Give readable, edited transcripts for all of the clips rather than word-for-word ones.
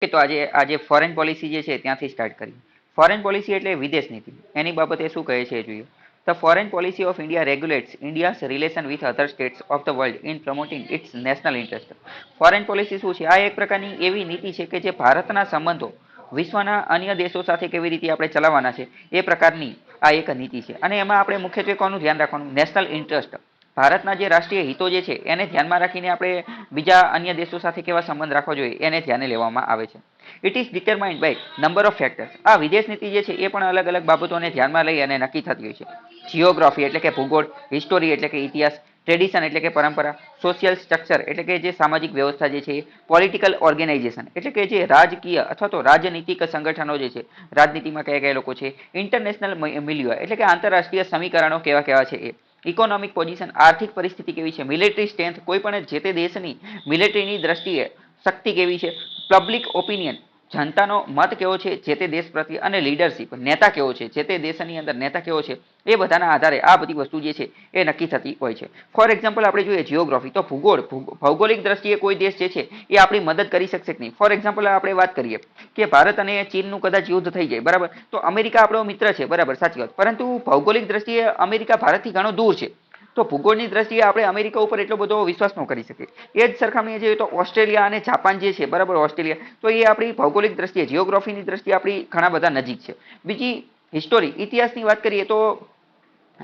કે તો આજે ફોરેન પોલિસી જે છે ત્યાંથી સ્ટાર્ટ કરીએ. ફોરેન પોલિસી એટલે વિદેશ નીતિ. એની બાબતે શું કહે છે જોઈએ. The foreign policy of India regulates India's relation with other states of the world in promoting its national interest. Foreign policy શું છે? આ એક પ્રકારની એવી નીતિ છે કે જે ભારતના સંબંધો વિશ્વના અન્ય દેશો સાથે કેવી રીતે આપણે ચલાવવાના છે એ પ્રકારની આ એક નીતિ છે. અને એમાં આપણે મુખ્યત્વે કોનું ધ્યાન રાખવાનું? National interest. ભારતના જે રાષ્ટ્રીય હિતો જે છે એને ધ્યાનમાં રાખીને આપણે બીજા અન્ય દેશો સાથે કેવા સંબંધ રાખવા જોઈએ એને ધ્યાને લેવામાં આવે છે. It is determined by number of factors. આ વિદેશ નીતિ જે છે એ પણ અલગ અલગ બાબતોને ધ્યાનમાં લઈ અને નક્કી થતી હોય છે. જિયોગ્રાફી એટલે કે ભૂગોળ, હિસ્ટોરી એટલે કે ઇતિહાસ, ટ્રેડિશન એટલે કે પરંપરા, સોશિયલ સ્ટ્રક્ચર એટલે કે જે સામાજિક વ્યવસ્થા જે છે, પોલિટિકલ ઓર્ગેનાઇઝેશન એટલે કે જે રાજકીય અથવા તો રાજનીતિક સંગઠનો જે છે, રાજનીતિમાં કયા કયા લોકો છે, ઇન્ટરનેશનલ મિલિયો એટલે કે આંતરરાષ્ટ્રીય સમીકરણો કેવા કેવા છે એ, ઇકોનોમિક પોઝિશન આર્થિક પરિસ્થિતિ કેવી છે, મિલિટરી સ્ટ્રેન્થ કોઈ પણ જે તે દેશની મિલિટરીની દ્રષ્ટિએ શક્તિ કેવી છે, પબ્લિક ઓપિનિયન જનતાનો મત કેવો છે જે તે દેશ પ્રત્યે, અને લીડરશિપ નેતા કેવો છે જે તે દેશની અંદર નેતા કેવો છે, એ બધાના આધારે આ બધી વસ્તુ જે છે એ નક્કી થતી હોય છે. ફોર એક્ઝામ્પલ આપણે જોઈએ જિયોગ્રાફી તો ભૌગોલિક દ્રષ્ટિએ કોઈ દેશ જે છે એ આપણી મદદ કરી શકશે કે નહીં. ફોર એક્ઝામ્પલ આપણે વાત કરીએ કે ભારત અને ચીનનું કદાચ યુદ્ધ થઈ જાય બરાબર, તો અમેરિકા આપણો મિત્ર છે બરાબર, સાચી વાત, પરંતુ ભૌગોલિક દ્રષ્ટિએ અમેરિકા ભારતથી ઘણો દૂર છે. તો ભૂગોળની દ્રષ્ટિએ આપણે અમેરિકા ઉપર એટલો બધો વિશ્વાસ ન કરી શકીએ. એ જ સરખામણીએ જોઈએ તો ઓસ્ટ્રેલિયા અને જાપાન જે છે બરાબર, ઓસ્ટ્રેલિયા તો એ આપણી ભૌગોલિક દ્રષ્ટિએ જીઓગ્રાફીની દ્રષ્ટિએ આપણી ઘણા બધા નજીક છે. બીજી હિસ્ટોરી ઇતિહાસની વાત કરીએ તો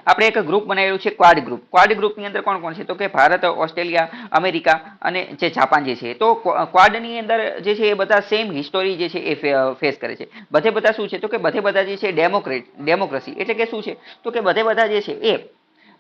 આપણે એક ગ્રુપ બનાવેલું છે ક્વાડ ગ્રુપ. ક્વાડ ગ્રુપની અંદર કોણ કોણ છે તો કે ભારત, ઓસ્ટ્રેલિયા, અમેરિકા અને જે જાપાન જે છે. તો ક્વાડની અંદર જે છે એ બધા સેમ હિસ્ટોરી જે છે એ ફેસ કરે છે. બધે બધા શું છે તો કે બધે બધા જે છે ડેમોક્રેસી એટલે કે શું છે તો કે બધે બધા જે છે એ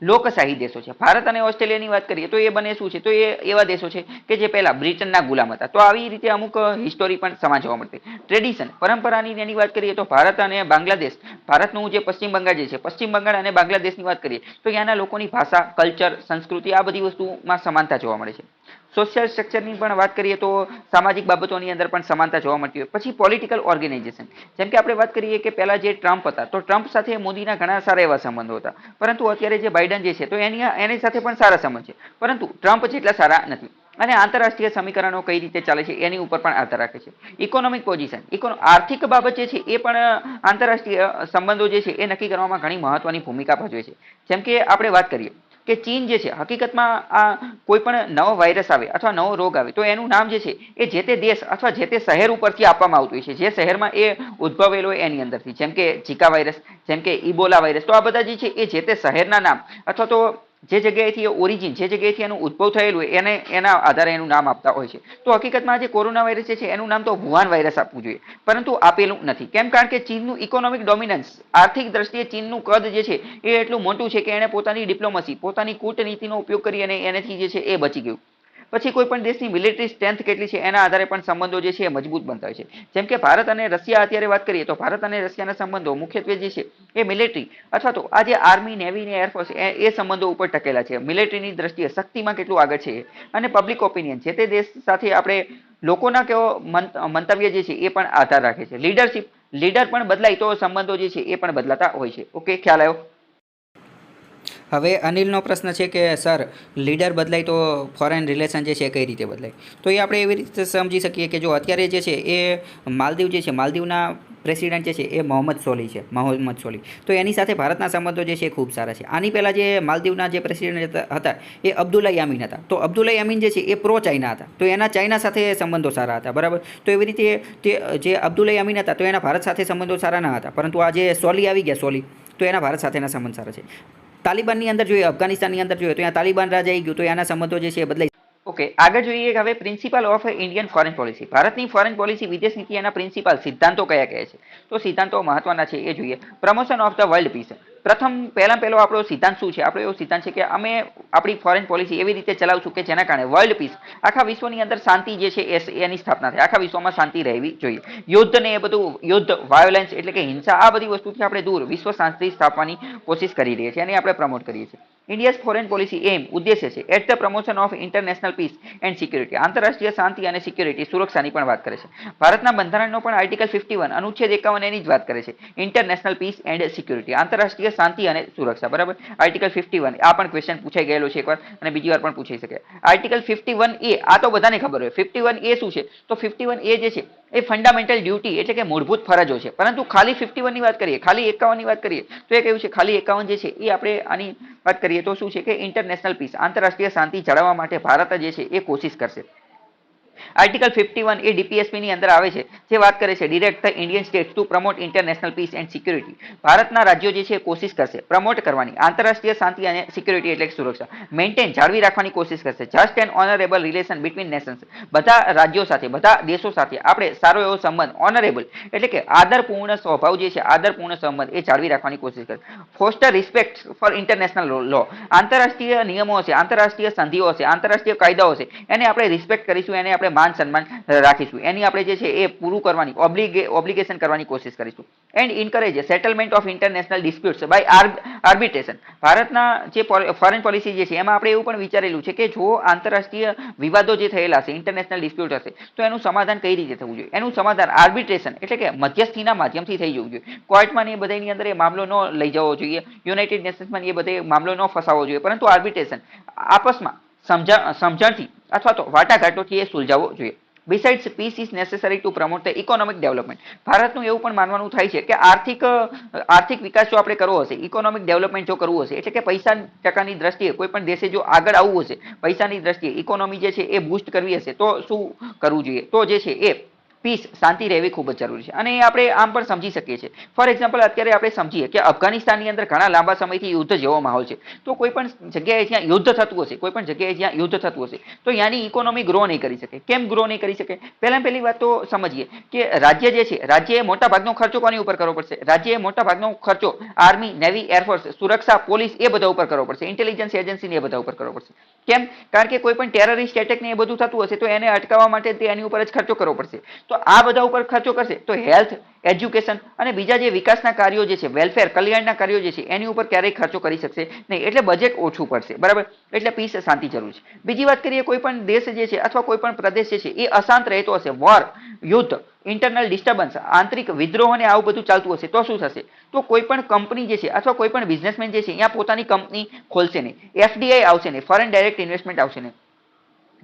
લોકશાહી દેશો છે. ભારત અને ઓસ્ટ્રેલિયાની વાત કરીએ તો એ બંને શું છે તો એ એવા દેશો છે કે જે પહેલા બ્રિટનના ગુલામ હતા. તો આવી રીતે અમુક હિસ્ટોરી પણ સમાન જોવા મળતી. ટ્રેડિશન પરંપરાની એની વાત કરીએ તો ભારત અને બાંગ્લાદેશ, ભારતનું જે પશ્ચિમ બંગાળ જે છે, પશ્ચિમ બંગાળ અને બાંગ્લાદેશની વાત કરીએ તો ત્યાંના લોકોની ભાષા, કલ્ચર, સંસ્કૃતિ આ બધી વસ્તુમાં સમાનતા જોવા મળે છે. સોશિયલ સ્ટ્રક્ચરની પણ વાત કરીએ તો સામાજિક બાબતોની અંદર પણ સમાનતા જોવા મળતી હોય. પછી પોલિટિકલ ઓર્ગેનાઇઝેશન, જેમ કે આપણે વાત કરીએ કે પહેલા જે ટ્રમ્પ હતા તો ટ્રમ્પ સાથે મોદીના ઘણા સારા એવા સંબંધો હતા, પરંતુ અત્યારે જે બાઇડન જે છે તો એની સાથે પણ સારા સંબંધ છે, પરંતુ ટ્રમ્પ જેટલા સારા નથી. અને આંતરરાષ્ટ્રીય સમીકરણો કઈ રીતે ચાલે છે એની ઉપર પણ આધાર રાખે છે. ઇકોનોમિક પોઝિશન આર્થિક બાબત જે છે એ પણ આંતરરાષ્ટ્રીય સંબંધો જે છે એ નક્કી કરવામાં ઘણી મહત્વની ભૂમિકા ભજવે છે. જેમ કે આપણે વાત કરીએ કે ચીન જે છે હકીકતમાં આ કોઈ પણ નવો વાયરસ આવે અથવા નવો રોગ આવે તો એનું નામ જે છે એ જે તે દેશ અથવા જે તે શહેર ઉપરથી આપવામાં આવતું હોય છે, જે શહેરમાં એ ઉદ્ભવેલો હોય એની અંદરથી. જેમ કે ઝિકા વાયરસ, જેમ કે ઇબોલા વાયરસ, તો આ બધા જે છે એ જે તે શહેરના નામ અથવા તો જે જગ્યાએથી ઓરિજિન, જે જગ્યાએથી એનું ઉદ્ભવ થયેલું હોય એના આધારે એનું નામ આપતા હોય છે. તો હકીકતમાં જે કોરોના વાયરસ જે છે એનું નામ તો વુહાન વાયરસ આપવું જોઈએ, પરંતુ આપેલું નથી. કેમ? કારણ કે ચીનનું ઇકોનોમિક ડોમિનન્સ, આર્થિક દ્રષ્ટિએ ચીનનું કદ જે છે એ એટલું મોટું છે કે એને પોતાની ડિપ્લોમસી, પોતાની કૂટનીતિનો ઉપયોગ કરી અને એનાથી જે છે એ બચી ગયું. પછી કોઈ પણ દેશની મિલિટરી સ્ટ્રેન્થ કેટલી છે એના આધારે પણ સંબંધો જે છે એ મજબૂત બનતા હોય છે. જેમ કે ભારત અને રશિયા અત્યારે વાત કરીએ તો ભારત અને રશિયાના સંબંધો મુખ્યત્વે જે છે એ મિલિટરી અથવા તો આ જે આર્મી, નેવી ને એરફોર્સ એ સંબંધો ઉપર ટકેલા છે. મિલિટરીની દ્રષ્ટિએ શક્તિમાં કેટલું આગળ છે, અને પબ્લિક ઓપિનિયન જે તે દેશ સાથે આપણે લોકોના કેવો મંતવ્ય જે છે એ પણ આધાર રાખે છે. લીડરશિપ, લીડર પણ બદલાય તો સંબંધો જે છે એ પણ બદલાતા હોય છે. ઓકે, ખ્યાલ આવ્યો? હવે અનિલનો પ્રશ્ન છે કે સર લીડર બદલાય તો ફોરેન રિલેશન જે છે કઈ રીતે બદલાય? તો એ આપણે એવી રીતે સમજી શકીએ કે જો અત્યારે જે છે એ માલદીવ જે છે, માલદીવના પ્રેસિડેન્ટ જે છે એ મોહમ્મદ સોલી, તો એની સાથે ભારતના સંબંધો જે છે એ ખૂબ સારા છે. આની પહેલાં જે માલદીવના જે પ્રેસિડેન્ટ હતા એ અબ્દુલ્લા યામીન હતા. તો અબ્દુલ્લા યામીન જે છે એ પ્રો ચાઇના હતા, તો એના ચાઇના સાથે સંબંધો સારા હતા બરાબર. તો એવી રીતે તે જે અબ્દુલ્લા યામીન હતા તો એના ભારત સાથે સંબંધો સારા ન હતા, પરંતુ આ જે સોલી આવી ગયા, સોલી, તો એના ભારત સાથેના સંબંધ સારા છે. તાલિબાનની અંદર જોઈએ, અફઘાનિસ્તાનની અંદર જોઈએ તો ત્યાં તાલિબાન રાજ આવી ગયું તો એના સંબંધો જે છે એ બદલાઈ. ઓકે, આગળ જોઈએ હવે principal of Indian foreign policy. ભારતની ફોરેન પોલિસી, વિદેશ નીતિ, એના પ્રિન્સિપલ સિદ્ધાંતો કયા કયા છે? તો સિદ્ધાંતો મહત્વના છે એ જોઈએ. Promotion of the world piece. પહેલો આપણો સિદ્ધાંત શું છે? આપણો એવો સિદ્ધાંત છે કે અમે આપણી ફોરેન પોલિસી એવી રીતે ચલાવશું કે જેના કારણે વર્લ્ડ પીસ, આખા વિશ્વની અંદર શાંતિ જે છે એની સ્થાપના થાય, આખા વિશ્વમાં શાંતિ રહેવી જોઈએ. યુદ્ધ ને એ બધું, યુદ્ધ, વાયોલન્સ એટલે કે હિંસા, આ બધી વસ્તુથી આપણે દૂર વિશ્વ શાંતિ સ્થાપવાની કોશિશ કરી રહ્યા છીએ અને આપણે પ્રમોટ કરીએ છીએ. ઇન્ડિયાઝ ફોરેન પોલિસી એમ, ઉદ્દેશ્ય છે at the promotion of international peace and security. આંતરરાષ્ટ્રીય શાંતિ અને સિક્યુરિટી, સુરક્ષાની પણ વાત કરે છે. ભારતના બંધારણનો પણ આર્ટિકલ 51 અનુચ્છેદ 51 એની જ વાત કરે છે. ઇન્ટરનેશનલ પીસ એન્ડ સિક્યુરિટી, આંતરરાષ્ટ્રીય શાંતિ અને સુરક્ષા બરાબર. આર્ટિકલ 51, આ પણ ક્વેશ્ચન પૂછાઈ ગયેલો છે એકવાર અને બીજી વાર પણ પૂછાઈ શકે. આર્ટિકલ 51 એ આ તો બધાને ખબર હોય. 51 એ શું છે? તો 51 એ જે છે એ ફંડામેન્ટલ ડ્યુટી એટલે કે મૂળભૂત ફરજો છે. પરંતુ ખાલી 51 ની વાત કરીએ, ખાલી 51 ની વાત કરીએ તો એ કેવું છે, ખાલી 51 જે છે એ આપણે આની વાત કરીએ તો શું છે કે ઇન્ટરનેશનલ પીસ, આંતરરાષ્ટ્રીય શાંતિ જાળવવા માટે ભારત જે છે એ કોશિશ કરશે. આર્ટિકલ 51 એ ડીપીએસપી ની અંદર આવે છે, જે વાત કરે છે direct the Indian states to promote international peace and security. ભારતના રાજ્યો જે છે કોશિશ કરશે પ્રમોટ કરવાની આંતરરાષ્ટ્રીય શાંતિ અને સિક્યુરિટી એટલે કે સુરક્ષા, મેન્ટેન જાળવી રાખવાની કોશિશ કરશે. Just and honourable relation between Nations, બધા રાજ્યો સાથે, બધા દેશો સાથે આપણે સારો એવો સંબંધ, ઓનરેબલ એટલે કે આદરપૂર્ણ સ્વભાવ જે છે, આદરપૂર્ણ સંબંધ એ જાળવી રાખવાની કોશિશ કરશે. ફોસ્ટર રિસ્પેક્ટ ફોર ઇન્ટરનેશનલ લો, આંતરરાષ્ટ્રીય નિયમો હશે, આંતરરાષ્ટ્રીય સંધિઓ હશે, આંતરરાષ્ટ્રીય કાયદાઓ હશે, એને આપણે રિસ્પેક્ટ કરીશું, એને આપણે માન સન્માન રાખીશું, એની આપણે જે છે એ પૂરું કરવાની ઓબ્લિગેશન કરવાની કોશિશ કરીશું. And encourage settlement of international disputes by arbitration. ભારતના જે ફોરેન પોલિસી જે છે એમાં આપણે એવું પણ વિચારેલું છે કે જો આંતરરાષ્ટ્રીય વિવાદો જે થયેલા છે, ઇન્ટરનેશનલ ડિસ્પ્યુટ હશે, તો એનું સમાધાન કઈ રીતે થવું જોઈએ? એનું સમાધાન આર્બિટ્રેશન એટલે કે મધ્યસ્થીના માધ્યમથી થઈ જવું જોઈએ. કોર્ટમાં એ બધાની અંદર એ મામલો ન લઈ જવો જોઈએ, યુનાઇટેડ નેશન્સમાં એ બધે મામલો ન ફસાવવો જોઈએ, પરંતુ આર્બિટ્રેશન આપસમાં સમજણથી અથવા તો વાટાઘાટોથી એ સુલઝાવવો જોઈએ. Besides, peace is necessary to promote the economic development. ભારતનું એવું પણ માનવાનું થાય છે કે આર્થિક વિકાસ જો આપણે કરવો હશે, ઇકોનોમિક ડેવલપમેન્ટ જો કરવું હશે, એટલે કે પૈસા ટકાની દ્રષ્ટિએ કોઈ પણ દેશે જો આગળ આવવું હશે, પૈસાની દ્રષ્ટિએ ઇકોનોમી જે છે એ બૂસ્ટ કરવી હશે, તો શું કરવું જોઈએ? તો જે છે એ પીસ, શાંતિ રહેવી ખૂબ જ જરૂરી છે. અને આપણે આમ પણ સમજી શકીએ છીએ. ફોર એક્ઝામ્પલ અત્યારે આપણે સમજીએ કે અફઘાનિસ્તાનની અંદર ઘણા લાંબા સમયથી યુદ્ધ જેવો માહોલ છે. તો કોઈ પણ જગ્યાએ જ્યાં યુદ્ધ થતું હશે, કોઈ પણ જગ્યાએ જ્યાં યુદ્ધ થતું હશે, તો ત્યાંની ઇકોનોમી ગ્રો નહીં કરી શકે. કેમ ગ્રો નહીં કરી શકે? પહેલી વાત તો સમજીએ કે રાજ્ય જે છે, રાજ્યએ મોટા ભાગનો ખર્ચો કોની ઉપર કરવો પડશે? રાજ્યએ મોટા ભાગનો ખર્ચો આર્મી, નેવી, એરફોર્સ, સુરક્ષા, પોલીસ એ બધા ઉપર કરવો પડશે, ઇન્ટેલિજન્સ એજન્સી એ બધા ઉપર કરવો પડશે. કેમ? કારણ કે કોઈ પણ ટેરરિસ્ટ એટેક ને એ બધું થતું હશે તો એને અટકાવવા માટે એની ઉપર જ ખર્ચો કરવો પડશે. તો આ બધા ઉપર ખર્ચો કરશે તો હેલ્થ, એજ્યુકેશન અને બીજા જે વિકાસના કાર્યો જે છે, વેલફેર, કલ્યાણના કાર્યો જે છે, એની ઉપર ક્યારેય ખર્ચો કરી શકશે નહીં. એટલે બજેટ ઓછું પડશે, બરાબર? એટલે પીસ, શાંતિ જરૂર છે. બીજી વાત કરીએ, કોઈ પણ દેશ જે છે અથવા કોઈ પણ પ્રદેશ જે છે એ અશાંત રહેતો હશે, વોર, યુદ્ધ, ઇન્ટરનલ ડિસ્ટર્બન્સ, આંતરિક વિદ્રોહ ને આવું બધું ચાલતું હશે, તો શું થશે? તો કોઈ પણ કંપની જે છે અથવા કોઈ પણ બિઝનેસમેન જે છે અહીંયા પોતાની કંપની ખોલશે નહીં, એફડીઆઈ આવશે નહીં, ફોરેન ડાયરેક્ટ ઇન્વેસ્ટમેન્ટ આવશે નહીં.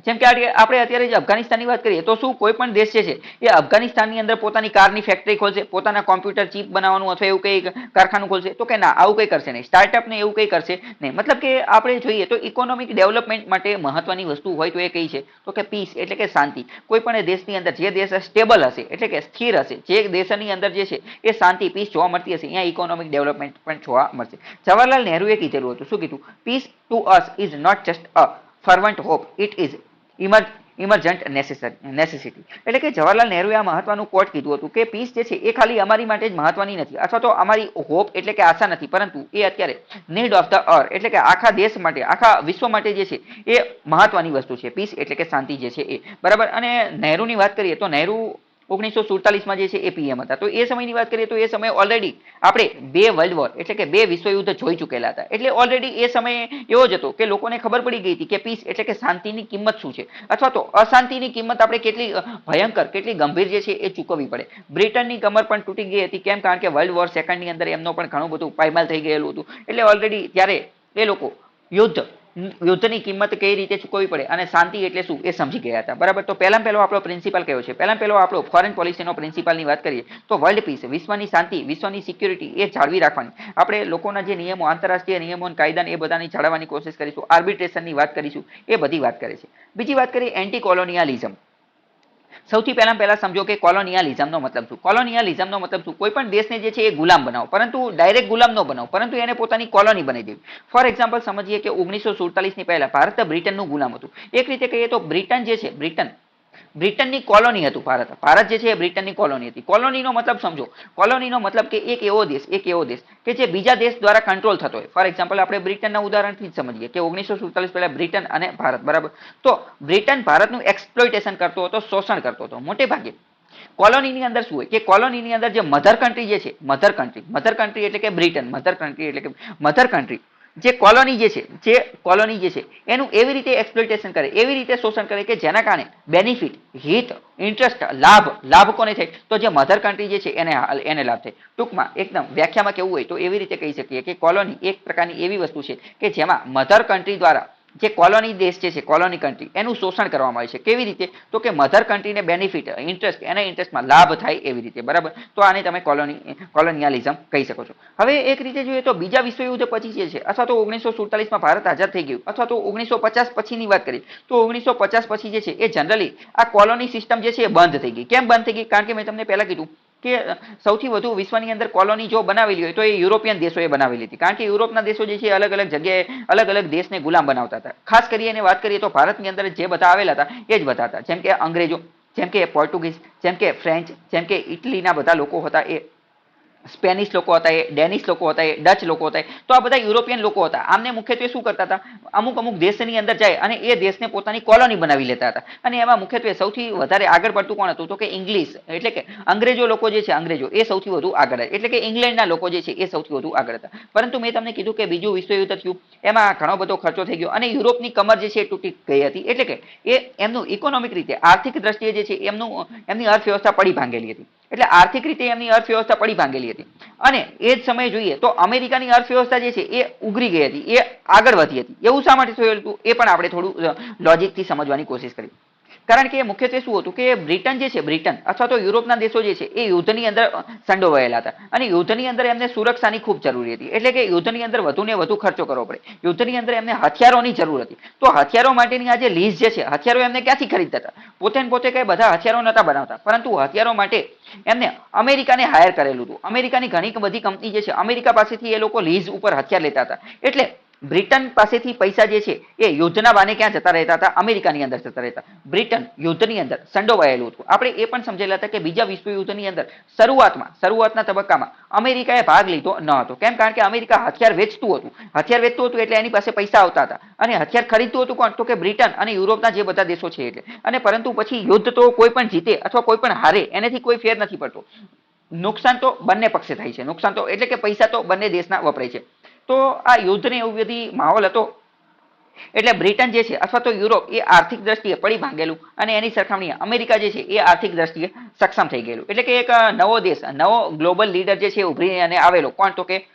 જેમ કે આપણે અત્યારે જે અફઘાનિસ્તાનની વાત કરીએ તો શું કોઈ પણ દેશ છે એ અફઘાનિસ્તાનની અંદર પોતાની કારની ફેક્ટરી ખોલશે, પોતાના કોમ્પ્યુટર ચીપ બનાવવાનું અથવા એવું કંઈ કારખાનું ખોલશે? તો કે ના, આવું કંઈ કરશે નહીં. સ્ટાર્ટઅપ ને એવું કંઈ કરશે નહીં. મતલબ કે આપણે જોઈએ તો ઇકોનોમિક ડેવલપમેન્ટ માટે મહત્વની વસ્તુ હોય તો એ કઈ છે? તો કે પીસ એટલે કે શાંતિ. કોઈ પણ દેશની અંદર જે દેશ સ્ટેબલ હશે એટલે કે સ્થિર હશે, જે દેશની અંદર જે છે એ શાંતિ, પીસ જોવા મળતી હશે, અહીંયા ઇકોનોમિક ડેવલપમેન્ટ પણ જોવા મળશે. જવાહરલાલ નહેરુએ કીધેલું હતું, શું કીધું? Peace to us is not just a fervent hope, it is emergent necessity. એટલે કે જવાહરલાલ નહેરુએ આ મહત્વનું કોટ કીધું હતું કે પીસ જે છે એ ખાલી અમારી માટે જ મહત્વની નથી, અથવા તો અમારી હોપ એટલે કે આશા નથી, પરંતુ એ અત્યારે નીડ ઓફ ધ અર્થ એટલે કે આખા દેશ માટે, આખા વિશ્વ માટે જે છે એ મહત્વની વસ્તુ છે. પીસ એટલે કે શાંતિ જે છે એ, બરાબર? અને નહેરુની વાત કરીએ તો નહેરુ 1947માં જે છે એ પીએમ હતા. તો એ સમયની વાત કરીએ તો એ સમયે ઓલરેડી આપણે 2 વર્લ્ડ વોર એટલે કે 2 વિશ્વયુદ્ધ જોઈ ચૂકેલા હતા. એટલે ઓલરેડી એ સમયે એવો જ હતો કે લોકોને ખબર પડી ગઈ હતી કે પીસ એટલે કે શાંતિની કિંમત શું છે, અથવા તો અશાંતિની કિંમત આપણે કેટલી ભયંકર, કેટલી ગંભીર જે છે એ ચૂકવવી પડે. બ્રિટનની કમર પણ તૂટી ગઈ હતી. કેમ? કારણ કે વર્લ્ડ વોર સેકન્ડની અંદર એમનો પણ ઘણું બધું પાયમાલ થઈ ગયેલું હતું. એટલે ઓલરેડી ત્યારે એ લોકો યુદ્ધની કિંમત કઈ રીતે ચૂકવવી પડે અને શાંતિ એટલે શું એ સમજી ગયા હતા, બરાબર? તો પહેલો આપણો પ્રિન્સિપલ કયો છે? પહેલો આપણો ફોરેન પોલિસીનો પ્રિન્સિપલની વાત કરીએ તો વર્લ્ડ પીસ, વિશ્વની શાંતિ, વિશ્વની સિક્યુરિટી એ જાળવી રાખવાની. આપણે લોકોના જે નિયમો, આંતરરાષ્ટ્રીય નિયમો અને કાયદાને એ બધાની જાળવવાની કોશિશ કરીશું. આર્બિટ્રેશનની વાત કરીશું, એ બધી વાત કરે છે. બીજી વાત કરીએ એન્ટી કોલોનિયલિઝમ. સૌથી પહેલા સમજો કે કોલોનિયલિઝમનો મતલબ શું? કોલોનિયલિઝમનો મતલબ શું? કોઈ પણ દેશને જે છે એ ગુલામ બનાવો, પરંતુ ડાયરેક્ટ ગુલામ ન બનાવો, પરંતુ એને પોતાની કોલોની બનાવી દેવી. ફોર એક્ઝામ્પલ સમજીએ કે 1947ની પહેલા ભારત બ્રિટનનું ગુલામ હતું. એક રીતે કહીએ તો બ્રિટન જે છે, બ્રિટનની કોલોની હતું ભારત. ભારત જે છે એ બ્રિટનની કોલોની હતી. કોલોનીનો મતલબ સમજો. કોલોનીનો મતલબ કે એક એવો દેશ કે જે બીજા દેશ દ્વારા કંટ્રોલ થતો હોય. ફોર એક્ઝામ્પલ આપણે બ્રિટનના ઉદાહરણથી જ સમજીએ કે 1947 પહેલા બ્રિટન અને ભારત, બરાબર? તો બ્રિટન ભારતનું એક્સપ્લોઇટેશન કરતો હતો, શોષણ કરતો હતો. મોટે ભાગે કોલોનીની અંદર શું હોય કે કોલોનીની અંદર જે મધર કન્ટ્રી જે છે, મધર કન્ટ્રી એટલે કે બ્રિટન, મધર કન્ટ્રી જે કોલોની જે છે એનું એવી રીતે એક્સપ્લોઇટેશન કરે, એવી રીતે શોષણ કરે કે જેના કારણે બેનિફિટ, હિત, ઇન્ટરેસ્ટ, લાભ કોને થાય? તો જે મધર કન્ટ્રી જે છે એને લાભ થાય. ટૂંકમાં એકદમ વ્યાખ્યામાં કેવું હોય તો એવી રીતે કહી શકીએ કે કોલોની એક પ્રકારની એવી વસ્તુ છે કે જેમાં મધર કન્ટ્રી દ્વારા જે કોલોની દેશ જે છે કોલોની કન્ટ્રી એનું શોષણ કરવામાં આવે છે. કેવી રીતે? તો કે મધર કન્ટ્રીને બેનિફિટ ઇન્ટરેસ્ટ એના ઇન્ટરેસ્ટમાં લાભ થાય એવી રીતે, બરાબર. તો આને તમે કોલોનિયાલિઝમ કહી શકો છો. હવે એક રીતે જોઈએ તો બીજા વિશ્વયુદ્ધ પછી જે છે અથવા તો 1947માં ભારત આઝાદ થઈ ગયું અથવા તો 1950 પછીની વાત કરીએ તો 1950 પછી જે છે એ જનરલી આ કોલોની સિસ્ટમ જે છે એ બંધ થઈ ગઈ. કેમ બંધ થઈ ગઈ? કારણ કે મેં તમને પહેલા કીધું કે સૌથી વધુ વિશ્વની અંદર કોલોની જો બનાવેલી હોય તો એ યુરોપિયન દેશોએ બનાવેલી હતી. કારણ કે યુરોપના દેશો જે છે અલગ અલગ જગ્યાએ અલગ અલગ દેશને ગુલામ બનાવતા હતા. ખાસ કરીને વાત કરીએ તો ભારતની અંદર જે બધા આવેલા હતા એ જ બધા હતા. જેમ કે અંગ્રેજો, જેમ કે પોર્ટુગીઝ, જેમ કે ફ્રેન્ચ, જેમ કે ઇટલીના બધા લોકો હતા, એ સ્પેનિશ લોકો હતા, એ ડેનિશ લોકો હતા, એ ડચ લોકો હતા. તો આ બધા યુરોપિયન લોકો હતા. આમને મુખ્યત્વે શું કરતા હતા? અમુક દેશની અંદર જાય અને એ દેશને પોતાની કોલોની બનાવી લેતા હતા. અને એમાં મુખ્યત્વે સૌથી વધારે આગળ પડતું કોણ હતું? તો કે ઇંગ્લિશ, એટલે કે અંગ્રેજો લોકો જે છે, અંગ્રેજો એ સૌથી વધુ આગળ હતા. એટલે કે ઇંગ્લેન્ડના લોકો જે છે એ સૌથી વધુ આગળ હતા. પરંતુ મેં તમને કીધું કે બીજું વિશ્વયુદ્ધ થયું, એમાં ઘણો બધો ખર્ચો થઈ ગયો અને યુરોપની કમર જે છે એ તૂટી ગઈ હતી. એટલે કે એ એમનું ઇકોનોમિક રીતે આર્થિક દ્રષ્ટિએ જે છે એમની અર્થવ્યવસ્થા પડી ભાંગેલી હતી. એટલે આર્થિક રીતે એમની અર્થવ્યવસ્થા પડી ભાંગેલી હતી. અને એ જ સમયે જોઈએ તો અમેરિકાની અર્થવ્યવસ્થા જે છે એ ઉઘરી ગઈ હતી, એ આગળ વધી હતી. એવું શા માટે થયું હતું એ પણ આપણે થોડું લોજિકથી સમજવાની કોશિશ કરી. કારણ કે મુખ્યત્વે શું હતું કે બ્રિટન જે છે, બ્રિટન અથવા તો યુરોપના દેશો જે છે એ યુદ્ધની અંદર સંડોવાયેલા હતા અને યુદ્ધની અંદર એમને સુરક્ષાની ખૂબ જરૂરી હતી. એટલે કે યુદ્ધની અંદર વધુને વધુ ખર્ચો કરવો પડે. યુદ્ધની અંદર એમને હથિયારોની જરૂર હતી. તો હથિયારો માટેની આ જે લીઝ જે છે, હથિયારો એમને ક્યાંથી ખરીદતા હતા? પોતે ને પોતે કઈ બધા હથિયારો નતા બનાવતા, પરંતુ હથિયારો માટે એમને અમેરિકાને હાયર કરેલું હતું. અમેરિકાની ઘણી બધી કંપની જે છે, અમેરિકા પાસેથી એ લોકો લીઝ ઉપર હથિયાર લેતા હતા. એટલે બ્રિટન પાસેથી પૈસા જે છે એ યુદ્ધના બાને ક્યાં જતા રહેતા હતા? અમેરિકાની અંદર જતા રહેતા. બ્રિટન યુદ્ધની અંદર સંડોવાયેલું હતું. આપણે એ પણ સમજેલા હતા કે બીજા વિશ્વયુદ્ધની અંદર શરૂઆતના તબક્કામાં અમેરિકાએ ભાગ લીધો ન હતો. કેમ? કારણ કે અમેરિકા હથિયાર વેચતું હતું એટલે એની પાસે પૈસા આવતા હતા અને હથિયાર ખરીદતું હતું કોણ? તો કે બ્રિટન અને યુરોપના જે બધા દેશો છે એટલે. અને પરંતુ પછી યુદ્ધ તો કોઈ પણ જીતે અથવા કોઈ પણ હારે એનાથી કોઈ ફેર નથી પડતો. નુકસાન તો બંને પક્ષે થાય છે. નુકસાન તો એટલે કે પૈસા તો બંને દેશના વપરાય છે. તો આ યુદ્ધને એવું બધી માહોલ હતો એટલે બ્રિટન જે છે અથવા તો યુરોપ એ આર્થિક દ્રષ્ટિએ પડી ભાંગેલું અને એની સરખામણીએ અમેરિકા જે છે એ આર્થિક દ્રષ્ટિએ સક્ષમ થઈ ગયેલું. એટલે કે એક નવો દેશ, નવો ગ્લોબલ લીડર જે છે ઉભરી અને આવેલો કોણ? તો કે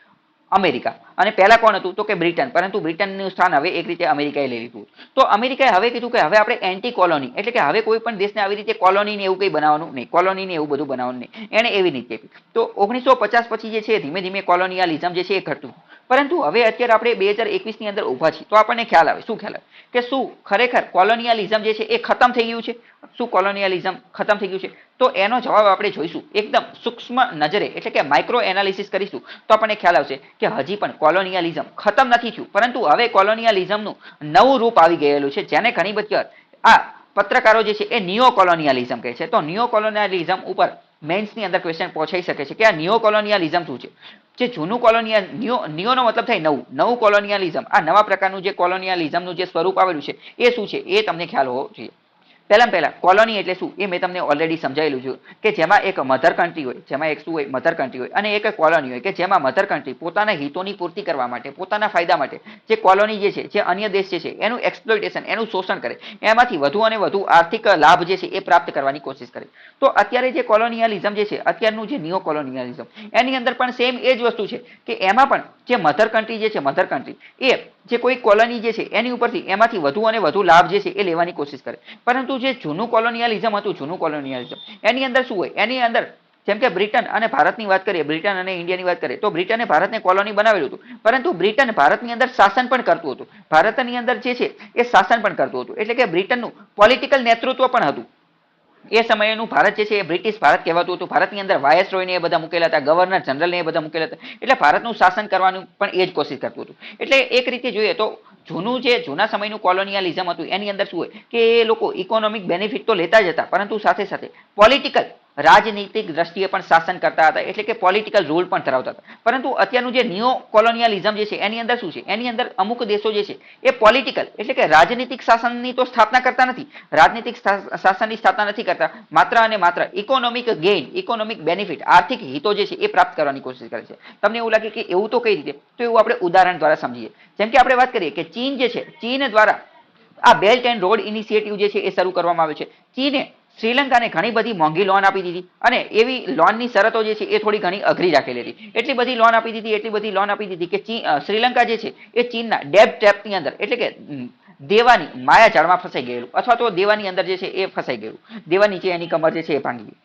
અમેરિકા. અને પહેલા કોણ હતું? તો કે બ્રિટન. પરંતુ બ્રિટનનું સ્થાન હવે એક રીતે અમેરિકાએ લઈ લીધું. તો અમેરિકાએ હવે કીધું કે હવે આપણે એન્ટી કોલોની, એટલે કે હવે કોઈ પણ દેશને આવી રીતે કોલોની ને એવું કંઈ બનાવવાનું નહીં, કોલોની ને એવું બધું બનાવવાનું નહીં. એને એવી રીતે તો 1950 પછી જે છે ધીમે ધીમે કોલોનિયાલિઝમ જે છે એ ઘટતું. પરંતુ હવે અત્યારે આપણે 2021ની અંદર ઉભા છીએ તો આપણને ખ્યાલ આવે. શું ખ્યાલ આવે? કે શું ખરેખર કોલોનિયાલિઝમ જે છે એ ખતમ થઈ ગયું છે? શું કોલોનિયાલિઝમ ખતમ થઈ ગયું છે? તો એનો જવાબ આપણે જોઈશું એકદમ સૂક્ષ્મ નજરે, એટલે કે માઇક્રો એનાલિસિસ કરીશું તો આપણને ખ્યાલ આવશે કે હજી પણ કોલોનિયાલિઝમ ખતમ નથી થયું, પરંતુ હવે કોલોનિયાલિઝમનું નવું રૂપ આવી ગયેલું છે, જેને ઘણી બધી આ પત્રકારો જે છે એ નિયો કોલોનિયાલિઝમ કહે છે. તો નિયો કોલોનિયાલિઝમ ઉપર મેન્સની અંદર ક્વેશ્ચન પહોંચાઈ શકે છે કે આ નિયો કોલોનિયાલિઝમ શું છે? જે જૂનું કોલોનિયલ, નિયોનો મતલબ થાય નવું કોલોનિયાલિઝમ. આ નવા પ્રકારનું જે કોલોનિયાલિઝમનું જે સ્વરૂપ આવેલું છે એ શું છે એ તમને ખ્યાલ હોવો જોઈએ. પહેલા કોલોની એટલે શું એ મેં તમને ઓલરેડી સમજાવેલું છે કે જેમાં એક મધર કન્ટ્રી હોય, જેમાં એક શું હોય? મધર કન્ટ્રી હોય અને એક કોલોની હોય કે જેમાં મધર કન્ટ્રી પોતાના હિતોની પૂર્તિ કરવા માટે, પોતાના ફાયદા માટે જે કોલોની જે છે, જે અન્ય દેશ જે છે એનું એક્સપ્લોઇટેશન, એનું શોષણ કરે, એમાંથી વધુ અને વધુ આર્થિક લાભ જે છે એ પ્રાપ્ત કરવાની કોશિશ કરે. તો અત્યારે જે કોલોનિયાલિઝમ જે છે, અત્યારનું જે નિયો કોલોનિયાલિઝમ, એની અંદર પણ સેમ એ જ વસ્તુ છે કે એમાં પણ જે મધર કન્ટ્રી જે છે, મધર કન્ટ્રી એ જે કોઈ કોલોની જે છે એની ઉપરથી એમાંથી વધુ અને વધુ લાભ જે છે એ લેવાની કોશિશ કરે. પરંતુ જે જૂનું કોલોનિયાલિઝમ હતું, જૂનું કોલોનિયાલિઝમ એની અંદર શું હોય? એની અંદર જેમ કે બ્રિટન અને ભારતની વાત કરીએ, બ્રિટન અને ઇન્ડિયાની વાત કરીએ તો બ્રિટને ભારતને કોલોની બનાવેલું હતું, પરંતુ બ્રિટન ભારતની અંદર શાસન પણ કરતું હતું. ભારતની અંદર જે છે એ શાસન પણ કરતું હતું. એટલે કે બ્રિટનનું પોલિટિકલ નેતૃત્વ પણ હતું. એ સમયનું ભારત જે છે એ બ્રિટિશ ભારત કહેવાતું હતું. ભારતની અંદર વાયસરોય ને એ બધા મૂકેલા હતા, ગવર્નર જનરલ ને એ બધા મૂકેલા હતા. એટલે ભારતનું શાસન કરવાનું પણ એ જ કોશિશ કરતું હતું. એટલે એક રીતે જોઈએ તો જૂના સમયનું કોલોનિયાલિઝમ હતું એની અંદર શું હોય કે એ લોકો ઇકોનોમિક બેનિફિટ તો લેતા જ હતા, પરંતુ સાથે સાથે પોલિટિકલ, રાજનીતિક દ્રષ્ટિએ પણ શાસન કરતા હતા. એટલે કે પોલિટિકલ રૂલ પણ ધરાવતા હતા. પરંતુ અત્યારનું જે નિયો કોલોનિયાલિઝમ જે છે એની અંદર શું છે? એની અંદર અમુક દેશો જે છે એ પોલિટિકલ, એટલે કે રાજનીતિક શાસનની તો સ્થાપના કરતા નથી, રાજનીતિક શાસનની સ્થાપના નથી કરતા, માત્ર અને માત્ર ઇકોનોમિક ગેઇન, ઇકોનોમિક બેનિફિટ, આર્થિક હિતો જે છે એ પ્રાપ્ત કરવાની કોશિશ કરે છે. તમને એવું લાગે કે એવું તો કઈ રીતે? તો એવું આપણે ઉદાહરણ દ્વારા સમજીએ. જેમ કે આપણે વાત કરીએ કે ચીન જે છે, ચીન દ્વારા આ બેલ્ટ એન્ડ રોડ ઇનિશિયેટિવ જે છે એ શરૂ કરવામાં આવે છે. ચીને શ્રીલંકાને ઘણી બધી મોંઘી લોન આપી દીધી અને એવી લોનની શરતો જે છે એ થોડી ઘણી અઘરી રાખેલી હતી. એટલી બધી લોન આપી દીધી કે શ્રીલંકા જે છે એ ચીનના ડેબ ટ્રેપની અંદર, એટલે કે દેવાની માયાજાળમાં ફસાઈ ગયેલું અથવા તો દેવાની અંદર જે છે એ ફસાઈ ગયેલું, દેવા નીચે એની કમર જે છે એ ભાંગી ગઈ.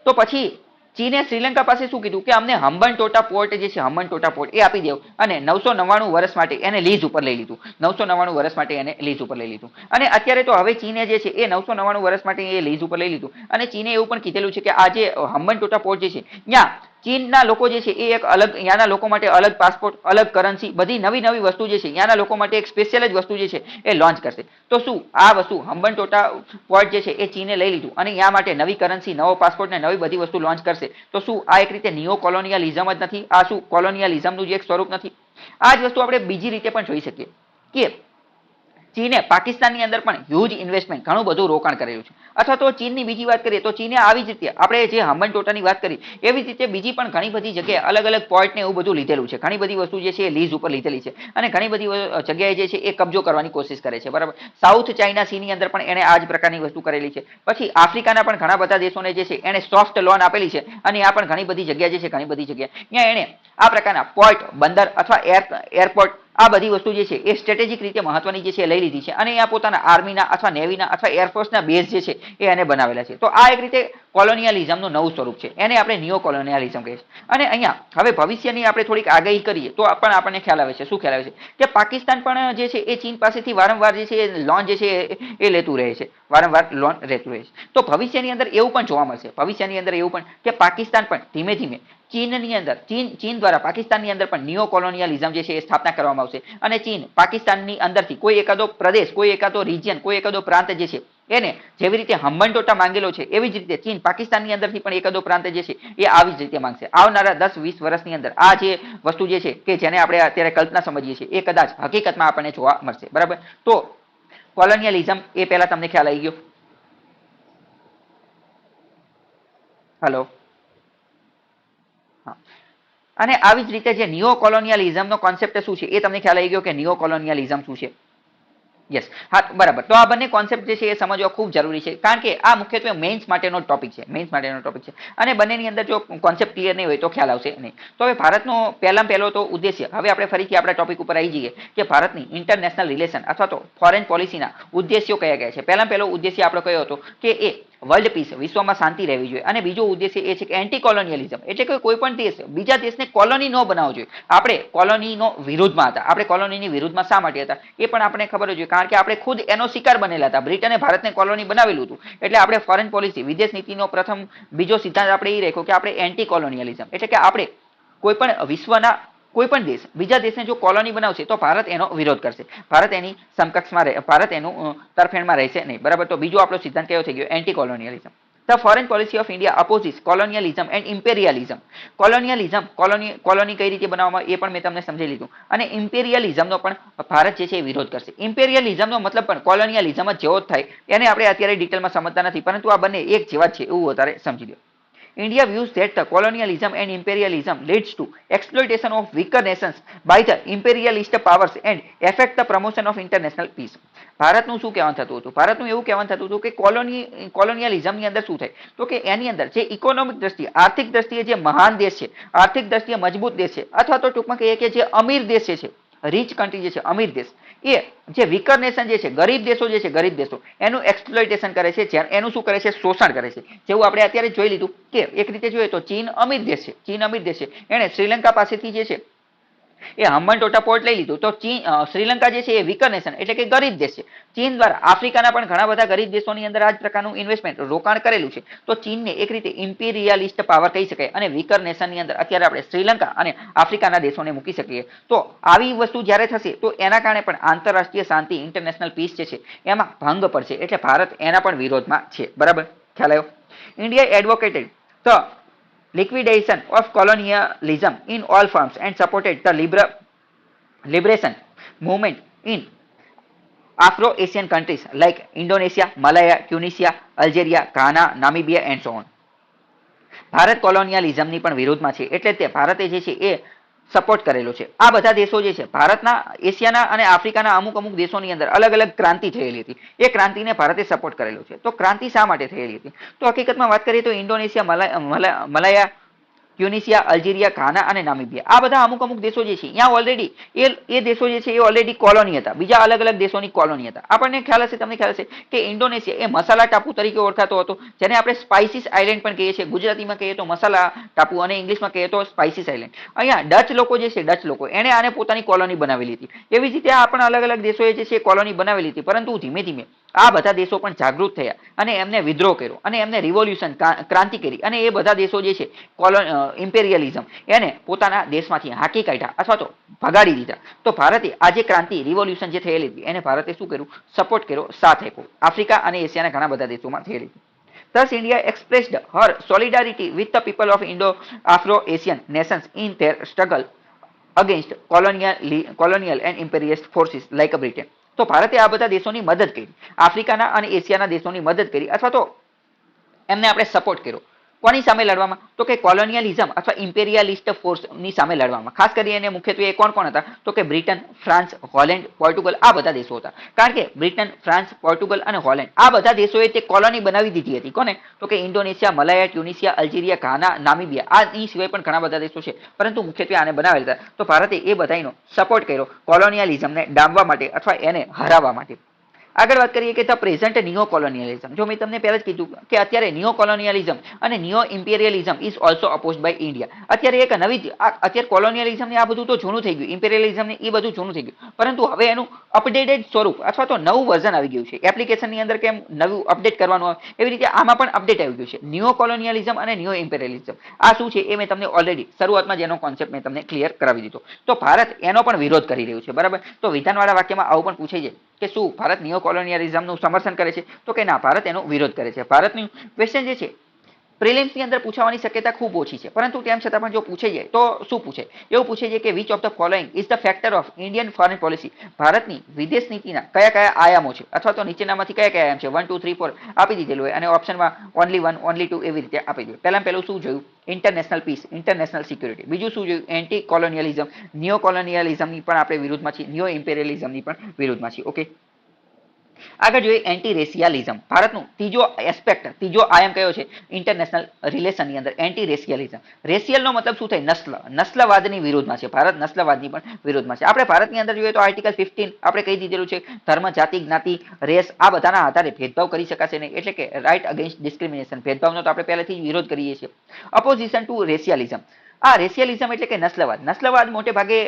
તો પછી ચીને શ્રીલંકા પાસે શું કીધું કે અમને હમ્બનટોટા પોર્ટ જે છે હમ્બનટોટા પોર્ટ એ આપી દેવું, અને 999 વર્ષ માટે એને લીઝ ઉપર લઈ લીધું. 999 વર્ષ માટે એને લીઝ ઉપર લઈ લીધું. અને અત્યારે તો હવે ચીને જે છે એ 999 વર્ષ માટે એ લીઝ ઉપર લઈ લીધું. અને ચીને એવું પણ કીધેલું છે કે આ જે હમ્બનટોટા પોર્ટ જે છે ત્યાં ચીનના લોકો જે છે એ એક અલગ, ત્યાંના લોકો માટે અલગ પાસપોર્ટ, અલગ કરન્સી, બધી નવી નવી વસ્તુ જે છે ત્યાંના લોકો માટે એક સ્પેશિયલ જ વસ્તુ જે છે એ લોન્ચ કરશે. તો શું આ વસ્તુ હમ્બનટોટા પોર્ટ જે છે એ ચીને લઈ લીધું અને ત્યાં માટે નવી કરન્સી, નવો પાસપોર્ટ ને નવી બધી વસ્તુ લોન્ચ કરશે, તો શું આ એક રીતે નિયો કોલોનિયલિઝમ જ નથી? આ શું કોલોનિયલિઝમનું જે એક સ્વરૂપ નથી? આ જ વસ્તુ આપણે બીજી રીતે પણ જોઈ શકીએ કે ચીને પાકિસ્તાનની અંદર પણ હ્યુજ ઇન્વેસ્ટમેન્ટ, ઘણું બધું રોકાણ કરેલું છે. અથવા તો ચીનની બીજી વાત કરીએ તો ચીને આવી જ રીતે આપણે જે હમ્બનટોટાની વાત કરી એવી જ રીતે બીજી પણ ઘણી બધી જગ્યાએ અલગ અલગ પોર્ટ ને એવું બધું લીધેલું છે. ઘણી બધી વસ્તુ જે છે એ લીઝ ઉપર લીધેલી છે અને ઘણી બધી જગ્યાએ જે છે એ કબજો કરવાની કોશિશ કરે છે, બરાબર. સાઉથ ચાઇના સીની અંદર પણ એને આ જ પ્રકારની વસ્તુ કરેલી છે. પછી આફ્રિકાના પણ ઘણા બધા દેશોને જે છે એને સોફ્ટ લોન આપેલી છે અને આ પણ ઘણી બધી જગ્યા જે છે, ઘણી બધી જગ્યા ત્યાં એને આ પ્રકારના પોર્ટ, બંદર અથવા એરપોર્ટ, આ બધી વસ્તુ જે છે એ સ્ટ્રેટેજિક રીતે મહત્વની જે છે લઈ લીધી છે અને અહીંયા પોતાના આર્મીના અથવા નેવીના અથવા એરફોર્સના બેઝ જે છે એ એને બનાવેલા છે. તો આ એક રીતે કોલોનિયલિઝમનું નવું સ્વરૂપ છે, એને આપણે નિયો કોલોનિયલિઝમ કહીએ છીએ. અને અહીંયા હવે ભવિષ્યની આપણે થોડીક આગાહી કરીએ તો પણ આપણને ખ્યાલ આવે છે. શું ખ્યાલ આવે છે? કે પાકિસ્તાન પણ જે છે એ ચીન પાસેથી વારંવાર જે છે એ લોન જે છે એ લેતું રહે છે, વારંવાર લોન લેતું રહે છે. તો ભવિષ્યની અંદર એવું પણ જોવા મળશે, ભવિષ્યની અંદર એવું પણ કે પાકિસ્તાન પણ ધીમે ધીમે ચીનની અંદર, ચીન દ્વારા પાકિસ્તાનની અંદર પણ નિયો કોલોનિયલિઝમ જે છે એ સ્થાપના કરવામાં આવશે અને ચીન પાકિસ્તાનની અંદરથી કોઈ એકાદો પ્રદેશ, કોઈ એકાદો રિજિયન, કોઈ એકાદો પ્રાંત જે છે એને જેવી રીતે હમ્બનટોટા માંગેલો છે એવી જ રીતે ચીન પાકિસ્તાનની અંદરથી પણ એકાદો પ્રાંત જે છે એ આવી જ રીતે માંગશે. આવનારા 10-20 વર્ષની અંદર આ જે વસ્તુ જે છે કે જેને આપણે અત્યારે કલ્પના સમજીએ છીએ એ કદાચ હકીકતમાં આપણને જોવા મળશે, બરાબર. તો કોલોનિયલિઝમ એ પહેલા તમને ખ્યાલ આવી ગયો. હલો. હા. અને આવી જ રીતે જે નિયો કોલોનિયલિઝમનો કોન્સેપ્ટ શું છે એ તમને ખ્યાલ આવી ગયો કે નિયો કોલોનિયલિઝમ શું છે? યસ, હા, બરાબર. તો આ બંને કોન્સેપ્ટ જે છે એ સમજવા ખૂબ જરૂરી છે, કારણ કે આ મુખ્યત્વે મેઇન્સ માટેનો ટોપિક છે, મેઇન્સ માટેનો ટોપિક છે. અને બંનેની અંદર જો કોન્સેપ્ટ ક્લિયર નહીં હોય તો ખ્યાલ આવશે નહીં. તો હવે ભારતનો પહેલો તો ઉદ્દેશ્ય, હવે આપણે ફરીથી આપણા ટોપિક ઉપર આવી જઈએ કે ભારતની ઇન્ટરનેશનલ રિલેશન અથવા તો ફોરેન પોલિસીના ઉદ્દેશ્યો કયા કયા છે. પહેલો ઉદ્દેશ્ય આપણો કયો હતો કે એ વર્લ્ડ પીસ, વિશ્વમાં શાંતિ રહેવી જોઈએ. અને બીજો ઉદ્દેશ્ય એ છે કે એન્ટી કોલોનિયલિઝમ, એટલે કે કોઈ પણ દેશ બીજા દેશને કોલોની ન બનાવવો જોઈએ. આપણે કોલોનીનો વિરુદ્ધમાં હતા. આપણે કોલોનીની વિરુદ્ધમાં શા માટે હતા એ પણ આપણે ખબર જ જોઈએ, કારણ કે આપણે ખુદ એનો શિકાર બનેલા હતા. બ્રિટને ભારતને કોલોની બનાવેલું હતું. એટલે આપણે ફોરેન પોલિસી, વિદેશ નીતિનો બીજો સિદ્ધાંત આપણે એ રાખ્યો કે આપણે એન્ટી કોલોનિયલિઝમ, એટલે કે આપણે કોઈ પણ વિશ્વના કોઈ પણ દેશ બીજા દેશને જો કોલોની બનાવશે તો ભારત એનો વિરોધ કરશે, ભારત એની સમકક્ષમાં રહે, ભારત એનું તરફેણમાં રહેશે નહીં, બરાબર. તો બીજો આપણો સિદ્ધાંત કયો થઈ ગયો? Anti colonialism. The foreign policy of India opposes colonialism and imperialism. Colony કઈ રીતે બનાવવામાં એ પણ મેં તમને સમજી લીધું. અને ઇમ્પેરિયલિઝમનો પણ ભારત જે છે એ વિરોધ કરશે. ઇમ્પેરિયલિઝમનો મતલબ પણ કોલોનિયલિઝમ જ જેવો જ થાય, એને આપણે અત્યારે ડિટેલમાં સમજતા નથી, પરંતુ આ બંને એક જેવા જ છે એવું વધારે સમજી લો. India views that the colonialism and imperialism leads to exploitation of weaker nations by the imperialist powers and affect the promotion of international peace. ભારતનું શું કહેવાનું થતું હતું? ભારતનું એવું કહેવાનું થતું હતું કે કોલોનિયલિઝમની અંદર શું થાય તો કે એની અંદર જે ઇકોનોમિક દ્રષ્ટિએ, આર્થિક દ્રષ્ટિએ જે મહાન દેશ છે, આર્થિક દ્રષ્ટિએ મજબૂત દેશ છે, અથવા તો ટૂંકમાં કહીએ કે જે અમીર દેશ છે, રીચ કન્ટ્રી જે છે, અમીર દેશ, એ જે વીકર નેશન જે છે, ગરીબ દેશો જે છે, ગરીબ દેશો એનું એક્સપ્લોઇટેશન કરે છે, એનું શું કરે છે? શોષણ કરે છે. જેવું આપણે અત્યારે જોઈ લીધું કે એક રીતે જોઈએ તો ચીન અમીર દેશ છે, ચીન અમીર દેશ છે, એને શ્રીલંકા પાસેથી જે છે એ હમ્બનટોટા પોર્ટ લઈ લીધું. તો શ્રીલંકા જે છે એ વીકર નેશન, એટલે કે ગરીબ દેશ છે. ચીન દ્વારા આફ્રિકાના પણ ઘણા બધા ગરીબ દેશોની અંદર આ જ પ્રકારનું ઇન્વેસ્ટમેન્ટ, રોકાણ કરેલું છે. તો ચીનને એક રીતે ઇમ્પિરિયલિસ્ટ પાવર કહી શકાય અને વીકર નેશનની અંદર અત્યારે આપણે શ્રીલંકા અને આફ્રિકાના દેશોને મૂકી શકીએ. તો આવી વસ્તુ જ્યારે થશે તો એના કારણે પણ આંતરરાષ્ટ્રીય શાંતિ, ઇન્ટરનેશનલ પીસ જે છે એમાં ભંગ પડશે. એટલે ભારત એના પણ વિરોધમાં છે, બરાબર. ખ્યાલ આવ્યો? India advocated the liquidation of colonialism in all forms and supported the liberation movement in Afro-Asian countries like Indonesia, Malaya, Tunisia, Algeria, Ghana, Namibia and so on. Bharat કોલોનિયલિઝમની પણ વિરોધમાં છે, એટલે તે ભારતે જે છે એ સપોર્ટ કરેલો છે. આ બધા દેશો જે છે ભારતના, એશિયાના અને આફ્રિકાના અમુક દેશોની અંદર અલગ અલગ ક્રાંતિ થયેલી હતી. એ ક્રાંતિને ભારતે સપોર્ટ કરેલો છે. તો ક્રાંતિ શા માટે થયેલી હતી? તો હકીકતમાં વાત કરીએ તો ઇન્ડોનેશિયા, મલાયા, ટ્યુનિશિયા, અલ્જીરિયા, ઘાના અને નામિબિયા, આ બધા અમુક અમુક દેશો જે છે ત્યાં ઓલરેડી એ દેશો જે છે એ ઓલરેડી કોલોની હતા, બીજા અલગ અલગ દેશોની કોલોની હતા. આપણને ખ્યાલ હશે, તમને ખ્યાલ હશે કે ઇન્ડોનેશિયા એ મસાલા ટાપુ તરીકે ઓળખાતો હતો, જેને આપણે સ્પાઇસીસ આઇલેન્ડ પણ કહીએ છીએ. ગુજરાતીમાં કહીએ તો મસાલા ટાપુ અને ઇંગ્લિશમાં કહીએ તો સ્પાઇસીસ આઇલેન્ડ. અહીંયા ડચ લોકો જે છે, ડચ લોકો એને આને પોતાની કોલોની બનાવેલી હતી. એવી જ રીતે આ પણ અલગ અલગ દેશોએ જે છે કોલોની બનાવેલી હતી, પરંતુ ધીમે ધીમે આ બધા દેશો પણ જાગૃત થયા અને એમને વિદ્રોહ કર્યો અને એમને રિવોલ્યુશન, ક્રાંતિ કરી અને એ બધા દેશો જે છે ઇમ્પેરિયલિઝમ એને પોતાના દેશમાંથી હાંકી કાઢ્યા અથવા તો ભગાડી દીધા. તો ભારતે આ જે ક્રાંતિ, રિવોલ્યુશન જે થયેલી હતી એને ભારતે શું કર્યું? સપોર્ટ કર્યો, સાથ આપ્યો. આફ્રિકા અને એશિયાના ઘણા બધા દેશોમાં થયેલી હતી. Thus, India expressed her solidarity with the people of Indo-Afro-Asian nations in their struggle against colonial and imperialist forces like Britain. તો ભારતે આ બધા દેશોની મદદ કરી, આફ્રિકાના અને એશિયાના દેશોની મદદ કરી અથવા તો એમને આપણે સપોર્ટ કર્યો. કોની સામે લડવામાં? તો કે કોલોનિયલિઝમ અથવા ઇમ્પેરિયાલિસ્ટ ફોર્સની સામે લડવામાં. ખાસ કરીને મુખ્યત્વે એ કોણ કોણ હતા? તો કે બ્રિટન, ફ્રાન્સ, હોલેન્ડ, પોર્ટુગલ, આ બધા દેશો હતા. કારણ કે બ્રિટન, ફ્રાન્સ, પોર્ટુગલ અને હોલેન્ડ આ બધા દેશોએ તે કોલોની બનાવી દીધી હતી. કોને? તો કે ઇન્ડોનેશિયા, મલાયા, ટ્યુનિશિયા, અલ્જીરિયા, ઘાના, નામિબિયા, આની સિવાય પણ ઘણા બધા દેશો છે, પરંતુ મુખ્યત્વે આને બનાવેલા હતા. તો ભારતે એ બધાનો સપોર્ટ કર્યો કોલોનિયલિઝમને ડામવા માટે અથવા એને હરાવવા માટે. આગળ વાત કરીએ કે ધ પ્રેઝન્ટ નિયો કોલોનિયલિઝમ. જો મેં તમને પહેલા જ કીધું કે અત્યારે નિયો કોલોનિયલિઝમ અને neo imperialism is also opposed by India. અત્યારે એક નવી, અત્યારે કોલોનિયલિઝમ ને આ બધું તો જૂનું થઈ ગયું, ઇમ્પિરિયલિઝમ ને એ બધું જૂનું થઈ ગયું, પરંતુ હવે એનું અપડેટેડ સ્વરૂપ અથવા તો નવું વર્ઝન આવી ગયું છે. એપ્લિકેશનની અંદર કેમ નવું અપડેટ કરવાનું આવે એવી રીતે આમાં પણ અપડેટ આવી ગયું છે. નિયો કોલોનિયલિઝમ અને નિયો ઇમ્પિરિયલિઝમ આ શું છે એ મેં તમને ઓલરેડી શરૂઆતમાં જ એનો કોન્સેપ્ટ મેં તમને ક્લિયર કરાવી દીધો. તો ભારત એનો પણ વિરોધ કરી રહ્યું છે, બરાબર. તો વિધાનવાળા વાક્યમાં આવું પણ પૂછાય છે કે શું ભારત નિયો કોલોનિયલિઝમનું સમર્થન કરે છે? તો કે ના, ભારત એનો વિરોધ કરે છે. ભારતનું ક્વેશ્ચન જે છે પ્રિલિમ્સની અંદર પૂછવાની શક્યતા ખૂબ ઓછી છે, પરંતુ તેમ છતાં પણ જો પૂછાઈ જાય તો શું પૂછે? એવું પૂછે છે કે which of the following is the factor of Indian foreign policy. ભારતની વિદેશ નીતિના કયા કયા આયામો છે અથવા તો નીચેનામાંથી કયા કયા આયામ છે? 1 2 3 4 આપી દીધેલું હોય અને ઓપ્શનમાં ઓનલી 1, ઓનલી 2 એવી રીતે આપી દીધું. પહેલું શું જોયું? International peace, international security. બીજું શું જોયું? એન્ટી કોલોનિયલિઝમ, નિયો કોલોનિયલિઝમની પણ આપણે વિરુદ્ધમાં છીએ, નિયો ઇમ્પેરિયલિઝમની પણ વિરુદ્ધમાં છીએ. ઓકે, આગળ જોઈએ એન્ટી રેશિયાલિઝમ. ભારતનું ત્રીજો એસ્પેક્ટ, ત્રીજો આયામ કયો છે ઇન્ટરનેશનલ રિલેશનની અંદર? એન્ટી રેશિયાલિઝમ. રેશિયલનો મતલબ શું થાય? નસ્લ, નસ્લવાદની વિરુદ્ધમાં છે. ભારત નસ્લવાદની પણ વિરુદ્ધમાં છે. આપણે ભારતની અંદર જોઈએ તો આર્ટિકલ 15 આપણે કહી દીધેલું છે ધર્મ, જાતિ, જ્ઞાતિ, રેસ આ બધાના આધારે ભેદભાવ કરી શકાશે નહીં, એટલે કે રાઇટ અગેન્સ્ટ ડિસ્ક્રિમિનેશન, ભેદભાવનો તો આપણે પહેલેથી જ વિરોધ કરીએ છીએ. અપોઝિશન ટુ રેશિયાલિઝમ. આ રેશિયલિઝમ એટલે કે નસ્લવાદ. નસ્લવાદ મોટે ભાગે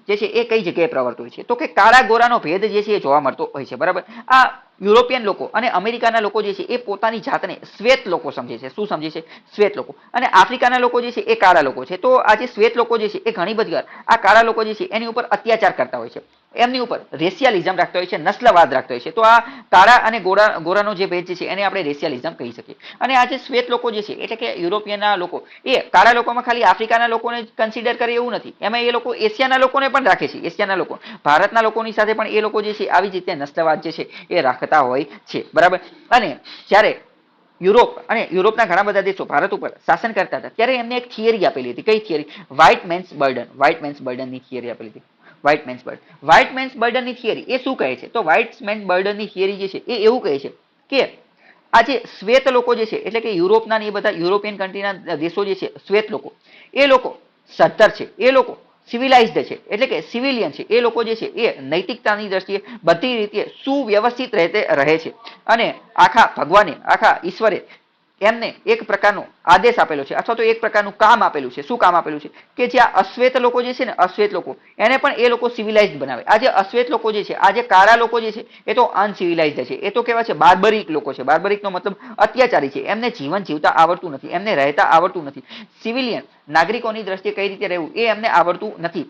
જે છે એ કઈ જગ્યાએ પ્રવર્તો હોય છે? તો કે કાળા ગોરાનો ભેદ જે છે એ જોવા મળતો હોય છે, બરાબર. આ યુરોપિયન લોકો અને અમેરિકાના લોકો જે છે એ પોતાની જાતને શ્વેત લોકો સમજે છે. શું સમજે છે? શ્વેત લોકો. અને આફ્રિકાના લોકો જે છે એ કાળા લોકો છે. તો આ જે શ્વેત લોકો જે છે એ ઘણી બધી વાર આ કાળા લોકો જે છે એની ઉપર અત્યાચાર કરતા હોય છે, એમની ઉપર રેશિયાલિઝમ રાખતા હોય છે, નસ્લવાદ રાખતા હોય છે. તો આ કાળા અને ગોરાનો જે ભેદ છે એને આપણે રેશિયાલિઝમ કહી શકીએ. અને આ જે શ્વેત લોકો જે છે એટલે કે યુરોપિયનના લોકો એ કાળા લોકોમાં ખાલી આફ્રિકાના લોકોને કન્સિડર કરે એવું નથી, એમાં એ લોકો એશિયાના લોકોને પણ રાખે છે. એશિયાના લોકો ભારતના લોકોની સાથે પણ એ લોકો જે છે આવી જ રીતે નસ્લવાદ જે છે એ રાખતા હોય છે, બરાબર. અને જ્યારે યુરોપ અને યુરોપના ઘણા બધા દેશો ભારત ઉપર શાસન કરતા હતા ત્યારે એમને એક થિયરી આપેલી હતી. કઈ theory? White man's burden. White man's બર્ડનની થિયરી આપેલી હતી. White man's burden. White man's બર્ડનની થિયરી એ શું કહે છે? તો વ્હાઇટ મેન્સ બર્ડનની થિયરી જે છે એ એવું કહે છે કે આ જે શ્વેત લોકો જે છે એટલે કે યુરોપના ને એ બધા યુરોપિયન કન્ટ્રીના દેશો જે છે, શ્વેત લોકો એ લોકો સદ્ધર છે, એ લોકો સિવિલાઇઝડ છે, એટલે કે સિવિલિયન છે. એ લોકો જે છે એ નૈતિકતાની દ્રષ્ટિએ બધી રીતે સુવ્યવસ્થિત રીતે રહે છે અને આખા ભગવાને, આખા ઈશ્વરે એમને એક પ્રકારનો આદેશ આપેલો છે અથવા તો એક પ્રકારનું કામ આપેલું છે. શું કામ આપેલું છે? કે જે આ અશ્વેત લોકો જે છે ને, અશ્વેત લોકો એને પણ એ લોકો સિવિલાઇઝડ બનાવે. આ જે અશ્વેત લોકો જે છે, આ જે કાળા લોકો જે છે એ તો અનસિવિલાઇઝડ છે, એ તો કેવા છે? બાર્બરિક લોકો છે. બાર્બરિકનો મતલબ અત્યાચારી છે. એમને જીવન જીવતા આવડતું નથી, એમને રહેતા આવડતું નથી. સિવિલિયન નાગરિકોની દ્રષ્ટિએ કઈ રીતે રહેવું એ એમને આવડતું નથી.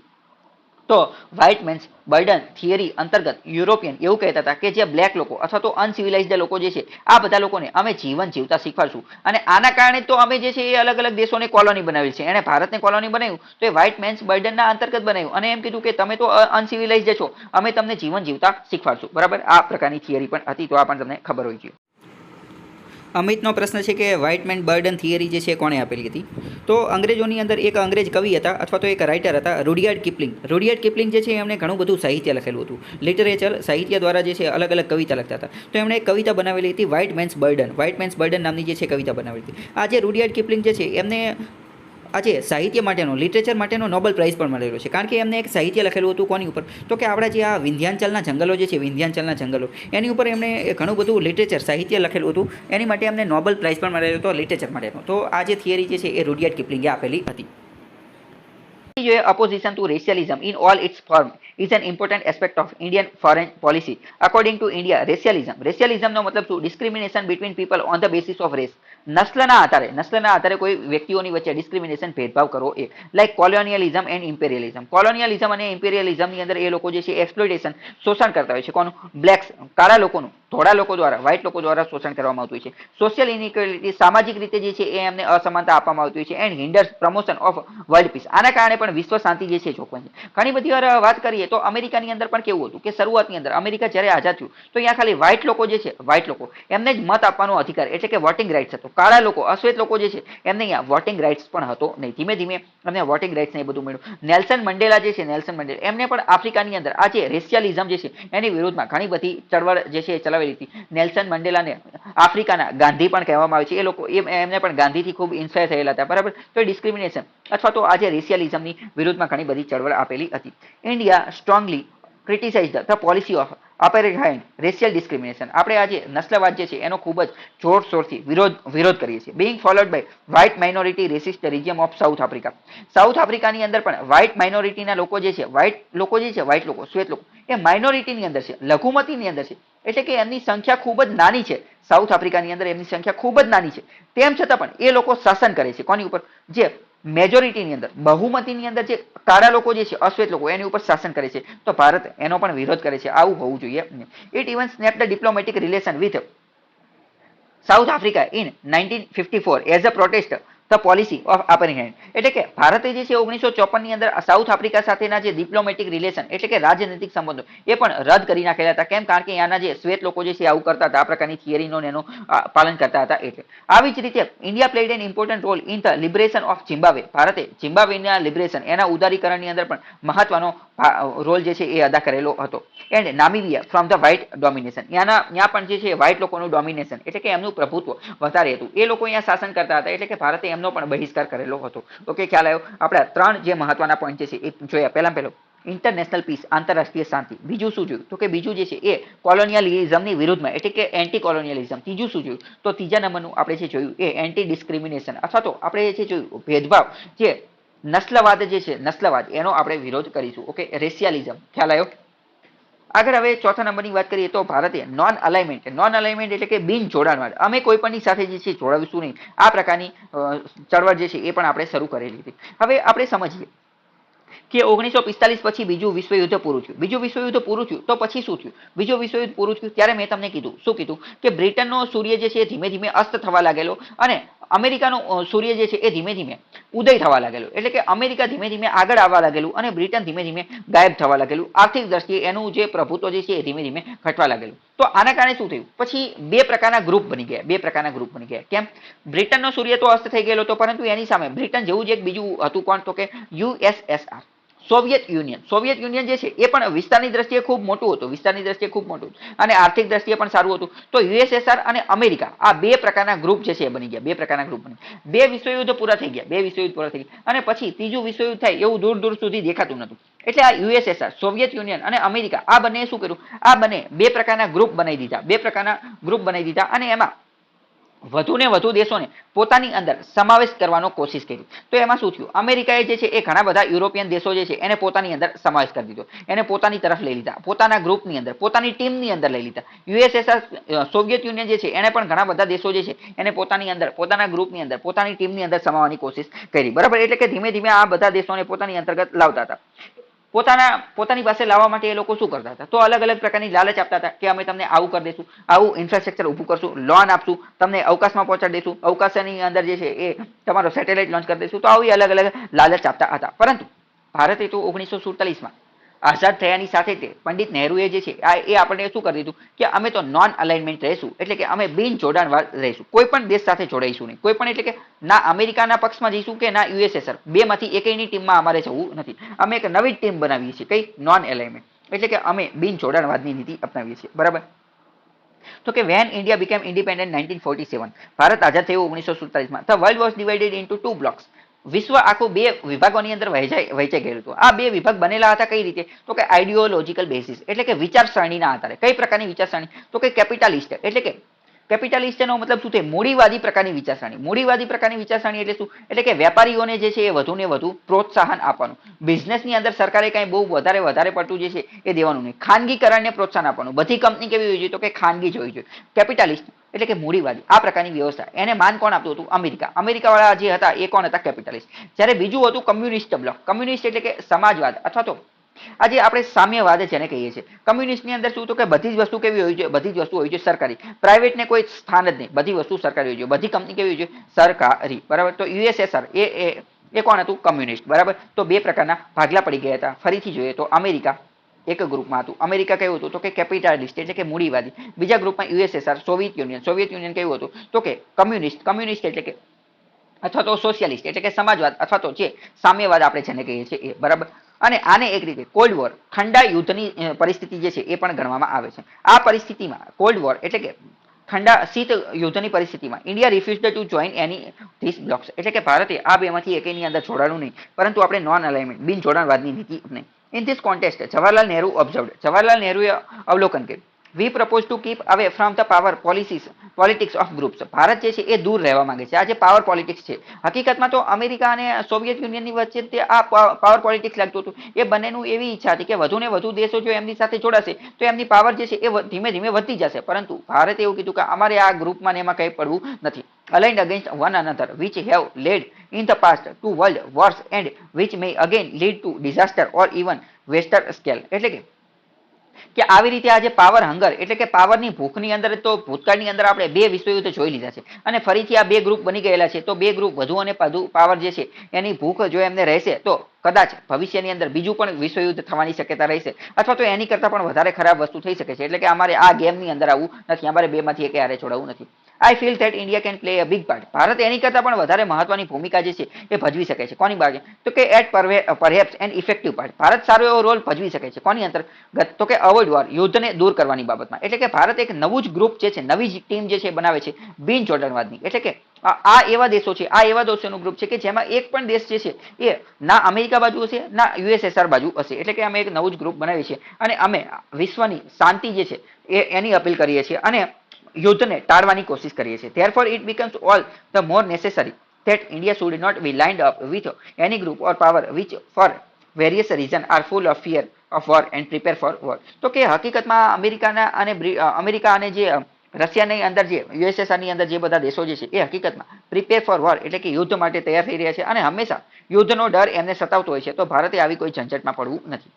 તો વ્હાઇટ મેન્સ બર્ડન થિયરી અંતર્ગત યુરોપિયન એવું કહેતા હતા કે જે બ્લેક લોકો અથવા તો અનસિવિલાઇઝડ લોકો જે છે આ બધા લોકોને અમે જીવન જીવતા શીખવાડશું. અને આના કારણે તો અમે જે છે એ અલગ અલગ દેશોને કોલોની બનાવેલી છે. એને ભારતને કોલોની બનાવ્યું તો એ વ્હાઇટ મેન્સ બર્ડનના અંતર્ગત બનાવ્યું અને એમ કીધું કે તમે તો અનસિવિલાઇઝડ છો, અમે તમને જીવન જીવતા શીખવાડશું, બરાબર. આ પ્રકારની થિયરી પણ હતી, તો આ પણ તમને ખબર હોય છે. અમિતનો પ્રશ્ન છે કે વ્હાઇટ મેન બર્ડન થિયરી જે છે કોણે આપેલી હતી? તો અંગ્રેજોની અંદર એક અંગ્રેજ કવિ હતા અથવા તો એક રાઇટર હતા, રૂડિયાર્ડ કિપલિંગ. રૂડિયાર્ડ કિપલિંગ જે છે એમણે ઘણું બધું સાહિત્ય લખેલું હતું. લિટરેચર સાહિત્ય દ્વારા જે છે અલગ અલગ કવિતા લખતા હતા. તો એમણે એક કવિતા બનાવેલી હતી white man's burden. White man's burden નામની જે છે કવિતા બનાવેલી હતી. આ જે રૂડિયાર્ડ કિપલિંગ જે છે એમને આજે સાહિત્ય માટેનો લિટરેચર માટેનો નોબેલ પ્રાઇઝ પણ મળેલો છે, કારણ કે એમને એક સાહિત્ય લખેલું હતું કોની ઉપર, તો કે આપણા જે આ વિંધ્યાચલના જંગલો જે છે, વિંધ્યાચલના જંગલો, એની ઉપર એમણે ઘણું બધું લિટરેચર સાહિત્ય લખેલું હતું. એની માટે એમને નોબેલ પ્રાઇઝ પણ મળેલો હતો લિટરેચર માટેનો. તો આ જે થિયરી જે છે એ રૂડિયાર્ડ કિપલિંગે આપેલી હતી. Opposition to racialism in all its form is an important aspect of Indian foreign policy. According to India, racialism નો મતલબ શું? Discrimination between people on the basis of race. નસ્લના આધારે કોઈ વ્યક્તિઓની વચ્ચે ડિસ્ક્રિમિનેશન ભેદભાવ કરવો એ. Like કોલોનિયલિઝમ and ઇમ્પેરિયલિઝમ. કોલોનિયલિઝમ અને ઇમ્પેરિયલિઝમની અંદર એ લોકો જે છે એક્સપ્લોઇટેશન, શોષણ કરતા હોય છે. કોનું? બ્લેક્સ, કાળા લોકોનું, ધોળા લોકો દ્વારા, વ્હાઇટ લોકો દ્વારા શોષણ કરવામાં આવતું હોય છે. સોશિયલ ઇનઇક્વાલિટી, સામાજિક રીતે જે છે એ એમને અસમાનતા આપવામાં આવતી હોય છે. And hinders promotion of world peace. આના કારણે પણ વિશ્વ શાંતિ જે છે જોખવાય છે. ઘણી બધી વાર વાત કરીએ તો અમેરિકાની અંદર પણ કેવું હતું કે શરૂઆતની અંદર અમેરિકા જ્યારે આઝાદ થયું તો અહીંયા ખાલી વ્હાઇટ લોકો જે છે, વ્હાઇટ લોકો એમને જ મત આપવાનો અધિકાર, એટલે કે વોટિંગ રાઇટ્સ હતો. કાળા લોકો, અશ્વેત લોકો જે છે એમને અહીંયા વોટિંગ રાઇટ્સ પણ હતો નહીં. ધીમે ધીમે એમને વોટિંગ રાઇટ્સ ને એ બધું મળ્યું. નેલ્સન મંડેલા જે છે, નેલ્સન મંડેલા, એમને પણ આફ્રિકાની અંદર આ જે રેશિયલિઝમ જે છે એની વિરુદ્ધમાં ઘણી બધી ચળવળ જે છે એ ચલાવેલી હતી. નેલ્સન મંડેલાને આફ્રિકાના ગાંધી પણ કહેવામાં આવે છે. એ લોકો એમને પણ ગાંધીથી ખૂબ ઇન્સ્પાયર થયેલા હતા, બરાબર. તો ડિસ્ક્રિમિનેશન અથવા તો આજે રેશિયલિઝમની વિરુદ્ધમાં ઘણી બધી ચળવળ આપેલી હતી. India strongly criticise the policy of apartheid racial discrimination. આપણે આજે નસ્લવાદ જે છે એનો ખૂબ જ જોરશોરથી વિરોધ કરીએ છીએ. Being followed by white minority racist regime of South Africa. South આફ્રિકાની અંદર પણ વ્હાઇટ માઇનોરિટીના લોકો જે છે, વ્હાઇટ લોકો જે છે, વ્હાઇટ લોકો, શ્વેત લોકો, એ માઇનોરિટીની અંદર છે, લઘુમતીની અંદર છે. એટલે કે એમની સંખ્યા ખૂબ જ નાની છે. સાઉથ આફ્રિકાની અંદર એમની સંખ્યા ખૂબ જ નાની છે. તેમ છતાં પણ એ લોકો શાસન કરે છે. કોની ઉપર? જે મેજોરિટીની અંદર, બહુમતીની અંદર જે કાળા લોકો જે છે, અશ્વેત લોકો, એની ઉપર શાસન કરે છે. તો ભારત એનો પણ વિરોધ કરે છે. આવું હોવું જોઈએ. It even snap the diplomatic relation with South Africa in 1954 as a protest the policy of apartheid. એટલે કે ભારતે જે છે 1954 ની અંદર સાઉથ આફ્રિકા સાથેના જે ડિપ્લોમેટિક રિલેશન, એટલે કે રાજનૈતિક સંબંધો, એ પણ રદ કરી નાખેલા હતા. કેમ? કારણ કે ત્યાંના જે શ્વેત લોકો જે છે આવું કરતા હતા, આ પ્રકારની થિયરીનો એનું પાલન કરતા હતા. એટલે આવી જ રીતે India played an important role in the liberation of Zimbabwe. ભારતે ઝિમ્બાબ્વેના લિબરેશન, એના ઉદારીકરણની અંદર પણ મહત્વનો રોલ જે છે એ અદા કરેલો હતો. And Namibia from the white domination. ત્યાં પણ જે છે વ્હાઇટ લોકોનું ડોમિનેશન, એટલે કે એમનું પ્રભુત્વ વધારે હતું. એ લોકો અહીંયા શાસન કરતા હતા. એટલે કે ભારતે એમનો પણ બહિષ્કાર કરેલો હતો. ઓકે, ખ્યાલ આવ્યો? આપણા ત્રણ જે મહત્વના પોઈન્ટ છે એ જોયા. પહેલો ઇન્ટરનેશનલ પીસ, આંતરરાષ્ટ્રીય શાંતિ. બીજું શું જોયું? તો કે બીજું જે છે એ કોલોનિયલિઝમની વિરુદ્ધમાં, એટલે કે એન્ટી કોલોનિયલિઝમ. ત્રીજું શું જોયું? તો ત્રીજા નંબરનું આપણે જે જોયું એ એન્ટી ડિસ્ક્રિમિનેશન, અથવા તો આપણે જે જોયું ભેદભાવ, જે નસ્લવાદ જે છે, નસ્લવાદ, એનો આપણે વિરોધ કરીશું. ઓકે, રેશિયલિઝમ. ખ્યાલ આવ્યો? આગળ હવે ચોથા નંબરની વાત કરીએ તો ભારતે નોન અલાઇનમેન્ટ. નોન અલાઇનમેન્ટ એટલે કે બિન જોડાણવાદ. અમે કોઈ પણની સાથે જે છે જોડાવીશું નહીં. આ પ્રકારની ચળવળ જે છે એ પણ આપણે શરૂ કરેલી હતી. હવે આપણે સમજીએ કે 1945 પછી બીજું વિશ્વયુદ્ધ પૂરું થયું. બીજું વિશ્વયુદ્ધ પૂરું થયું તો પછી શું થયું? બીજું વિશ્વયુદ્ધ પૂરું થયું ત્યારે મેં તમને કીધું, શું કીધું? કે બ્રિટનનો સૂર્ય જે છે એ ધીમે ધીમે અસ્ત થવા લાગેલો અને અમેરિકાનો સૂર્ય જે છે એ ધીમે ધીમે ઉદય થવા લાગેલો. એટલે કે અમેરિકા ધીમે ધીમે આગળ આવવા લાગેલું અને બ્રિટન ધીમે ધીમે ગાયબ થવા લાગેલું. આર્થિક દ્રષ્ટિએ એનું જે પ્રભુત્વ જે છે એ ધીમે ધીમે ઘટવા લાગેલું. તો આના કારણે શું થયું? પછી બે પ્રકારના ગ્રુપ બની ગયા. કેમ? બ્રિટનનો સૂર્ય તો અસ્ત થઈ ગયેલો હતો, પરંતુ એની સામે બ્રિટન જેવું જ એક બીજું હતું. કોણ? તો કે USSR, Soviet union. Soviet union જે છે એ પણ વિસ્તારની દ્રષ્ટિએ ખૂબ મોટું હતું. અને આર્થિક દ્રષ્ટિએ પણ સારું હતું. તો યુએસએસઆર અને અમેરિકા, આ બે પ્રકારના ગ્રુપ જે છે એ બની ગયા. બે વિશ્વયુદ્ધ પૂરા થઈ ગયા. અને પછી ત્રીજું વિશ્વયુદ્ધ થાય એવું દૂર દૂર સુધી દેખાતું નતું. એટલે આ યુએસએસઆર, સોવિયત યુનિયન અને અમેરિકા, આ બંને શું કર્યું? આ બંને બે પ્રકારના ગ્રુપ બનાવી દીધા. અને એમાં વધુ ને વધુ દેશોને પોતાની અંદર સમાવેશ કરવાનો કોશિશ કરી. તો એમાં શું થયું? અમેરિકાએ જે છે એ ઘણા બધા યુરોપિયન દેશો જે છે એને પોતાની અંદર સમાવેશ કરી દીધો. એને પોતાની તરફ લઈ લીધા, પોતાના ગ્રુપની અંદર, પોતાની ટીમની અંદર લઈ લીધા. યુએસએસઆર, સોવિયત યુનિયન જે છે એને પણ ઘણા બધા દેશો જે છે એને પોતાની અંદર, પોતાના ગ્રુપની અંદર, પોતાની ટીમની અંદર સમાવવાની કોશિશ કરી. બરાબર? એટલે કે ધીમે ધીમે આ બધા દેશોને પોતાની અંતર્ગત લાવતા હતા. પોતાની પાસે લાવવા માટે એ લોકો શું કરતા હતા? તો અલગ અલગ પ્રકારની લાલચ આપતા હતા કે અમે તમને આવું કરી દઈશું, આવું ઇન્ફ્રાસ્ટ્રક્ચર ઊભું કરશું, લોન આપશું, તમને અવકાશમાં પહોંચાડી દઈશું, અવકાશની અંદર જે છે એ તમારો સેટેલાઇટ લોન્ચ કરી દઈશું. તો આવી અલગ અલગ લાલચ આપતા હતા. પરંતુ ભારતે તો 1947માં આઝાદ થયાની સાથે તે પંડિત નહેરુએ જે છે એ આપણને શું કરી દીધું કે અમે તો નોન અલાઇનમેન્ટ રહીશું. એટલે કે અમે બિન જોડાણવાદ રહીશું. કોઈ પણ દેશ સાથે જોડાઈશું નહીં. કોઈ પણ એટલે કે ના અમેરિકાના પક્ષમાં જઈશું કે ના યુએસએસઆર, બેમાંથી એકયની ટીમમાં અમારે જવું નથી. અમે એક નવી ટીમ બનાવીએ છીએ. કઈ? Non alignment. એટલે કે અમે બિન જોડાણવાદની નીતિ અપનાવીએ છીએ. બરાબર? તો કે when India became independent 1947, Bharat આઝાદ થયું 1947માં, the world was divided into two blocks. વિશ્વ આખું બે વિભાગોની અંદર વહેંચાઈ ગયેલું હતું. આ બે વિભાગ બનેલા હતા કઈ રીતે? તો કે આઈડિયોલોજીકલ બેસિસ એટલે કે વિચારસરણીના આધારે. કઈ પ્રકારની વિચારસરણી? તો કે કેપિટાલિસ્ટ એટલે કે કેપિટાલિસ્ટનો મતલબ શું છે? મૂડીવાદી પ્રકારની વિચારસરણી. મૂડીવાદી પ્રકારની વિચારસરણી એટલે શું? એટલે કે વેપારીઓને જે છે એ વધુને વધુ પ્રોત્સાહન આપવાનું. બિઝનેસની અંદર સરકારે કઈ બહુ વધારે પડતું જે છે એ દેવાનું નહીં. ખાનગીકરણને પ્રોત્સાહન આપવાનું. બધી કંપની કેવી હોવી જોઈએ? તો કે ખાનગી જોવી જોઈએ. કેપિટાલિસ્ટ એટલે કે મૂડીવાદી આ પ્રકારની વ્યવસ્થા. એને માન કોણ આપતું હતું? અમેરિકા. અમેરિકાવાળા જે હતા એ કોણ હતા? કેપિટાલિસ્ટ. જ્યારે બીજું હતું કમ્યુનિસ્ટ બ્લોક. કમ્યુનિસ્ટ એટલે કે સમાજવાદ અથવા તો આજે આપણે સામ્યવાદ જેને કહીએ છીએ. કમ્યુનિસ્ટની અંદર શું? તો કે બધી જ વસ્તુ કેવી હોવી જોઈએ? બધી જ વસ્તુ હોવી જોઈએ સરકારી. પ્રાઇવેટને કોઈ સ્થાન જ નહીં. બધી વસ્તુ સરકારી હોવી જોઈએ. બધી કંપની કેવી હોવી જોઈએ? સરકારી. બરાબર. તો યુએસએસઆર એ કોણ હતું? કમ્યુનિસ્ટ. બરાબર. તો બે પ્રકારના ભાગલા પડી ગયા હતા. ફરીથી જોઈએ તો અમેરિકા એક ગ્રુપમાં હતું. અમેરિકા કેવું હતું? તો કે કેપિટાલિસ્ટ એટલે કે મૂડીવાદી. બીજા ગ્રુપમાં USSR Soviet union. Soviet union કેવું હતું? તો કે કમ્યુનિસ્ટ. કમ્યુનિસ્ટ એટલે કે અથવા તો સોશિયાલિસ્ટ એટલે કે સમાજવાદ અથવા તો જે સામ્યવાદ આપણે જેને કહીએ છીએ એ. બરાબર. અને આને એક રીતે કોલ્ડ વોર ઠંડા યુદ્ધની પરિસ્થિતિ જે છે એ પણ ગણવામાં આવે છે. આ પરિસ્થિતિમાં કોલ્ડ વોર એટલે કે ઠંડા શીત યુદ્ધની પરિસ્થિતિમાં India refused to join any these blocs એટલે કે ભારતે આ બેમાંથી એકની અંદર જોડાણું નહીં, પરંતુ આપણે નોન અલાઇનમેન્ટ બિન જોડાણવાદની નીતિ અપનાવી. In this context Jawaharlal Nehru observed. Jawaharlal નહેરુએ અવલોકન કર્યું. We propose to keep away from the power politics of groups. Bharat જે છે એ દૂર રહેવા માંગે છે. આ જે પાવર પોલિટિક્સ છે હકીકતમાં તો અમેરિકા અને સોવિયત યુનિયનની વચ્ચે તે આ પાવર પોલિટિક્સ લાગતું હતું. એ બંનેનું એવી ઈચ્છા હતી કે વધુ ને વધુ દેશો જો એમની સાથે જોડાશે તો એમની પાવર જે છે એ ધીમે ધીમે વધતી જશે. પરંતુ ભારતે એવું કીધું કે અમારે આ ગ્રુપમાં ને એમાં કંઈ પડવું નથી. aligned against one another which have led in the past to world wars and which may again lead to disaster or even western scale. એટલે કે આવી રીતે આ જે પાવર હંગર એટલે કે પાવરની ભૂખની અંદર તો ભૂતકાળની અંદર આપણે બે વિશ્વયુદ્ધ જોઈ લીધા છે અને ફરીથી આ બે ગ્રુપ બની ગયેલા છે. તો બે ગ્રુપ વધુ અને વધુ પાવર જે છે એની ભૂખ જો એમને રહેશે તો કદાચ ભવિષ્યની અંદર બીજું પણ વિશ્વયુદ્ધ થવાની શક્યતા રહેશે અથવા તો એની કરતાં પણ વધારે ખરાબ વસ્તુ થઈ શકે છે. એટલે કે અમારે આ ગેમની અંદર આવવું નથી. અમારે બેમાંથી એક હારે જોડાવું નથી. I feel that India can play a big part. Bharat એની કરતાં પણ વધારે મહત્વની ભૂમિકા જે છે એ ભજવી શકે છે. કોની બાજુ? તો કે at perhaps an effective part. ભારત સારો એવો રોલ ભજવી શકે છે. કોની અંતર્ગત? તો કે અવોઇડ વોર યુદ્ધને દૂર કરવાની બાબતમાં. એટલે કે ભારત એક નવું જ ગ્રુપ જે છે નવી જ ટીમ જે છે બનાવે છે બિન જોડાણવાદની. એટલે કે આ એવા દેશો છે આ એવા દેશોનું ગ્રુપ છે કે જેમાં એક પણ દેશ જે છે એ ના અમેરિકા બાજુ હશે ના યુએસએસઆર બાજુ હશે. એટલે કે અમે એક નવું જ ગ્રુપ બનાવીએ છીએ અને અમે વિશ્વની શાંતિ જે છે એની અપીલ કરીએ છીએ અને યુદ્ધને ટાળવાની કોશિશ કરીએ છીએ. Therefore it becomes all the more necessary that India should not be lined up with any group or power which for various reasons are full of fear of war and prepare for war. તો કે હકીકતમાં America અને જે રશિયાની અંદર જે યુએસએસઆરની અંદર જે બધા દેશો જે છે એ હકીકતમાં પ્રિપેર ફોર વોર એટલે કે યુદ્ધ માટે તૈયાર થઈ રહ્યા છે અને હંમેશા યુદ્ધનો ડર એમને સતાવતો હોય છે. તો ભારતે આવી કોઈ ઝંઝટમાં પડવું નથી.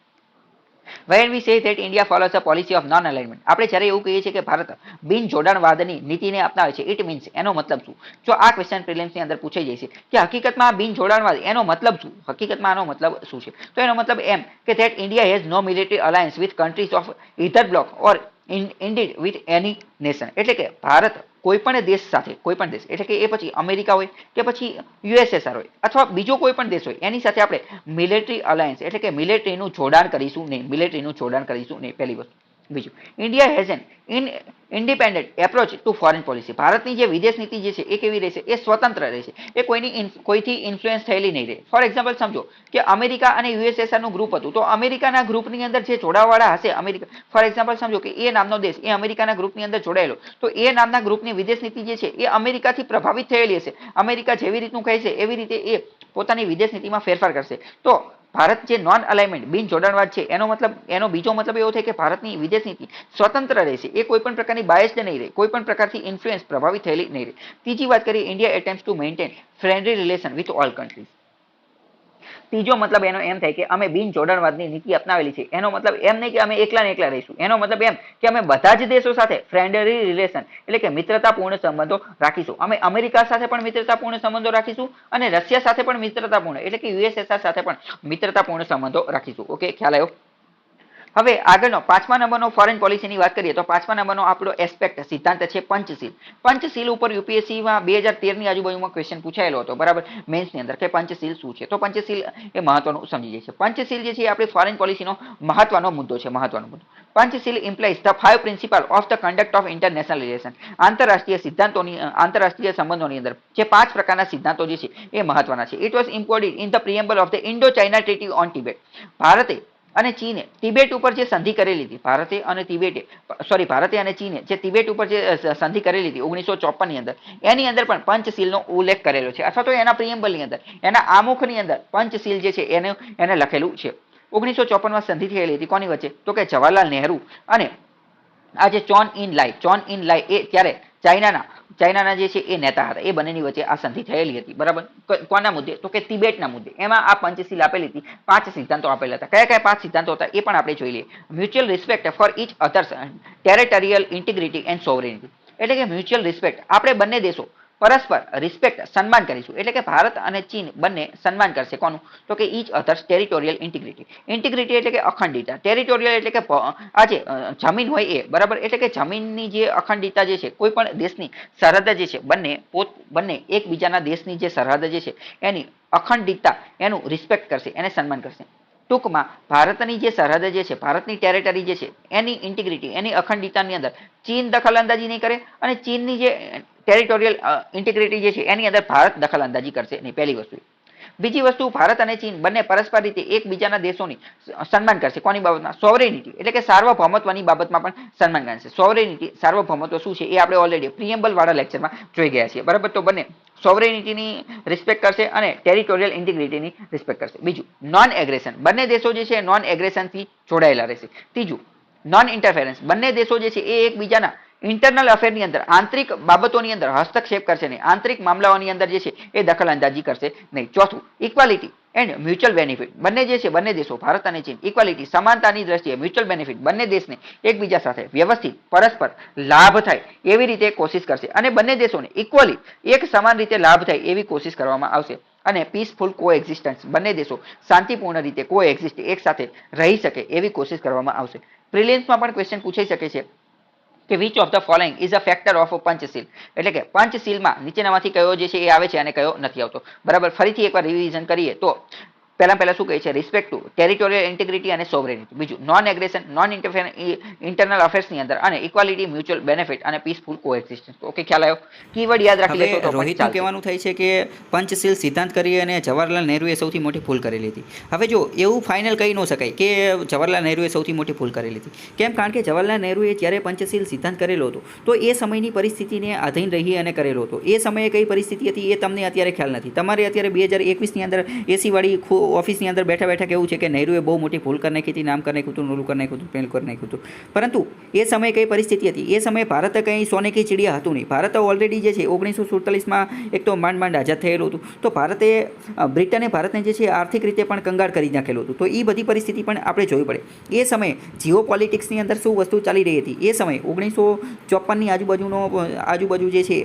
When we say that India follows a policy of non-alignment, આપણે જ્યારે એવું કહીએ છીએ કે ભારત બિન જોડાણવાદની નીતિને અપનાવે છે, ઇટ મીન્સ એનો મતલબ શું? જો આ ક્વેશ્ચન પ્રિલિમ્સની અંદર પૂછાઈ જાય છે કે હકીકતમાં બિન જોડાણવાદ એનો મતલબ શું? હકીકતમાં આનો મતલબ શું છે? તો એનો મતલબ એમ કે that India has no military alliance with countries of either bloc or indeed with any nation. એટલે કે ભારત કોઈ પણ દેશ સાથે કોઈ પણ દેશ એટલે કે એ પછી અમેરિકા હોય કે પછી યુએસએસઆર હોય અથવા બીજો કોઈ પણ દેશ હોય એની સાથે આપણે મિલિટરી અલાયન્સ એટલે કે મિલિટરીનું જોડાણ કરીશું નહીં. મિલિટરીનું જોડાણ કરીશું નહીં પહેલી વસ્તુ. બીજું, India has an independent approach to foreign policy. ભારતની જે વિદેશ નીતિ જે છે એ કેવી રહેશે? એ સ્વતંત્ર રહેશે. એ કોઈથી ઇન્ફ્લુઅન્સ થયેલી નહીં રહે. ફોર એક્ઝામ્પલ સમજો કે અમેરિકા અને યુએસએસઆરનું ગ્રુપ હતું તો અમેરિકાના ગ્રુપની અંદર જે જોડાવાળા હશે અમેરિકા ફોર એક્ઝામ્પલ સમજો કે એ નામનો દેશ એ અમેરિકાના ગ્રુપની અંદર જોડાયેલો તો એ નામના ગ્રુપની વિદેશ નીતિ જે છે એ અમેરિકાથી પ્રભાવિત થયેલી હશે. અમેરિકા જેવી રીતનું કહે છે એવી રીતે એ પોતાની વિદેશ નીતિમાં ફેરફાર કરશે. તો ભારત જે નોન અલાઇનમેન્ટ બિન જોડાણવાદ છે એનો બીજો મતલબ એવો થાય કે ભારતની વિદેશ નીતિ સ્વતંત્ર રહેશે. એ કોઈ પણ પ્રકારની બાયસ્ડ નહીં રહે, કોઈ પણ પ્રકારથી ઇન્ફ્લુઅન્સ પ્રભાવિત થયેલી નહીં રહે. ત્રીજી વાત કરીએ, India attempts to maintain friendly relation with all countries. ત્રીજો મતલબ એનો એમ થાય કે અમે બિન જોડાણવાદની નીતિ અપનાવેલી છે. એનો મતલબ એમ નહીં કે અમે એકલા ને એકલા રહીશું. એનો મતલબ એમ કે અમે બધા જ દેશો સાથે ફ્રેન્ડલી રિલેશન એટલે કે મિત્રતાપૂર્ણ સંબંધો રાખીશું. અમે અમેરિકા સાથે પણ મિત્રતાપૂર્ણ સંબંધો રાખીશું અને રશિયા સાથે પણ મિત્રતાપૂર્ણ એટલે કે યુએસએસઆર સાથે પણ મિત્રતાપૂર્ણ સંબંધો રાખીશું. ઓકે, ખ્યાલ આવ્યો? હવે આગળનો 5મા નંબરનો ફોરેન પોલિસીની વાત કરીએ તો 5મા નંબરનો આપણો એસ્પેક્ટ સિદ્ધાંત છે પંચશીલ. પંચશીલ ઉપર યુપીએસસીમાં 2013 ની આજુબાજુમાં ક્વેશ્ચન પૂછાયેલો હતો, બરાબર, મેન્સની અંદર, કે પંચશીલ શું છે. તો પંચશીલ એ મહત્વનું સમજી જાય છે. પંચશીલ જે છે એ આપણી ફોરેન પોલિસીનો મહત્વનો મુદ્દો છે, મહત્વનો મુદ્દો. પંચશીલ implies the 5 principal of the conduct of international relation. આંતરરાષ્ટ્રીય સિદ્ધાંતોની, આંતરરાષ્ટ્રીય સંબંધોની અંદર જે 5 પ્રકારના સિદ્ધાંતો જે છે એ મહત્વના છે. It was imported in the preamble of the Indo China treaty on Tibet. ભારતે અને ચીને તિબેટ ઉપર જે સંધિ કરેલી હતી, ભારતે અને ચીને જે તિબેટ ઉપર જે સંધિ કરેલી હતી 1954 ની અંદર, એની અંદર પણ પંચશીલનો ઉલ્લેખ કરેલો છે, અથવા તો એના પ્રિએમ્બલની અંદર, એના આમુખની અંદર પંચશીલ જે છે એને લખેલું છે. 1954માં સંધિ થયેલી હતી કોની વચ્ચે? તો કે જવાહરલાલ નહેરુ અને આ જે ચોન ઇન લાઈ એ ત્યારે ચાઇનાના જે છે એ નેતા હતા, એ બંનેની વચ્ચે આ સંધિ થયેલી હતી, બરાબર. કોના મુદ્દે? તો કે તિબેટના મુદ્દે. એમાં આ પંચશીલ આપેલી હતી, 5 સિદ્ધાંતો આપેલા હતા. કયા કયા 5 સિદ્ધાંતો હતા એ પણ આપણે જોઈ લઈએ. Mutual respect for each other's territorial integrity and sovereignty. એટલે કે મ્યુચ્યુઅલ રિસ્પેક્ટ, આપણે બંને દેશો પરસ્પર રિસ્પેક્ટ, સન્માન કરીશું. એટલે કે ભારત અને ચીન બંને સન્માન કરશે કોનું? તો કે each other's territorial integrity. Integrity એટલે કે અખંડિતતા, ટેરિટોરિયલ એટલે કે આ જે જમીન હોય એ, બરાબર, એટલે કે જમીનની જે અખંડિતતા જે છે, કોઈ પણ દેશની સરહદ જે છે, બંને એકબીજાના દેશની જે સરહદ જે છે એની અખંડિતતા, એનું રિસ્પેક્ટ કરશે, એને સન્માન કરશે. ટૂંકમાં ભારતની જે સરહદ જે છે, ભારતની ટેરેટરી જે છે, એની ઇન્ટિગ્રિટી, એની અખંડિતતાની અંદર ચીન દખલ અંદાજી નહીં કરે, અને ચીનની જે ટેરિટોરિયલ ઇન્ટિગ્રિટી જે છે એની અંદર ભારત દખલ અંદાજી કરશે નહીં, પહેલી વસ્તુ. બીજી વસ્તુ, ભારત અને ચીન બંને પરસ્પર રીતે એકબીજાના દેશોની સન્માન કરશે. કોની બાબતમાં? સોવરેનિટી, એટલે કે સાર્વભૌમત્વની બાબતમાં પણ સન્માન કરશે. સોવરેનિટી, સાર્વભૌમત્વ શું છે એ આપણે ઓલરેડી પ્રિએમ્બલ વાળા લેક્ચરમાં જોઈ ગયા છીએ, બરાબર. તો બંને સોવરેનિટીની રિસ્પેક્ટ કરશે અને ટેરિટોરિયલ ઇન્ટિગ્રિટીની રિસ્પેક્ટ કરશે. બીજું, નોન એગ્રેશન, બંને દેશો જે છે નોન એગ્રેશનથી જોડાયેલા રહેશે. ત્રીજું, નોન ઇન્ટરફેરન્સ, બંને દેશો જે છે એ એકબીજાના ઇન્ટરનલ અફેરની અંદર, આંતરિક બાબતોની અંદર હસ્તક્ષેપ કરશે નહીં, આંતરિક મામલાઓની અંદર જે છે એ દખલ અંદાજી કરશે નહીં. ચોથું, ઇક્વાલિટી એન્ડ મ્યુચ્યુઅલ બેનિફિટ, બંને જે છે, બંને દેશો ભારત અને ચીન ઇક્વાલિટી, સમાનતાની દ્રષ્ટિએ મ્યુચ્યુઅલ બેનિફિટ, બંને દેશને એકબીજા સાથે વ્યવસ્થિત પરસ્પર લાભ થાય એવી રીતે કોશિશ કરશે, અને બંને દેશોને ઇક્વલી એક સમાન રીતે લાભ થાય એવી કોશિશ કરવામાં આવશે. અને પીસફુલ કોએક્ઝિસ્ટન્સ, બંને દેશો શાંતિપૂર્ણ રીતે કોએક્ઝિસ્ટ, એક સાથે રહી શકે એવી કોશિશ કરવામાં આવશે. પ્રિલિમ્સમાં પણ ક્વેશ્ચન પૂછાઈ શકે છે કે which of the following is a factor of પંચશીલ, એટલે કે પંચશીલમાં નીચેનામાંથી કયો જે છે એ આવે છે અને કયો નથી આવતો, બરાબર. ફરીથી એકવાર રિવિઝન કરીએ તો પહેલા શું કહે છે? રિસ્પેક્ટ ટુ ટેરિટોરિયલ ઇન્ટિગ્રિટી અને સોવરેનિટી. બીજું, નોન એગ્રેશન, નોન ઇન્ટરનલ અફેર્સની અંદર, અને ઇક્વાલિટી, મ્યુચ્યુઅલ બેનિફિટ અને પીસફુલ કોએક્ઝિસ્ટન્સ. ઓકે, ખ્યાલ આવ્યો? કીવર્ડ યાદ રાખી લેશો તો રોહિતનું કહેવાનું થાય છે કે પંચશીલ સિદ્ધાંત કરી અને જવાહરલાલ નહેરુએ સૌથી મોટી ભૂલ કરેલી હતી. હવે જો એવું ફાઇનલ કહી ન શકાય કે જવાહરલાલ નહેરુએ સૌથી મોટી ભૂલ કરેલી હતી. કેમ? કારણ કે જવાહરલાલ નહેરુએ જ્યારે પંચશીલ સિદ્ધાંત કરેલો હતો તો એ સમયની પરિસ્થિતિને આધીન રહી અને કરેલો હતો. એ સમયે કઈ પરિસ્થિતિ હતી એ તમને અત્યારે ખ્યાલ નથી. તમારે અત્યારે 2021ની અંદર એસીવાળી ઓફિસની અંદર બેઠા કેવું છે કે નહેરુએ બહુ મોટી ભૂલ કરી નાખી હતી, નામ કરી નાખ્યું હતું, નોલું કરી નાખ્યું હતું, પેલું કરી નાખ્યું હતું. પરંતુ એ સમયે કઈ પરિસ્થિતિ હતી? એ સમયે ભારત કંઈ સોને કી ચીડિયા હતું નહીં. ભારત ઓલરેડી જે છે 1947માં એક તો માંડ આઝાદ થયેલું હતું. તો બ્રિટને ભારતને જે છે આર્થિક રીતે પણ કંગાળ કરી નાખેલું હતું. તો એ બધી પરિસ્થિતિ પણ આપણે જોવી પડે. એ સમયે જીઓ પોલિટિક્સની અંદર શું વસ્તુ ચાલી રહી હતી? એ સમયે 1954ની આજુબાજુ જે છે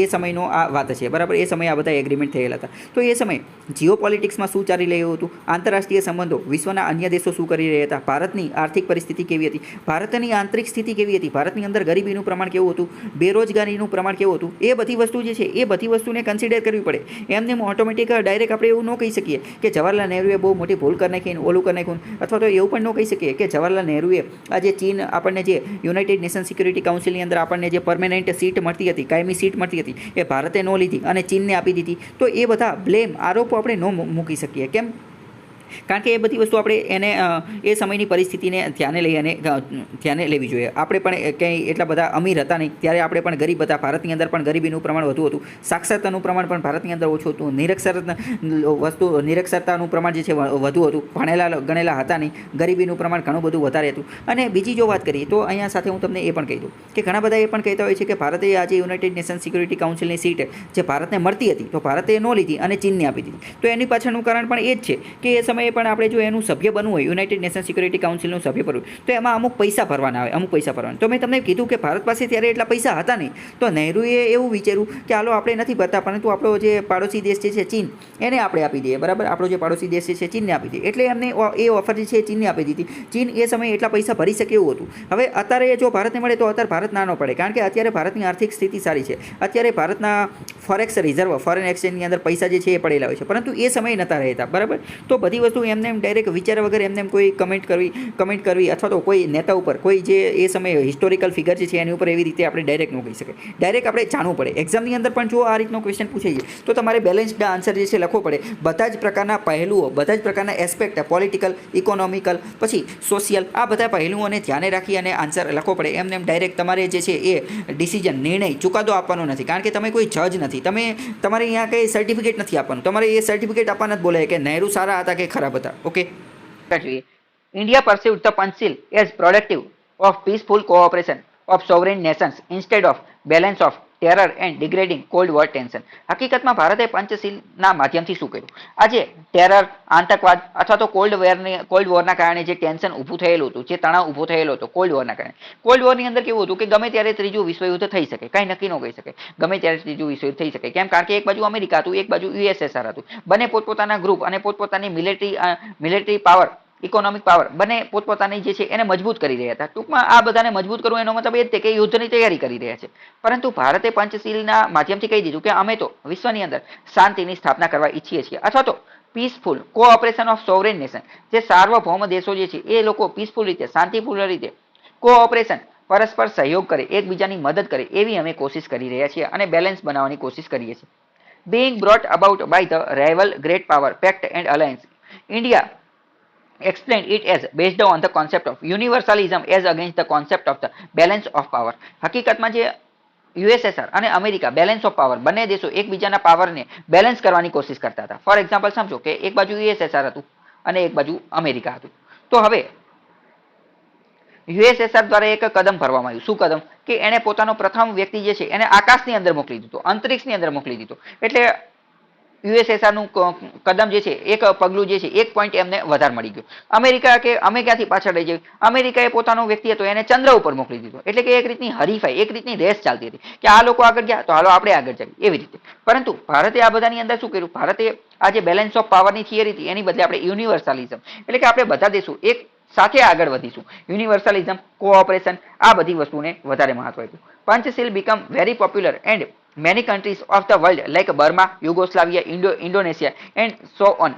એ સમયનો આ વાત છે, બરાબર. એ સમયે આ બધા એગ્રીમેન્ટ થયેલા હતા. તો એ સમયે જીઓ પોલિટિક્સમાં શું ચાલી રહ્યું હતું? આંતરરાષ્ટ્રીય સંબંધો, વિશ્વના અન્ય દેશો શું કરી રહ્યા હતા, ભારતની આર્થિક પરિસ્થિતિ કેવી હતી, ભારતની આંતરિક સ્થિતિ કેવી હતી, ભારતની અંદર ગરીબીનું પ્રમાણ કેવું હતું, બેરોજગારીનું પ્રમાણ કેવું હતું, એ બધી વસ્તુ જે છે એ બધી વસ્તુને કન્સિડર કરવી પડે. એમને ઓટોમેટિક ડાયરેક્ટ આપણે એવું ન કહી શકીએ કે જવાહરલાલ નહેરુએ બહુ મોટી ભૂલ કરી નાખી, ઓલું કરી નાખ્યું, અથવા તો એવું પણ ન કહી શકીએ કે જવાહરલાલ નહેરુએ આજે ચીન આપણને જે યુનાઇટેડ નેશન સિક્યુરિટી કાઉન્સિલની અંદર આપણને જે પરમેનન્ટ સીટ મળતી હતી, કાયમી સીટ મળતી હતી, એ ભારતે ન લીધી અને ચીનને આપી દીધી. તો એ બધા બ્લેમ, આરોપો આપણે ન મૂકી શકીએ. કેમ? કારણ કે એ બધી વસ્તુ આપણે એને એ સમયની પરિસ્થિતિને ધ્યાને લેવી જોઈએ. આપણે પણ કંઈ એટલા બધા અમીર હતા નહીં, ત્યારે આપણે પણ ગરીબ હતા. ભારતની અંદર પણ ગરીબીનું પ્રમાણ વધુ હતું, સાક્ષરતાનું પ્રમાણ પણ ભારતની અંદર ઓછું હતું, નિરક્ષરતાનું પ્રમાણ જે છે વધુ હતું, ભણેલા ગણેલા હતા નહીં, ગરીબીનું પ્રમાણ ઘણું બધું વધારે હતું. અને બીજી જો વાત કરીએ તો અહીંયા સાથે હું તમને એ પણ કહી દઉં કે ઘણા બધા એ પણ કહેતા હોય છે કે ભારતે આજે યુનાઇટેડ નેશન સિક્યુરિટી કાઉન્સિલની સીટ જે ભારતને મળતી હતી તો ભારતે ન લીધી અને ચીનને આપી દીધી. તો એની પાછળનું કારણ પણ એ જ છે કે એ સમયે સમયે પણ આપણે જો એનું સભ્ય બનવું હોય, યુનાઇટેડ નેશન સિક્યુરિટી કાઉન્સિલનું સભ્ય બનવું, તો એમાં અમુક પૈસા ભરવાના આવે, અમુક પૈસા ભરવાના. તો મેં તમને કીધું કે ભારત પાસે ત્યારે એટલા પૈસા હતા નહીં, તો નહેરુએ એવું વિચાર્યું કે હાલો આપણે નથી ભરતા, પરંતુ આપણો જે પાડોશી દેશ જે છે ચીન, એને આપણે આપી દઈએ, બરાબર. આપણો જે પાડોશી દેશ છે ચીનને આપી દઈએ. એટલે એમને એ ઓફર જે છે ચીનને આપી દીધી. ચીન એ સમયે એટલા પૈસા ભરી શકે એવું હતું. હવે અત્યારે જો ભારતને મળે તો અત્યારે ભારત નાનો પડે, કારણ કે અત્યારે ભારતની આર્થિક સ્થિતિ સારી છે. અત્યારે ભારતના ફોરેક્સ રિઝર્વ, ફોરેન એક્સચેન્જની અંદર પૈસા જે છે એ પડેલા હોય છે, પરંતુ એ સમયે નહોતા રહેતા, બરાબર. તો બધી વસ્તુ એમને એમ ડાયરેક્ટ વિચાર્યા વગર એમને એમ કોઈ કમેન્ટ કરવી અથવા તો કોઈ નેતા ઉપર, કોઈ જે એ સમયે હિસ્ટોરિકલ ફિગર જે છે એની ઉપર એવી રીતે આપણે ડાયરેક્ટ ન કહી શકાય. ડાયરેક્ટ આપણે જાણવું પડે. એક્ઝામની અંદર પણ જો આ રીતનો ક્વેશ્ચન પૂછાઈએ તો તમારે બેલેન્સ્ડ આન્સર જે છે લખવો પડે. બધા જ પ્રકારના પહેલુઓ, બધા જ પ્રકારના એસ્પેક્ટ, પોલિટિકલ, ઇકોનોમિકલ, પછી સોશિયલ, આ બધા પહેલુઓને ધ્યાને રાખી અને આન્સર લખવો પડે. એમને એમ ડાયરેક્ટ તમારે જે છે એ ડિસિઝન, નિર્ણય, ચુકાદો આપવાનો નથી, કારણ કે તમે કોઈ જજ નથી. તમારે અહીંયા કંઈ સર્ટિફિકેટ નથી આપવાનું. તમારે એ સર્ટિફિકેટ આપવાના જ બોલે કે નહેરુ સારા હતા કે ખરાબ હતા. Okay, India perceived the Panchil as productive of peaceful cooperation of sovereign nations instead of balance of terror and degrading Cold War tension. હકીકતમાં ભારતે પંચશીલના માધ્યમથી શું કર્યું? આજે ટેરર, આતંકવાદ અથવા તો કોલ્ડ વોરના કારણે જે ટેન્શન ઊભું થયેલું હતું, જે તણાવ ઊભો થયેલો હતો કોલ્ડ વોરના કારણે. કોલ્ડ વોરની અંદર કેવું હતું કે ગમે ત્યારે ત્રીજું વિશ્વયુદ્ધ થઈ શકે, કાંઈ નક્કી ન કહી શકે. ગમે ત્યારે ત્રીજું વિશ્વયુદ્ધ થઈ શકે. કેમ? કારણ કે એક બાજુ અમેરિકા હતું, એક બાજુ યુએસએસઆર હતું. બંને પોતપોતાના ગ્રુપ અને પોતપોતાની મિલિટરી પાવર, ઇકોનોમિક પાવર બંને પોતપોતાની જે છે એને મજબૂત કરી રહ્યા હતા. ટૂંકમાં આ બધાને મજબૂત કરવું એનો મતલબ એ જ છે કે યુદ્ધની તૈયારી કરી રહ્યા છે. પરંતુ ભારતે પંચશીલના માધ્યમથી કહી દીધું કે અમે તો વિશ્વની અંદર શાંતિની સ્થાપના કરવા ઈચ્છીએ છીએ, અથવા તો peaceful cooperation of sovereign nation, જે સાર્વભૌમ દેશો જે છે એ લોકો પીસફુલ રીતે, શાંતિપૂર્ણ રીતે કોઓપરેશન, પરસ્પર સહયોગ કરે, એકબીજાની મદદ કરે, એવી અમે કોશિશ કરી રહ્યા છીએ અને બેલેન્સ બનાવવાની કોશિશ કરીએ છીએ. Being brought about by the rival great power pact and alliance, India explained it as based on the concept of universalism as against the concept of the balance of power. હકીકતમાં જે USSR અને America, balance of power, બંને દેશો એકબીજાના પાવરને balance કરવાની કોશિશ કરતા હતા. ફોર એક્ઝામ્પલ સમજો કે એક બાજુ યુએસએસઆર હતું અને એક બાજુ અમેરિકા હતું. તો હવે યુએસએસઆર દ્વારા એક કદમ ભરવામાં આવ્યું. શું કદમ? કે એને પોતાનો પ્રથમ વ્યક્તિ જે છે એને આકાશની અંદર મોકલી દીધો, અંતરિક્ષની અંદર મોકલી દીધો. એટલે યુએસએસઆર નું કદમ જે છે, એક પગલું જે છે, એક પોઈન્ટ એમને વધારે મળી ગયો. અમેરિકા કે અમે ક્યાંથી પાછળ રહી જઈએ, અમેરિકાએ પોતાનો વ્યક્તિ હતો એને ચંદ્ર ઉપર મોકલી દીધો. એટલે કે એક રીતની હરીફાઈ, એક રીતની રેસ ચાલતી હતી કે આ લોકો આગળ ગયા તો હાલો આપણે આગળ જઈએ, એવી રીતે. પરંતુ ભારતે આ બધાની અંદર શું કર્યું? ભારતે આ જે બેલેન્સ ઓફ પાવરની થિયરી હતી એની બદલે આપણે યુનિવર્સલિઝમ, એટલે કે આપણે બધા દેશો એક સાથે આગળ વધીશું, યુનિવર્સલિઝમ, કોઓપરેશન, આ બધી વસ્તુને વધારે મહત્વ આપ્યું. પંચશીલ become very popular and many countries of the world like Burma, Yugoslavia, Indonesia and so on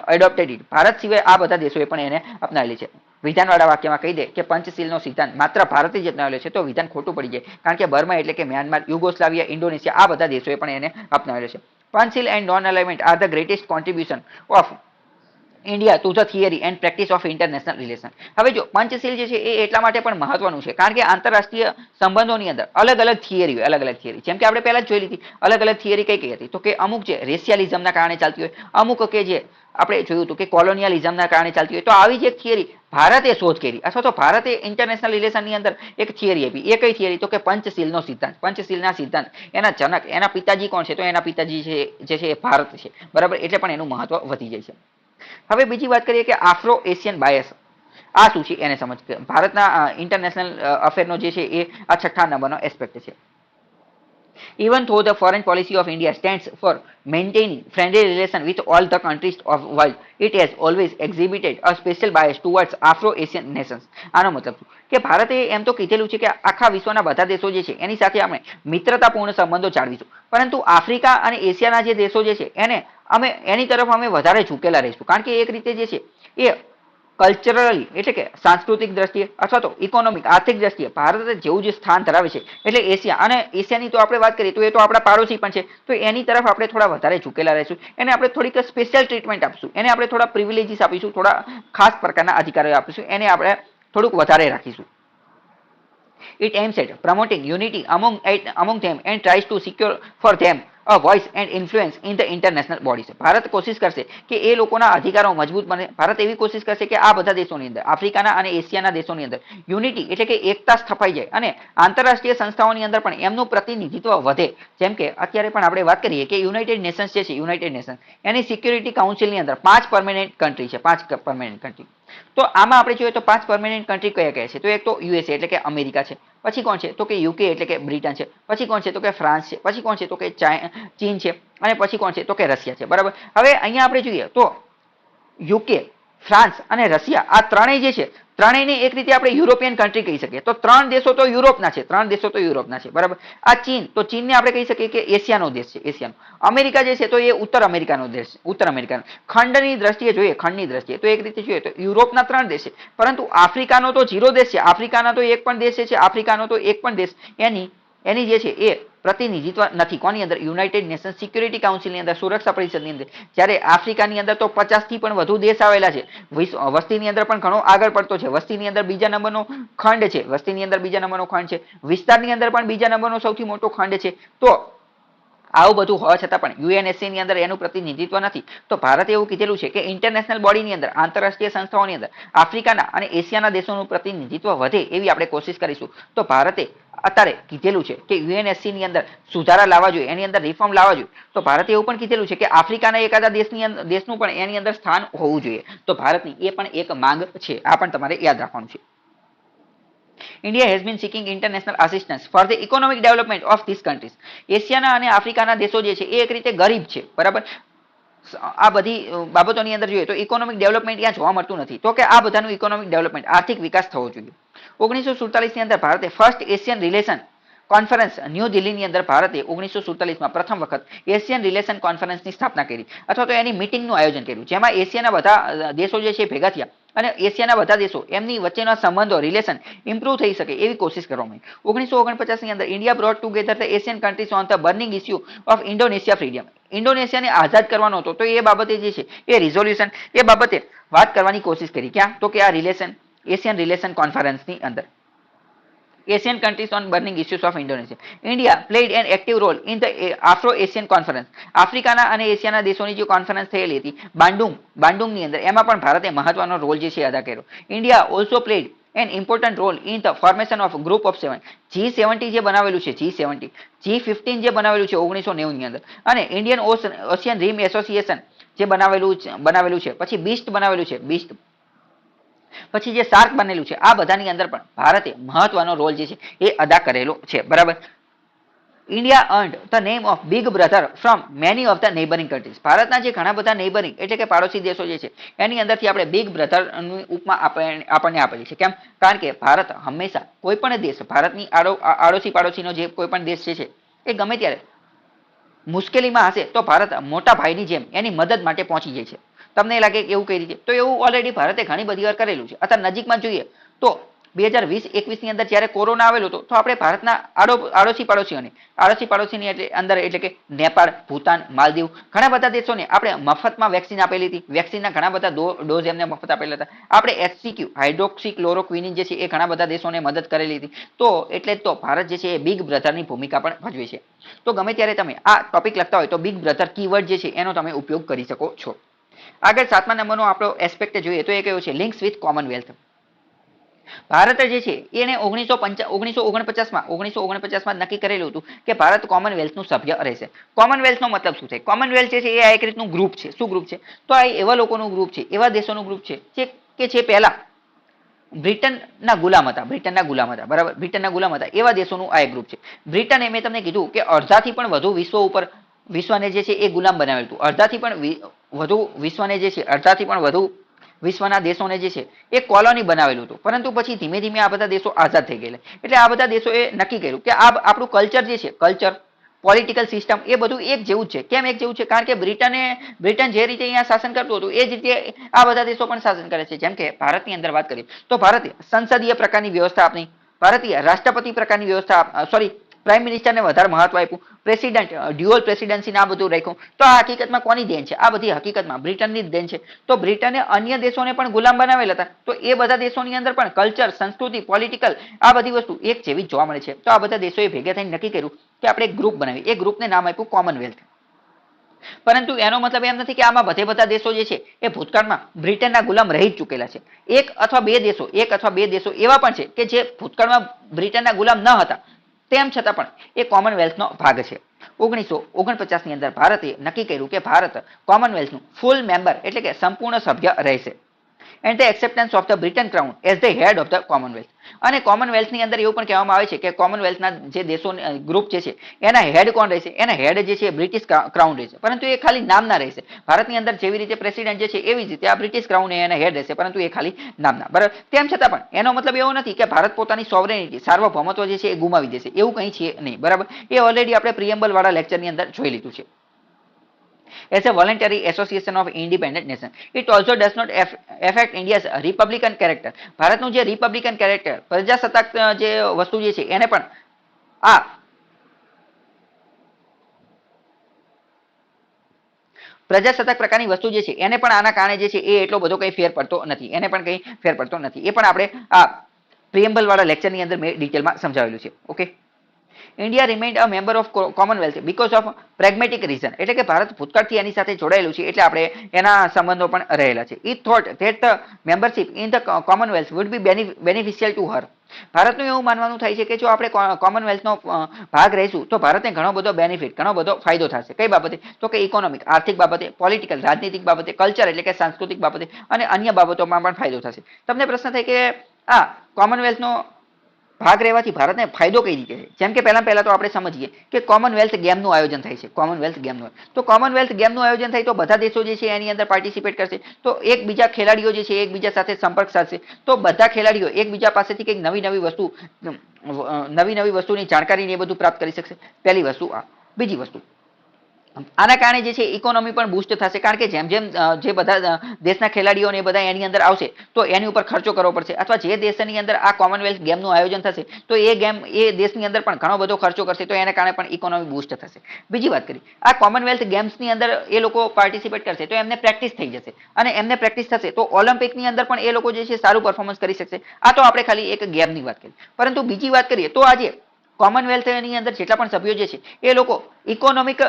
adopted it. Bharat સિવાય આ બધા દેશોએ પણ એને અપનાવેલી છે. વિધાનવાળા વાક્યમાં કહી દે કે પંચશીલનો સિદ્ધાંત માત્ર ભારતે જ અપનાવેલો છે તો વિધાન ખોટું પડી જાય, કારણ કે બર્મા એટલે કે મ્યાનમાર, યુગોસ્લાવિયા, ઇન્ડોનેશિયા, આ બધા દેશોએ પણ એને અપનાવેલો છે. પંચશીલ and non alignment are the greatest contribution of India to the theory and practice of international relation. હવે જો પંચશીલ જે છે એ એટલા માટે પણ મહત્વનું છે કારણ કે આંતરરાષ્ટ્રીય સંબંધોની અંદર અલગ અલગ થિયરી હોય, અલગ અલગ થિયરી. જેમ કે આપણે પહેલા જ જોઈ લીધી, અલગ અલગ થિયરી કઈ કઈ હતી? તો કે અમુક જે રેશિયાલિઝમના કારણે ચાલતી હોય, અમુક કે જે આપણે જોયું હતું કે કોલોનિયલિઝમના કારણે ચાલતી હોય. તો આવી જ એક થિયરી ભારતે શોધ કરી, અથવા તો ભારતે ઇન્ટરનેશનલ રિલેશનની અંદર એક થિયરી આપી. એ કઈ થિયરી? તો કે પંચશીલનો સિદ્ધાંત. પંચશીલના સિદ્ધાંત એના જનક, એના પિતાજી કોણ છે? તો એના પિતાજી જે છે એ ભારત છે, બરાબર. એટલે પણ એનું મહત્વ વધી જાય છે. હવે બીજી વાત કરીએ કે આફ્રો એશિયન બાયસ, આ શું છે એને સમજ. ભારતના ઇન્ટરનેશનલ અફેરનો જે છે એ આ 6થા નંબરનો એસ્પેક્ટ છે. Even though the foreign policy of India stands for maintaining friendly relation with all the countries of the world, it has always exhibited a special bias towards Afro-Asian nations. આનો મતલબ કે ભારતે એમ તો કીધેલું છે કે આખા વિશ્વના બધા દેશો જે છે એની સાથે આપણે મિત્રતાપૂર્ણ સંબંધો જાળવીશું, પરંતુ આફ્રિકા અને એશિયાના જે દેશો જે છે એને એની તરફ અમે વધારે ઝૂકેલા રહીશું, કારણ કે એક રીતે જે છે એ કલ્ચરલી એટલે કે સાંસ્કૃતિક દ્રષ્ટિએ અથવા તો ઇકોનોમિક, આર્થિક દ્રષ્ટિએ ભારત જેવું જે સ્થાન ધરાવે છે, એટલે એશિયા અને એશિયાની તો આપણે વાત કરીએ તો એ તો આપણા પાડોશી પણ છે, તો એની તરફ આપણે થોડા વધારે ઝૂકેલા રહીશું. એને આપણે થોડીક સ્પેશિયલ ટ્રીટમેન્ટ આપીશું, એને આપણે થોડા પ્રિવિલેજીસ આપીશું, થોડા ખાસ પ્રકારના અધિકારો આપીશું, એને આપણે થોડુંક વધારે રાખીશું. It aims at promoting unity among them and tries to secure for them a voice and influence in the international bodies. Bharat કોશિશ કરશે કે એ લોકોના અધિકારો મજબૂત બને. ભારત એવી કોશિશ કરશે કે આ બધા દેશોની અંદર, આફ્રિકાના અને એશિયાના દેશોની અંદર યુનિટી એટલે કે એકતા સ્થપાઈ જાય અને આંતરરાષ્ટ્રીય સંસ્થાઓની અંદર પણ એમનું પ્રતિનિધિત્વ વધે. જેમ કે અત્યારે પણ આપણે વાત કરીએ કે યુનાઇટેડ નેશન્સ જે છે, યુનાઇટેડ નેશન્સ એની સિક્યુરિટી કાઉન્સિલની અંદર 5 પરમેનન્ટ કન્ટ્રી છે, 5 પરમેનન્ટ કન્ટ્રી. તો આમાં આપણે જોઈએ તો 5 પરમેનન્ટ કન્ટ્રી કયા કયા છે? તો એક તો યુએસએ એટલે કે અમેરિકા છે, પછી કોણ છે? તો કે યુકે એટલે કે બ્રિટન છે, પછી કોણ છે? તો કે ફ્રાન્સ છે, પછી કોણ છે? તો કે ચીન છે, અને પછી કોણ છે? તો કે રશિયા છે. બરાબર. હવે અહીંયા આપણે જોઈએ તો યુકે, ફ્રાન્સ અને રશિયા આ ત્રણેય જે છે, ત્રણેયને એક રીતે આપણે યુરોપિયન કન્ટ્રી કહી શકીએ. તો 3 દેશો તો યુરોપના છે, 3 દેશો તો યુરોપના છે. બરાબર. આ ચીન, તો ચીનને આપણે કહી શકીએ કે એશિયાનો દેશ છે, એશિયાનો. અમેરિકા જે છે તો એ ઉત્તર અમેરિકાનો દેશ છે, ઉત્તર અમેરિકાનો. ખંડની દ્રષ્ટિએ જોઈએ, ખંડની દ્રષ્ટિએ તો એક રીતે જોઈએ તો યુરોપના 3 દેશ છે, પરંતુ આફ્રિકાનો તો 0 દેશ છે. આફ્રિકાના તો એક પણ દેશ છે, આફ્રિકાનો તો એક પણ દેશ એની જે છે એ પ્રતિનિધિત્વ નથી. કોની અંદર? યુનાઇટેડ નેશન સિક્યુરિટી કાઉન્સિલની અંદર, સુરક્ષા પરિષદની અંદર. જ્યારે આફ્રિકાની અંદર તો 50 થી પણ વધુ દેશ આવેલા છે. વસ્તીની અંદર પણ ઘણો આગળ પડતો છે. વસ્તીની અંદર બીજા નંબરનો ખંડ છે, વસ્તીની અંદર બીજા નંબરનો ખંડ છે, વિસ્તારની અંદર પણ બીજા નંબરનો સૌથી મોટો ખંડ છે. તો આવું બધું હોવા છતાં પણ યુએનએસસી ની અંદર એનું પ્રતિનિધિત્વ નથી. તો ભારતે એવું કીધેલું છે કે ઇન્ટરનેશનલ બોડીની અંદર, આંતરરાષ્ટ્રીય સંસ્થાઓની અંદર આફ્રિકાના અને એશિયાના દેશોનું પ્રતિનિધિત્વ વધે એવી આપણે કોશિશ કરીશું. તો ભારતે અત્યારે કીધેલું છે કે યુએનએસસી ની અંદર સુધારા લાવવા જોઈએ, એની અંદર રિફોર્મ લાવવા જોઈએ. તો ભારતે એવું પણ કીધેલું છે કે આફ્રિકાના એકાદા દેશનું પણ એની અંદર સ્થાન હોવું જોઈએ. તો ભારતની એ પણ એક માંગ છે. આ પણ તમારે યાદ રાખવાનું છે. India has been seeking international assistance for the economic development of these countries. એશિયાના અને આફ્રિકાના દેશો જે છે એ એક રીતે ગરીબ છે. બરાબર. આ બધી બાબતોની અંદર જોઈએ તો ઇકોનોમિક ડેવલપમેન્ટ ત્યાં જોવા મળતું નથી. તો કે આ બધાનું ઇકોનોમિક ડેવલપમેન્ટ, આર્થિક વિકાસ થવો જોઈએ. 1947 ની અંદર ભારતે first Asian relation conference new દિલ્હીની અંદર ભારતે 1947 માં પ્રથમ વખત એશિયન રિલેશન કોન્ફરન્સની સ્થાપના કરી, અથવા તો એની મિટિંગનું આયોજન કર્યું, જેમાં એશિયાના બધા દેશો જે છે ભેગા થયા અને એશિયાના બધા દેશો એમની વચ્ચેના સંબંધો, રિલેશન ઇમ્પ્રૂવ થઈ શકે એવી કોશિશ કરવામાં આવી. 1949 ની અંદર India brought together the Asian countries on the burning issue of Indonesia freedom. ઇન્ડોનેશિયાને આઝાદ કરવાનો હતો, તો એ બાબતે જે છે એ રિઝોલ્યુશન, એ બાબતે વાત કરવાની કોશિશ કરી. ક્યાં? તો કે આ રિલેશન, એશિયન રિલેશન કોન્ફરન્સની અંદર. Asian countries on burning issues of Indonesia. India played an active role in the Afro-Asian Conference. આફ્રિકાના અને એશિયાના દેશોની જે કોન્ફરન્સ થયેલી હતી બાન્ડુંગની અંદર, એમાં પણ ભારતે મહત્વનો રોલ જે છે અદા કર્યો. India also played an important role in the formation of group of 7. G70 જે બનાવેલું છે, G70, G15 જે બનાવેલું છે 1990 ની અંદર, અને ઇન્ડિયન ઓશિયન રીમ એસોસિએશન જે બનાવેલું છે, પછી બીસ્ટ બનાવેલું છે, બીસ્ટ, પછી જે સાર્ક બનેલું છે, આ બધાની અંદર પણ ભારતે મહત્વનો રોલ જે છે એ અદા કરેલો છે. બરાબર. India earned the name of big brother from many of the neighbouring countries. ભારતના જે ઘણા બધા નેબરિંગ એટલે કે પાડોશી દેશો જે છે એની અંદરથી આપણે બિગ બ્રધરની ઉપમા આપણને આપેલી છે. કેમ? કારણ કે ભારત હંમેશા કોઈ પણ દેશ, ભારતની આડોશી પાડોશીનો જે કોઈ પણ દેશ છે એ ગમે ત્યારે મુશ્કેલીમાં હશે તો ભારત મોટા ભાઈની જેમ એની મદદ માટે પહોંચી જાય છે. તમને લાગે એવું કઈ રીતે? તો એવું ઓલરેડી ભારતે ઘણી બધી વાર કરેલું છે. અત્યારે નજીકમાં જોઈએ તો 2020-21 ની અંદર જ્યારે કોરોના આવેલો હતો, તો આપણે ભારતના આડોશી પાડોશીની અંદર એટલે કે નેપાળ, ભૂતાન, માલદીવ, ઘણા બધા દેશોને આપણે મફતમાં વેક્સિન આપેલી હતી. વેક્સિનના ઘણા બધા ડોઝ એમને મફત આપેલા હતા. આપણે HCQ, હાઇડ્રોક્સી ક્લોરોક્વિનિન જે છે એ ઘણા બધા દેશોને મદદ કરેલી હતી. તો એટલે જ તો ભારત જે છે એ બિગ બ્રધરની ભૂમિકા પણ ભજવે છે. તો ગમે ત્યારે તમે આ ટોપિક લખતા હોય તો બિગ બ્રધર કીવર્ડ જે છે એનો તમે ઉપયોગ કરી શકો છો. આગળ 7મા નંબરનો આપણો એસ્પેક્ટ જોઈએ તો એ કયો છે? Links with Commonwealth. ભારત જે છે એને 1949માં નક્કી કરેલું હતું કે ભારત કોમનવેલ્થનું સભ્ય રહેશે. કોમનવેલ્થનો મતલબ શું થાય? કોમનવેલ્થ જે છે એ આ એક રીતનું ગ્રુપ છે. શું ગ્રુપ છે? તો આ એવા લોકોનું ગ્રુપ છે, એવા દેશોનું ગ્રુપ છે જે પહેલા બ્રિટનના ગુલામ હતા. બરાબર. બ્રિટનના ગુલામ હતા એવા દેશોનું આ એક ગ્રુપ છે. બ્રિટને મેં તમને કીધું કે અડધાથી પણ વધુ વિશ્વને જે છે એ ગુલામ બનાવેલું હતું. અડધાથી પણ વધુ વિશ્વના દેશોને જે છે એ કોલોની બનાવેલું હતું. પરંતુ પછી ધીમે ધીમે આ બધા દેશો આઝાદ થઈ ગયેલા. એટલે આ બધા દેશોએ નક્કી કર્યું કે આ આપણું કલ્ચર જે છે, કલ્ચર, પોલિટિકલ સિસ્ટમ એ બધું એક જેવું જ છે. કેમ એક જેવું છે? કારણ કે બ્રિટન જે રીતે અહીંયા શાસન કરતું હતું એ જ રીતે આ બધા દેશો પણ શાસન કરે છે. જેમ કે ભારતની અંદર વાત કરીએ તો ભારતીય સંસદીય પ્રકારની વ્યવસ્થા આપણી, ભારતીય રાષ્ટ્રપતિ પ્રકારની વ્યવસ્થા, પ્રાઇમ મિનિસ્ટરને વધારે મહત્વ આપ્યું, પ્રેસિડેન્ટ, ડ્યુઅલ પ્રેસિડેન્સી આ બધું રાખ્યું. તો આ હકીકતમાં કોની દેન છે? આ બધી હકીકતમાં બ્રિટનની જ દેન છે. તો બ્રિટને અન્ય દેશોને પણ ગુલામ બનાવેલા હતા. તો એ બધા દેશોની અંદર પણ કલ્ચર, સંસ્કૃતિ, પોલિટિકલ આ બધી વસ્તુ એક જેવી જોવા મળે છે. તો આ બધા દેશોએ ભેગા થઈને નક્કી કર્યું કે આપણે એક ગ્રુપ બનાવી, એ ગ્રુપને નામ આપ્યું કોમનવેલ્થ. પરંતુ એનો મતલબ એમ નથી કે આમાં બધા દેશો જે છે એ ભૂતકાળમાં બ્રિટનના ગુલામ રહી જ ચૂકેલા છે. એક અથવા બે દેશો એવા પણ છે કે જે ભૂતકાળમાં બ્રિટનના ગુલામ ન હતા, તેમ છતાં પણ એ કોમનવેલ્થનો ભાગ છે. 1949 ની અંદર ભારતે નક્કી કર્યું કે ભારત કોમનવેલ્થનું ફૂલ મેમ્બર એટલે કે સંપૂર્ણ સભ્ય રહેશે. And the acceptance of the Britain crown as the head of the Commonwealth. અને કોમનવેલ્થની અંદર એવું પણ કહેવામાં આવે છે કે કોમનવેલ્થના જે દેશો ગ્રુપ જે છે એના હેડ કોણ રહેશે? એના હેડ જે છે બ્રિટિશ ક્રાઉન રહેશે, પરંતુ એ ખાલી નામના રહેશે. ભારતની અંદર જેવી રીતે પ્રેસિડેન્ટ જે છે એવી જ રીતે આ બ્રિટિશ ક્રાઉન એના હેડ રહેશે, પરંતુ એ ખાલી નામના. બરાબર, તેમ છતાં પણ એનો મતલબ એવો નથી કે ભારત પોતાની સોવરેનિટી સાર્વભૌમત્વ જે છે એ ગુમાવી દેશે, એવું કંઈ છે નહીં. બરાબર, એ ઓલરેડી આપણે પ્રિએમ્બલ વાળા લેક્ચરની અંદર જોઈ લીધું છે. As a voluntary association of independent nation, it also does not affect India's republican character. ભારતનું જે રિપબ્લિકન કેરેક્ટર, પ્રજાસત્તાક જે વસ્તુ જે છે એને પણ આ પ્રજાસત્તાક પ્રકારની વસ્તુ જે છે એને પણ આના કારણે જે છે એ એટલો બધો કંઈ ફેર પડતો નથી, એને પણ કંઈ ફેર પડતો નથી. એ પણ આપણે આ પ્રિએમ્બલ વાળા લેક્ચરની અંદર મેં ડિટેલમાં સમજાવેલું છે. Okay, India remained a member of Commonwealth because of pragmatic reason, એટલે કે ભારત ભૂતકાળથી એની સાથે જોડાયેલું છે એટલે આપણે એના સંબંધો પણ રહેલા છે. It thought that the membership in the Commonwealth would be beneficial to her. ભારતનું એવું માનવાનું થાય છે કે જો આપણે કોમનવેલ્થનો ભાગ રહીશું તો ભારતને ઘણો બધો બેનિફિટ, ઘણો બધો ફાયદો થશે. કઈ બાબતે? તો કે ઇકોનોમિક, આર્થિક બાબતે, પોલિટિકલ, રાજનીતિક બાબતે, કલ્ચર એટલે કે સાંસ્કૃતિક બાબતે અને અન્ય બાબતોમાં પણ ફાયદો થશે. તમને પ્રશ્ન થાય કે આ કોમનવેલ્થનો ભાગ રહેવાથી ભારતને ફાયદો કઈ રીતે છે? જેમ કે પહેલા તો આપણે સમજીએ કે કોમનવેલ્થ ગેમનું આયોજન થાય છે. કોમનવેલ્થ ગેમનું, તો કોમનવેલ્થ ગેમનું આયોજન થાય તો બધા દેશો જે છે એની અંદર પાર્ટિસિપેટ કરશે, તો એકબીજા ખેલાડીઓ જે છે એકબીજા સાથે સંપર્ક સાધશે, તો બધા ખેલાડીઓ એકબીજા પાસેથી કંઈક નવી નવી વસ્તુની જાણકારી એ બધું પ્રાપ્ત કરી શકશે. પહેલી વસ્તુ આ. બીજી વસ્તુ, આના કારણે જે છે ઇકોનોમી પણ બૂસ્ટ થશે, કારણ કે જેમ જેમ જે બધા દેશના ખેલાડીઓ ને બધા એની અંદર આવશે તો એની ઉપર ખર્ચો કરવો પડશે, અથવા જે દેશની અંદર આ કોમનવેલ્થ ગેમનું આયોજન થશે તો એ દેશની અંદર પણ ઘણો બધો ખર્ચો કરશે, તો એના કારણે પણ ઇકોનોમી બૂસ્ટ થશે. બીજી વાત કરી, આ કોમનવેલ્થ ગેમ્સની અંદર એ લોકો પાર્ટિસિપેટ કરશે તો એમને પ્રેક્ટિસ થઈ જશે, અને એમને પ્રેક્ટિસ થશે તો ઓલિમ્પિકની અંદર પણ એ લોકો જે છે સારું પરફોર્મન્સ કરી શકશે. આ તો આપણે ખાલી એક ગેમની વાત કરી. પરંતુ બીજી વાત કરીએ તો આજે કોમનવેલ્થની અંદર જેટલા પણ સભ્યો જે છે એ લોકો ઇકોનોમિક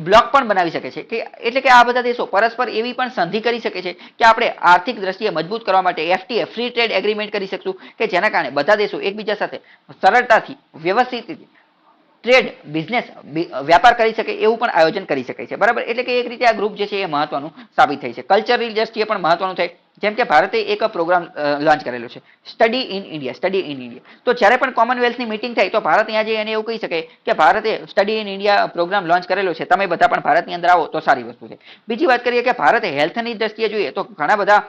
બ્લોક પણ બનાવી શકે છે, કે એટલે કે આ બધા દેશો પરસ્પર એવી પણ સંધિ કરી શકે છે કે આપણે આર્થિક દ્રષ્ટિએ મજબૂત કરવા માટે FTA ફ્રી ટ્રેડ એગ્રીમેન્ટ કરી શકશું, કે જેના કારણે બધા દેશો એકબીજા સાથે સરળતાથી વ્યવસ્થિત રીતે ટ્રેડ બિઝનેસ વ્યાપાર કરી શકે એવું પણ આયોજન કરી શકાય છે. બરાબર, એટલે કે એક રીતે આ ગ્રુપ જે છે એ મહત્વનું સાબિત થાય છે. કલ્ચરલ દ્રષ્ટિએ પણ મહત્વનું થાય. જેમ કે ભારતે એક પ્રોગ્રામ લોન્ચ કરેલો છે, સ્ટડી ઇન ઇન્ડિયા. તો જ્યારે પણ કોમનવેલ્થની મીટિંગ થાય તો ભારત ત્યાં જઈને એને એવું કહી શકે કે ભારતે study in India programme launch કરેલો છે, તમે બધા પણ ભારતની અંદર આવો તો સારી વસ્તુ છે. બીજી વાત કરીએ કે ભારતે હેલ્થની દ્રષ્ટિએ જોઈએ તો ઘણા બધા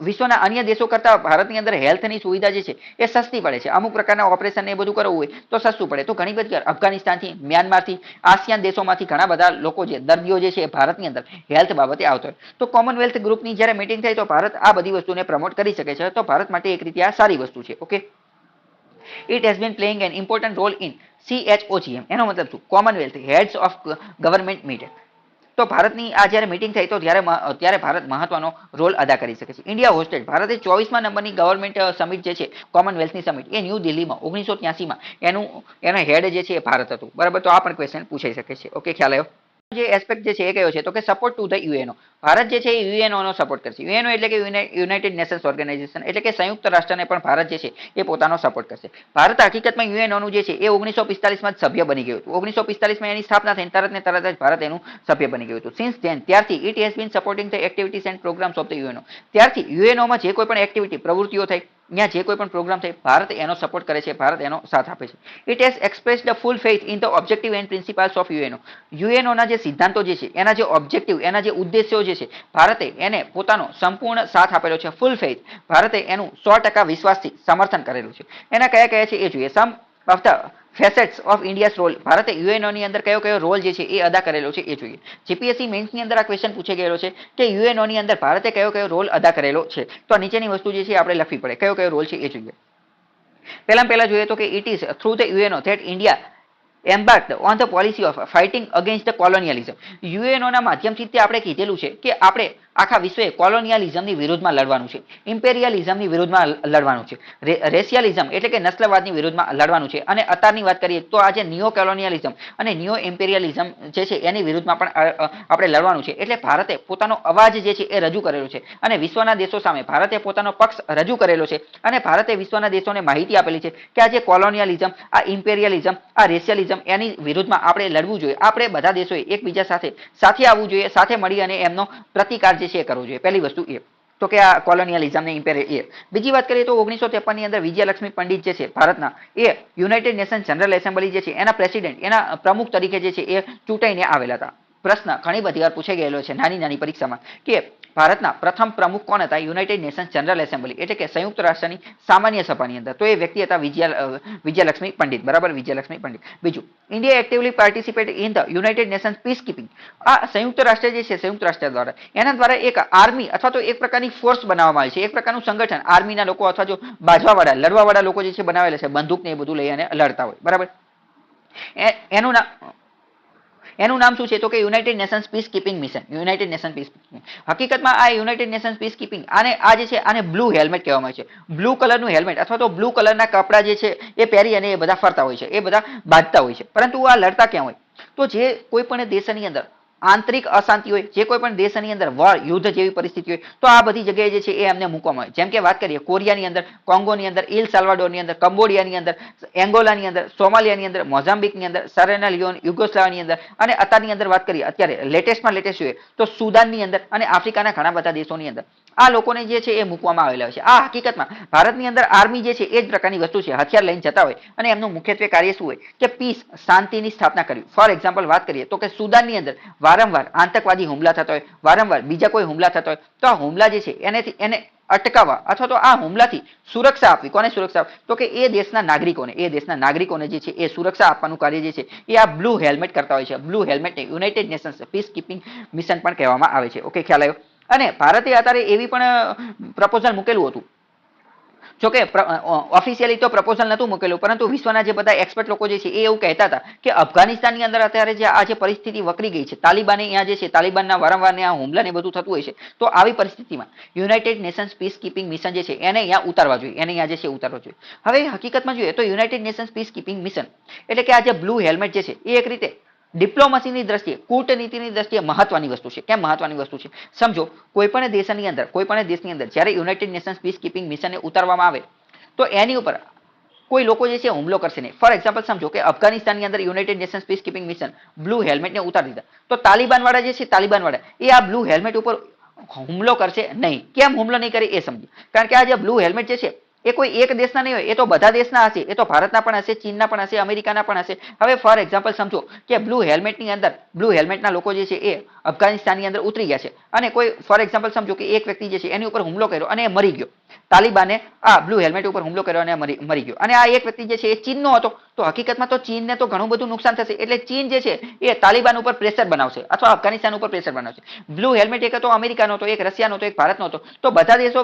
વિશ્વના અન્ય દેશો કરતા ભારતની અંદર હેલ્થની સુવિધા જે છે એ સસ્તી પડે છે. અમુક પ્રકારના ઓપરેશન એ બધું કરવું હોય તો સસ્તું પડે. તો ઘણી બધી અફઘાનિસ્તાનથી, મ્યાનમારથી, આસિયાન દેશોમાંથી ઘણા બધા લોકો જે દર્દીઓ જે છે એ ભારતની અંદર હેલ્થ બાબતે આવતો હોય, તો કોમનવેલ્થ ગ્રુપની જ્યારે મીટિંગ થાય તો ભારત આ બધી વસ્તુને પ્રમોટ કરી શકે છે. તો ભારત માટે એક રીતે આ સારી વસ્તુ છે. Okay, it has been playing an important role in CHOGM. એનો મતલબ શું? Commonwealth heads of government meeting. તો ભારતની આ જ્યારે મીટિંગ થઈ તો ત્યારે ભારત મહત્વનો રોલ અદા કરી શકે છે. ઇન્ડિયા હોસ્ટેડ, ભારતે 24મા નંબરની ગવર્મેન્ટ સમિટ જે છે કોમનવેલ્થની સમિટ એ ન્યૂ દિલ્હીમાં 1983માં એનો હેડ જે છે એ ભારત હતું. બરાબર, તો આ પણ ક્વેશ્ચન પૂછાઈ શકે છે. ઓકે, ખ્યાલ આવ્યો? જે એસ્પેક્ટ જે છે એ કયો છે તો કે support to the UNO. Bharat જે છે એ યુએનઓ નો સપોર્ટ કરશે. યુએનઓ એટલે કે યુનાઇટેડ નેશન્સ ઓર્ગેનાઇઝેશન, એટલે કે સંયુક્ત રાષ્ટ્રને પણ ભારત જે છે એ પોતાનો સપોર્ટ કરશે. ભારત હકીકતમાં યુએનઓ નું જે છે એ 1945માં જ સભ્ય બની ગયું હતું. 1945માં એની સ્થાપના થઈને તરત જ ભારત એનું સભ્ય બની ગયું હતું. સિન્સ ધેન, ત્યારથી it has been supporting the activities and programmes of the UNO. ત્યારથી યુએનઓમાં જે કોઈ પણ એક્ટિવિટી, પ્રવૃત્તિઓ થાય, ત્યાં જે કોઈ પણ પ્રોગ્રામ થાય, ભારત એનો સપોર્ટ કરે છે, ભારત એનો સાથ આપે છે. It has expressed the full faith in the objective and principles of UNO. યુએનઓના જે સિદ્ધાંતો જે છે, એના જે ઓબ્જેક્ટિવ, એના જે ઉદ્દેશ્યો જે છે, ભારતે એને પોતાનો સંપૂર્ણ સાથ આપેલો છે. ફૂલ ફેથ, ભારતે એનું 100% વિશ્વાસથી સમર્થન કરેલું છે. એના કયા કયા છે એ જોઈએ. Some of the facets of India's role, ભારતે યુએનઓ ની અંદર કયો રોલ જે છે એ અદા કરેલો છે એ જોઈએ. જીપીએસસી મેન્સની અંદર આ ક્વેશ્ચન પૂછાઈ ગયેલો છે કે યુએનઓ ની અંદર ભારતે કયો રોલ અદા કરેલો છે. તો નીચેની વસ્તુ જે છે આપણે લખવી પડે, કયો રોલ છે એ જોઈએ. પહેલા જોઈએ તો કે it is through the UNO that India embarked on the policy of fighting against the colonialism. UNO ના માધ્યમથી આપણે કીધેલું છે કે આપણે આખા વિશ્વએ કોલોનિયલિઝમની વિરુદ્ધમાં લડવાનું છે, ઇમ્પેરિયલિઝમની વિરુદ્ધમાં લડવાનું છે, રેશિયલિઝમ એટલે કે નસ્લવાદની વિરુદ્ધમાં લડવાનું છે. અને અત્યારની વાત કરીએ તો આજે નિયો કોલોનિયલિઝમ અને નિયો ઇમ્પેરિયલિઝમ જે છે એની વિરુદ્ધમાં પણ આપણે લડવાનું છે. એટલે ભારતે પોતાનો અવાજ જે છે એ રજૂ કરેલો છે અને વિશ્વના દેશો સામે ભારતે પોતાનો પક્ષ રજૂ કરેલો છે અને ભારતે વિશ્વના દેશોને માહિતી આપેલી છે કે આ જે કોલોનિયલિઝમ, આ ઇમ્પેરિયલિઝમ, આ રેશિયલિઝમ એની વિરુદ્ધમાં આપણે લડવું જોઈએ. આપણે બધા દેશોએ એકબીજા સાથે આવવું જોઈએ, સાથે મળી અને એમનો પ્રતિકાર જે છે એ કરવો જોઈએ. પહેલી વસ્તુ એ તો કે આ કોલોનિયલિઝમ ને ઇમ્પેરિયલ. બીજી વાત કરીએ તો 1953 ની અંદર વિજયલક્ષ્મી પંડિત જે છે ભારતના, એ યુનાઇટેડ નેશન જનરલ એસેમ્બલી જે છે એના પ્રેસિડેન્ટ, એના પ્રમુખ તરીકે જે છે એ ચૂંટાઈને આવેલા હતા. પ્રશ્ન ઘણી બધી વાર પૂછાઈ ગયેલો છે નાની પરીક્ષામાં કે ભારતના પ્રથમ પ્રમુખ કોણ હતા યુનાઇટેડ નેશન જનરલ એસેમ્બલી એટલે કે સંયુક્ત રાષ્ટ્રની સામાન્ય સભાની અંદર? તો એ વ્યક્તિ હતા વિજયલક્ષ્મી પંડિત. બરાબર, વિજયલક્ષ્મી પંડિત. બીજું, India actively participate in the United Nations piece keeping. આ સંયુક્ત રાષ્ટ્ર જે છે, સંયુક્ત રાષ્ટ્ર દ્વારા એના દ્વારા એક આર્મી અથવા તો એક પ્રકારની ફોર્સ બનાવવામાં આવી છે, એક પ્રકારનું સંગઠન. આર્મીના લોકો અથવા જો બાજવાવાળા, લડવાવાળા લોકો જે છે બનાવેલા છે, બંદૂક ને એ બધું લઈ અને લડતા હોય. બરાબર, એનું નામ શું છે તો કે United Nations piece keeping mission. United Nation peace keeping. હકીકતમાં આ યુનાઇટેડ નેશન્સ પીસ કીપિંગ આ જે છે આને બ્લુ હેલ્મેટ કહેવામાં આવે છે. બ્લુ કલરનું હેલ્મેટ અથવા તો બ્લુ કલરના કપડા જે છે એ પહેરી અને એ બધા ફરતા હોય છે, એ બધા બાંધતા હોય છે. પરંતુ આ લડતા ક્યાં હોય? તો જે કોઈ પણ દેશની અંદર આંતરિક અશાંતિ હોય, જે કોઈ પણ દેશની અંદર વોર, યુદ્ધ જેવી પરિસ્થિતિ હોય, તો આ બધી જગ્યાએ જે છે એ એમને મૂકવામાં આવે. જેમ કે વાત કરીએ કોરિયાની અંદર, કોંગોની અંદર, ઇલ સાલ્વાડોરની અંદર, કંબોડિયાની અંદર, એંગોલાની અંદર, સોમાલિયાની અંદર, મોઝામ્બિકની અંદર, સરેના લિયોન, યુગોસ્લાવિયાની અંદર, અને અત્યારની અંદર વાત કરીએ અત્યારે લેટેસ્ટમાં લેટેસ્ટ જોઈએ તો સુદાનની અંદર અને આફ્રિકાના ઘણા બધા દેશોની અંદર આ લોકોને જે છે એ મૂકવામાં આવેલા હોય છે. આ હકીકતમાં ભારતની અંદર આર્મી જે છે એ જ પ્રકારની વસ્તુ છે, હથિયાર લઈને જતા હોય અને એમનું મુખ્યત્વે કાર્ય શું હોય કે પીસ, શાંતિની સ્થાપના કરવી. ફોર એક્ઝામ્પલ વાત કરીએ તો કે સુદાનની અંદર વારંવાર આતંકવાદી હુમલા થતા હોય, વારંવાર બીજા કોઈ હુમલા થતા હોય, તો આ હુમલા જે છે એને અટકાવવા અથવા તો આ હુમલાથી સુરક્ષા આપવી. કોને સુરક્ષા આપવી? તો કે એ દેશના નાગરિકોને જે છે એ સુરક્ષા આપવાનું કાર્ય જે છે એ આ બ્લુ હેલ્મેટ કરતા હોય છે. બ્લુ હેલ્મેટને United Nations piece keeping mission પણ કહેવામાં આવે છે. ઓકે, ખ્યાલ આવ્યો? અને ભારતે અત્યારે એવી પણ પ્રપોઝલ મૂકેલું હતું, જોકે ઓફિશિયલી તો પ્રપોઝલ નહોતું મૂકેલું, પરંતુ વિશ્વના જે બધા એક્સપર્ટ લોકો જે છે એ એવું કહેતા હતા કે અફઘાનિસ્તાનની અંદર અત્યારે જે આ જે પરિસ્થિતિ વકરી ગઈ છે, તાલિબાને અહીંયા જે છે તાલિબાનના વારંવાર આ હુમલા ને બધું થતું હોય છે, તો આવી પરિસ્થિતિમાં United Nations piece keeping mission જે છે એને અહીંયા ઉતારવા જોઈએ, હવે હકીકતમાં જોઈએ તો United Nations piece keeping mission એટલે કે આ જે બ્લુ હેલ્મેટ જે છે એ એક રીતે ડિપ્લોમસીની દ્રષ્ટિએ, કૂટનીતિની દ્રષ્ટિએ મહત્વની વસ્તુ છે. કેમ મહત્વની વસ્તુ છે? સમજો, કોઈ પણ દેશની અંદર જ્યારે યુનાઇટેડ નેશન્સ પીસ કીપિંગ મિશનને ઉતારવામાં આવે તો એની ઉપર કોઈ લોકો જે છે હુમલો કરશે નહીં. ફોર એક્ઝામ્પલ સમજો કે અફઘાનિસ્તાનની અંદર United Nations piece keeping mission blue હેલ્મેટને ઉતારી દીધા, તો તાલિબાન વાળા જે છે એ આ બ્લુ હેલ્મેટ ઉપર હુમલો કરશે નહીં. કેમ હુમલો નહીં કરે એ સમજો. કારણ કે આ જે બ્લુ હેલ્મેટ જે છે એ કોઈ એક દેશના નહીં હોય, એ તો બધા દેશના હશે. એ તો ભારતના પણ હશે, ચીનના પણ હશે, અમેરિકાના પણ હશે. હવે ફોર એક્ઝામ્પલ સમજો કે બ્લુ હેલ્મેટના લોકો જે છે એ અફઘાનિસ્તાનની અંદર ઉતરી ગયા છે અને કોઈ ફોર એક્ઝામ્પલ સમજો કે એક વ્યક્તિ જે છે એની ઉપર હુમલો કર્યો અને એ મરી ગયો. તાલિબાને આ બ્લુ હેલ્મેટ ઉપર હુમલો કર્યો અને મરી ગયો, અને આ એક વ્યક્તિ જે છે એ ચીનનો હતો. તો હકીકતમાં તો ચીનને તો ઘણું બધું નુકસાન થશે. એટલે ચીન જે છે એ તાલિબાન ઉપર પ્રેશર બનાવશે અથવા અફઘાનિસ્તાન ઉપર પ્રેશર બનાવશે. બ્લુ હેલ્મેટ એક હતો અમેરિકાનો હતો, એક રશિયાનો હતો, એક ભારતનો હતો. તો બધા દેશો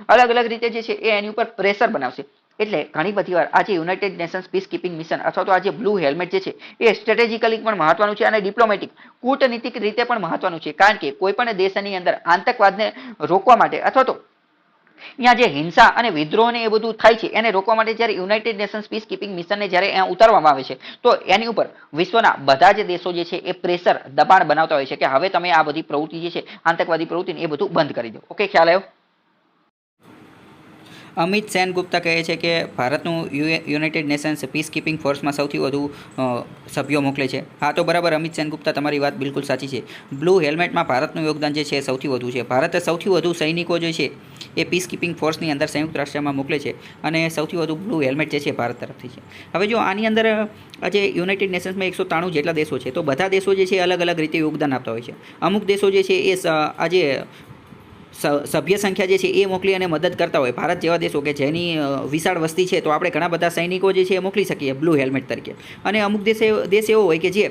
અલગ અલગ રીતે જે છે એ એની ઉપર પ્રેશર બનાવશે. એટલે ઘણી બધી વાર આજે United Nations piece keeping mission અથવા તો આજે બ્લુ હેલ્મેટ જે છે એ સ્ટ્રેટેજિકલી પણ મહત્વનું છે અને ડિપ્લોમેટિક, કૂટનીતિક રીતે પણ મહત્વનું છે. કારણ કે કોઈ પણ દેશની અંદર આતંકવાદને રોકવા માટે અથવા તો અહીંયા જે હિંસા અને વિદ્રોહને એ બધું થાય છે એને રોકવા માટે જ્યારે યુનાઇટેડ નેશન્સ પીસ કીપિંગ મિશનને જ્યારે અહીંયા ઉતારવામાં આવે છે તો એની ઉપર વિશ્વના બધા જ દેશો જે છે એ પ્રેશર, દબાણ બનાવતા હોય છે કે હવે તમે આ બધી પ્રવૃત્તિ જે છે આતંકવાદી પ્રવૃત્તિ એ બધું બંધ કરી દો. ઓકે, ખ્યાલ આવ્યો? અમિત સેનગુપ્તા કહે છે કે ભારતનું યુનાઇટેડ નેશન્સ પીસ કીપિંગ ફોર્સમાં સૌથી વધુ સભ્યો મોકલે છે. હા, તો બરાબર અમિત સેનગુપ્તા, તમારી વાત બિલકુલ સાચી છે. બ્લુ હેલ્મેટમાં ભારતનું યોગદાન જે છે એ સૌથી વધુ છે. ભારતે સૌથી વધુ સૈનિકો જે છે એ પીસ કીપિંગ ફોર્સની અંદર સંયુક્ત રાષ્ટ્રમાં મોકલે છે અને સૌથી વધુ બ્લુ હેલ્મેટ જે છે ભારત તરફથી છે. હવે જો આની અંદર આજે યુનાઇટેડ નેશન્સમાં 193 જેટલા દેશો છે, તો બધા દેશો જે છે અલગ અલગ રીતે યોગદાન આપતા હોય છે. અમુક દેશો જે છે એ આજે સભ્ય સંખ્યા જે છે એ મોકલી અને મદદ કરતા હોય. ભારત જેવા દેશો કે જેની વિશાળ વસ્તી છે, તો આપણે ઘણા બધા સૈનિકો જે છે એ મોકલી શકીએ બ્લુ હેલ્મેટ તરીકે. અને અમુક દેશ એવો હોય કે જે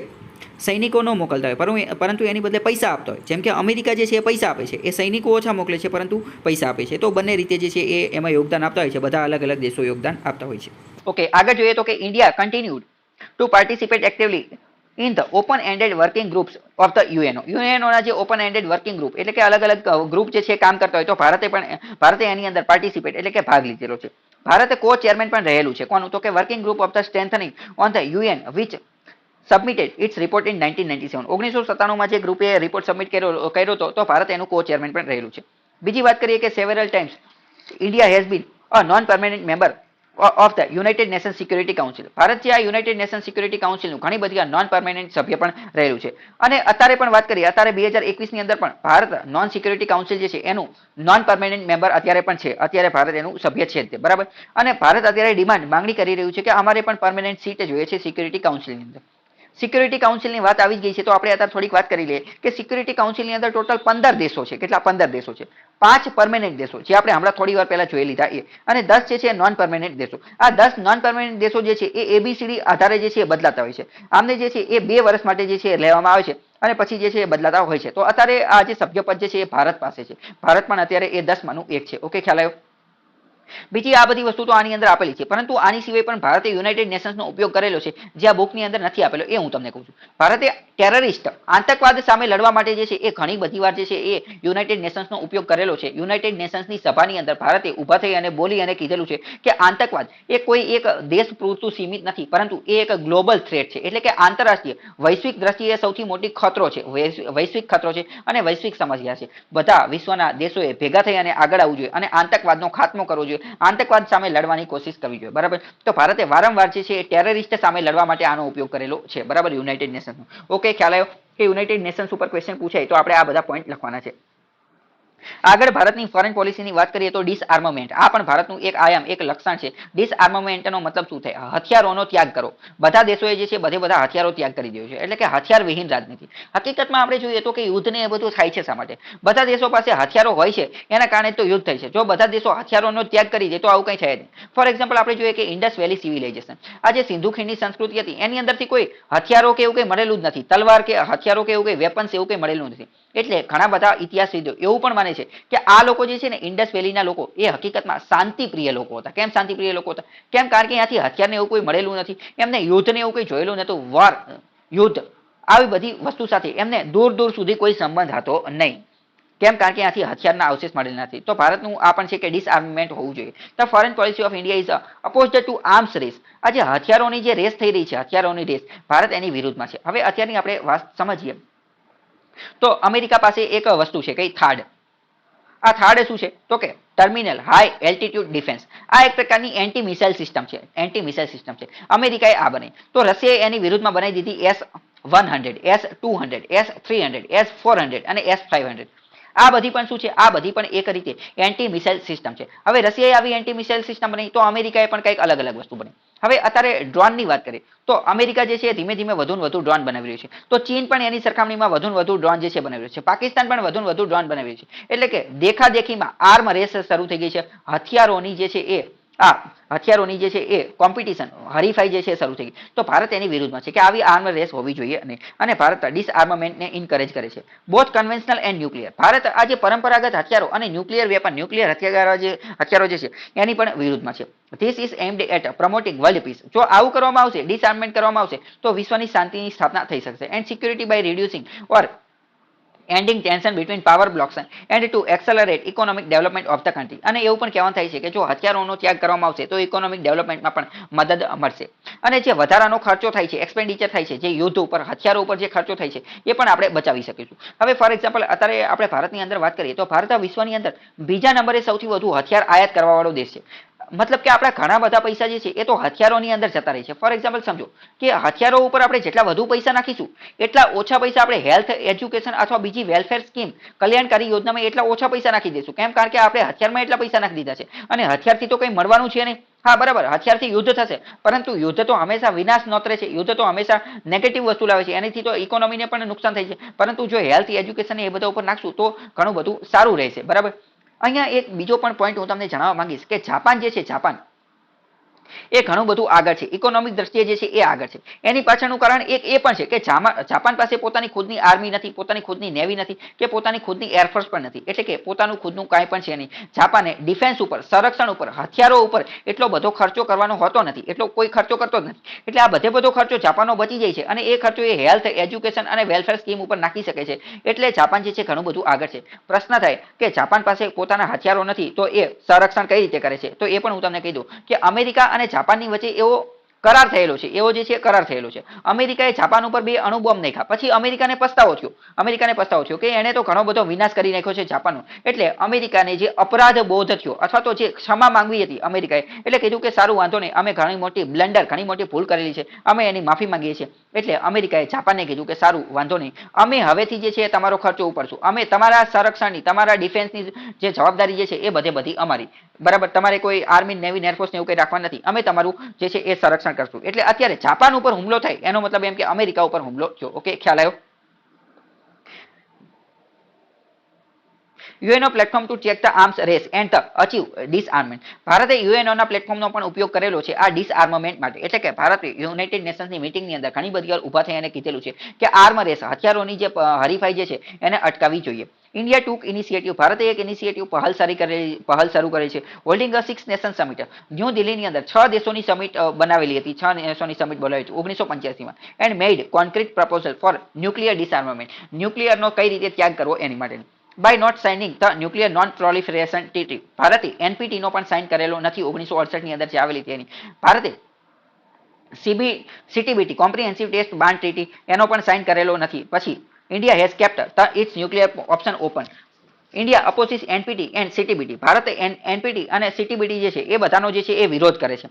સૈનિકો ન મોકલતા હોય પરંતુ એની બદલે પૈસા આપતા હોય. જેમ કે અમેરિકા જે છે એ પૈસા આપે છે, એ સૈનિકો ઓછા મોકલે છે પરંતુ પૈસા આપે છે. તો બંને રીતે જે છે એ એમાં યોગદાન આપતા હોય છે. બધા અલગ અલગ દેશો યોગદાન આપતા હોય છે. ઓકે, આગળ જોઈએ તો કે India continued to participate actively in the open ended working groups of the UNO. યુએનઓના જે ઓપન એન્ડેડ વર્કિંગ ગ્રુપ એટલે કે અલગ અલગ ગ્રુપ જે છે કામ કરતા હોય તો ભારતે એની અંદર પાર્ટિસિપેટ એટલે કે ભાગ લીધેલો છે. ભારતે કો ચેરમેન પણ રહેલું છે. કોનું? તો કે working group of the strengthening on the UN which submitted its report in 1997. 1997માં જે ગ્રુપે રિપોર્ટ સબમિટ કર્યો હતો તો ભારત એનું કો ચેરમેન પણ રહેલું છે. બીજી વાત કરીએ કે several times India has been a non permanent member of the United nation security council. Bharat જે આ યુનાઇટેડ નેશન સિક્યુરિટી કાઉન્સિલનું ઘણી બધી નોન પરમેનન્ટ સભ્ય પણ રહેલું છે. અને અત્યારે પણ વાત કરીએ, અત્યારે 2021 ની અંદર પણ ભારત નોન સિક્યુરિટી કાઉન્સિલ જે છે એનું નોન પરમેનન્ટ મેમ્બર અત્યારે પણ છે. અત્યારે ભારત એનું સભ્ય છે જ તે, બરાબર. અને ભારત અત્યારે માંગણી કરી રહ્યું છે કે અમારે પણ પરમેનન્ટ સીટ જોઈએ છે સિક્યુરિટી કાઉન્સિલની અંદર. સિક્યુરિટી કાઉન્સિલની વાત આવી જ ગઈ છે તો આપણે અત્યારે થોડીક વાત કરી લઈએ કે સિક્યુરિટી કાઉન્સિલની અંદર ટોટલ 15 દેશો છે. કેટલા? 15 દેશો છે. 5 પરમેનન્ટ દેશો જે આપણે હમણાં થોડી વાર પહેલા જોઈ લીધા એ, અને 10 જે છે નોન પરમેનન્ટ દેશો. આ 10 નોન પરમેનન્ટ દેશો જે છે એ ABCD આધારે જે છે એ બદલાતા હોય છે. આમને જે છે એ 2 વર્ષ માટે જે છે લેવામાં આવે છે અને પછી જે છે એ બદલાતા હોય છે. તો અત્યારે આ જે સભ્યપદ જે છે એ ભારત પાસે છે. ભારત પણ અત્યારે એ 10 માંનું એક છે. ઓકે, ખ્યાલ આવ્યો? બીજી આ બધી વસ્તુ તો આની અંદર આપેલી છે, પરંતુ આની સિવાય પણ ભારતે યુનાઇટેડ નેશન્સનો ઉપયોગ કરેલો છે જે આ બુકની અંદર નથી આપેલો, એ હું તમને કહું છું. ભારતે ટેરરિસ્ટ આતંકવાદ સામે લડવા માટે જે છે એ ઘણી બધી વાર જે છે એ યુનાઇટેડ નેશન્સનો ઉપયોગ કરેલો છે. યુનાઇટેડ નેશન્સની સભાની અંદર ભારતે ઊભા થઈ અને બોલી અને કીધેલું છે કે આતંકવાદ એ કોઈ એક દેશ પૂરતું સીમિત નથી, પરંતુ એ એક ગ્લોબલ થ્રેટ છે. એટલે કે આંતરરાષ્ટ્રીય વૈશ્વિક દ્રષ્ટિએ સૌથી મોટી ખતરો છે, વૈશ્વિક ખતરો છે અને વૈશ્વિક સમસ્યા છે. બધા વિશ્વના દેશોએ ભેગા થઈ અને આગળ આવવું જોઈએ અને આતંકવાદનો ખાત્મો કરવો જોઈએ, આતંકવાદ સામે લડવાની કોશિશ કરવી જોઈએ, બરાબર. તો ભારતે વારંવાર જે છે ટેરરિસ્ટ સામે લડવા માટે આનો ઉપયોગ કરેલો છે, બરાબર, યુનાઇટેડ નેશન્સનો. ઓકે, ખ્યાલ આવ્યો કે યુનાઇટેડ નેશન્સ ઉપર ક્વેશ્ચન પૂછાય તો આપણે આ બધા પોઈન્ટ લખવાના છે. આગળ ભારતની ફોરેન પોલિસીની વાત કરીએ તો ડિસઆર્મામેન્ટ. આ પણ ભારતનું એક આયામ, એક લક્ષણ છે. ડિસઆર્મામેન્ટનો મતલબ શું થાય? હથિયારોનો ત્યાગ કરો. બધા દેશોએ જે છે બધા હથિયારો ત્યાગ કરી દેવો છે, એટલે કે હથિયાર વિહીન રાજનીતિ. હકીકતમાં આપણે જોઈએ તો કે યુદ્ધ ને એ બધું થાય છે શા માટે? બધા દેશો પાસે હથિયારો હોય છે એના કારણે તો યુદ્ધ થાય છે. જો બધા દેશો હથિયારોનો ત્યાગ કરી દે તો આવું કંઈ થાય નહીં. ફોર એક્ઝામ્પલ આપણે જોઈએ કે ઇન્ડસ વેલી સિવિલાઇઝેશન, આ જે સિંધુ ખીણની સંસ્કૃતિ હતી એની અંદરથી કોઈ હથિયારો કે એવું કંઈ મળેલું જ નથી, તલવાર કે હથિયારો કે એવું કંઈ વેપન્સ એવું કંઈ મળેલું નથી. એટલે ઘણા બધા ઇતિહાસવિદો એવું પણ માને છે કે આ લોકો જે છે ને ઇન્ડસ વેલીના લોકો એ હકીકતમાં શાંતિપ્રિય લોકો હતા. કેમ શાંતિપ્રિય લોકો હતા? કેમ? કારણ કે ત્યાંથી હથિયારને એવું કોઈ મળેલું નથી, એમને યુદ્ધને એવું કંઈ જોયેલું નહોતું, વોર, યુદ્ધ આવી બધી વસ્તુ સાથે એમને દૂર દૂર સુધી કોઈ સંબંધ હતો નહીં. કેમ? કારણ કે ત્યાંથી હથિયારના અવશેષ મળેલા નથી. તો ભારતનું આ પણ છે કે ડિસઆર્મમેન્ટ હોવું જોઈએ. The foreign policy of India is opposed to arms race. આ જે હથિયારોની જે રેસ થઈ રહી છે, હથિયારોની રેસ, ભારત એની વિરુદ્ધમાં છે. હવે અત્યારની આપણે વાત સમજીએ તો અમેરિકા પાસે એક વસ્તુ છે કઈ? થાડ. આ થાડ શું છે? તો કે ટર્મિનલ હાઈ એલ્ટિટ્યુડ ડિફેન્સ. આ એક પ્રકારની એન્ટી મિસાઇલ સિસ્ટમ છે, એન્ટી મિસાઇલ સિસ્ટમ છે. અમેરિકાએ આ બનાવી તો રશિયાએ એની વિરુદ્ધમાં બનાવી દીધી S-100, S-200, S-300, S-400 અને S-500. આ બધી પણ શું છે? આ બધી પણ એક રીતે એન્ટી મિસાઇલ સિસ્ટમ છે. હવે રશિયાએ આવી એન્ટી મિસાઇલ સિસ્ટમ બનાવી તો અમેરિકાએ પણ કંઈક અલગ અલગ વસ્તુ બનાવી. હવે અત્યારે ડ્રોનની વાત કરીએ તો અમેરિકા જે છે ધીમે ધીમે વધુ વધુ ડ્રોન બનાવી રહ્યું છે. તો ચીન પણ એની સરખામણીમાં વધુ વધુ ડ્રોન જે છે બનાવી રહ્યું છે. પાકિસ્તાન પણ વધુ વધુ ડ્રોન બનાવી રહ્યું છે. એટલે કે દેખાદેખીમાં આર્મ રેસ શરૂ થઈ ગઈ છે. હથિયારોની જે છે એ હથિયારોની જે છે એ કોમ્પિટિશન, હરીફાઈ જે છે શરૂ થઈ ગઈ. તો ભારત એની વિરુદ્ધમાં છે કે આવી આર્મ રેસ હોવી જોઈએ નહીં અને ભારત ડિસઆર્મામેન્ટને ઇન્કરેજ કરે છે. Both conventional and nuclear. Bharat આજે પરંપરાગત હથિયારો અને ન્યુક્લિયર વેપન, ન્યુક્લિયર હથિયારો જે છે એની પણ વિરુદ્ધમાં છે. This is aimed at promoting world peace. જો આવું કરવામાં આવશે, ડિસઆર્મમેન્ટ કરવામાં આવશે તો વિશ્વની શાંતિની સ્થાપના થઈ શકશે. And security by reducing or ending tension between power blocs and to accelerate economic development of the country. અને એવું પણ કહેવાનું થાય છે કે જો હથિયારોનો ત્યાગ કરવામાં આવશે તો ઇકોનોમિક ડેવલપમેન્ટમાં પણ મદદ મળશે. અને જે વધારાનો ખર્ચો થાય છે, એક્સપેન્ડિચર થાય છે, જે યુદ્ધ ઉપર, હથિયારો ઉપર જે ખર્ચો થાય છે એ પણ આપણે બચાવી શકીશું. હવે ફોર એક્ઝામ્પલ અત્યારે આપણે ભારતની અંદર વાત કરીએ તો ભારત વિશ્વની અંદર બીજા નંબરે સૌથી વધુ હથિયાર આયાત કરવાવાળો દેશ છે. મતલબ કે આપણા ઘણા બધા પૈસા જે છે એ તો હથિયારોની અંદર જતા રહે છે. ફોર એક્ઝામ્પલ સમજો કે હથિયારો ઉપર આપણે જેટલા વધુ પૈસા નાખીશું એટલા ઓછા પૈસા આપણે હેલ્થ, એજ્યુકેશન અથવા બીજી વેલફેર સ્કીમ, કલ્યાણકારી યોજનામાં એટલા ઓછા પૈસા નાખી દઈશું. કેમ? કારણ કે આપણે હથિયારમાં એટલા પૈસા નાખી દીધા છે અને હથિયારથી તો કંઈ મળવાનું છે નહીં. હા, બરાબર, હથિયારથી યુદ્ધ થશે, પરંતુ યુદ્ધ તો હંમેશા વિનાશ નોતરે છે, યુદ્ધ તો હંમેશા નેગેટિવ વસ્તુ લાવે છે. એનાથી તો ઇકોનોમીને પણ નુકસાન થાય છે. પરંતુ જો હેલ્થ, એજ્યુકેશન એ બધા ઉપર નાખશું તો ઘણું બધું સારું રહેશે, બરાબર. અહીંયા એક બીજો પણ પોઈન્ટ હું તમને જણાવવા માંગીશ કે જાપાન જે છે, જાપાન એ ઘણું બધું આગળ છે, ઇકોનોમિક દ્રષ્ટિએ જે છે એ આગળ છે. એની પાછળનું કારણ એક એ પણ છે કે જાપાન પાસે પોતાની ખુદની આર્મી નથી, પોતાની ખુદની નેવી નથી કે પોતાની ખુદની એરફોર્સ પણ નથી, એટલે કે પોતાનું ખુદનું કાંઈ પણ છે નહીં. જાપાને ડિફેન્સ ઉપર, સંરક્ષણ ઉપર, હથિયારો ઉપર એટલો બધો ખર્ચો કરવાનો હોતો નથી, એટલો કોઈ ખર્ચો કરતો જ નથી. એટલે આ બધો ખર્ચો જાપાનનો બચી જાય છે અને એ ખર્ચો એ હેલ્થ, એજ્યુકેશન અને વેલફેર સ્કીમ ઉપર નાખી શકે છે. એટલે જાપાન જે છે ઘણું બધું આગળ છે. પ્રશ્ન થાય કે જાપાન પાસે પોતાના હથિયારો નથી તો એ સંરક્ષણ કઈ રીતે કરે છે? તો એ પણ હું તમને કહી દઉં કે અમેરિકા અને જાપાનની વચ્ચે એવો કરાર થયેલો છે, એવો જે છે કરાર થયેલો છે. અમેરિકાએ જાપાન ઉપર 2 અણુબોમ્બ નાખ્યા, પછી અમેરિકાને પસ્તાવો થયો કે એને તો ઘણો બધો વિનાશ કરી નાખ્યો છે જાપાનનો. એટલે અમેરિકાને જે અપરાધ બોધ થયો અથવા તો જે ક્ષમા માંગવી હતી અમેરિકાએ, એટલે કીધું કે સારું વાંધો નહીં, અમે ઘણી મોટી બ્લન્ડર, ઘણી મોટી ભૂલ કરેલી છે, અમે એની માફી માંગીએ છીએ. એટલે અમેરિકાએ જાપાનને કીધું કે સારું વાંધો નહીં, અમે હવેથી જે છે તમારો ખર્ચો ઉપાડશું, અમે તમારા સંરક્ષણની, તમારા ડિફેન્સની જે જવાબદારી જે છે એ બધી અમારી, બરાબર? તમારે કોઈ આર્મી, નેવી, એરફોર્સ ને એવું કંઈ રાખવા નથી, અમે તમારું જે છે એ સંરક્ષણ કરશું. એટલે અત્યારે જાપાન ઉપર હુમલો થાય એનો મતલબ એમ કે અમેરિકા ઉપર હુમલો થયો. ઓકે, ખ્યાલ આવ્યો? UNO platform to check the arms race and the achieve disarmament. ભારતે યુએનઓના પ્લેટફોર્મનો પણ ઉપયોગ કરેલો છે આ ડિસઆર્મમેન્ટ માટે. એટલે કે ભારતે યુનાઇટેડ નેશન્સની મીટિંગની અંદર ઘણી બધી વાર ઊભા થઈ અને કીધેલું છે કે આર્મ રેસ, હથિયારોની જે હરીફાઈ જે છે એને અટકાવવી જોઈએ. ઇન્ડિયા ટુક ઇનિશિયેટિવ. ભારતે એક ઇનિશિયેટિવ પહેલ શરૂ કરી છે. હોલ્ડિંગ અ 6 નેશન સમિટ. ન્યૂ દિલ્હીની અંદર 6 દેશોની સમિટ બનાવેલી હતી, 6 દેશોની સમિટ બોલાવી હતી 1985માં. And made concrete proposal for nuclear disarmament. ન્યુક્લિયરનો કઈ રીતે ત્યાગ કરવો એની માટે. By not signing the nuclear non proliferation treaty. ભારતે એનપીટી નો પણ સાઇન કરેલો નથી 1968 ની અંદર જે આવેલી હતી એની. ભારતે CTBT comprehensive test ban treaty એનો પણ સાઇન કરેલો નથી. પછી India has kept the its nuclear option open. India opposes NPT and CTBT. ભારતે એનપીટી અને સીટીબીટી જે છે એ બધાનો જે છે એ વિરોધ કરે છે.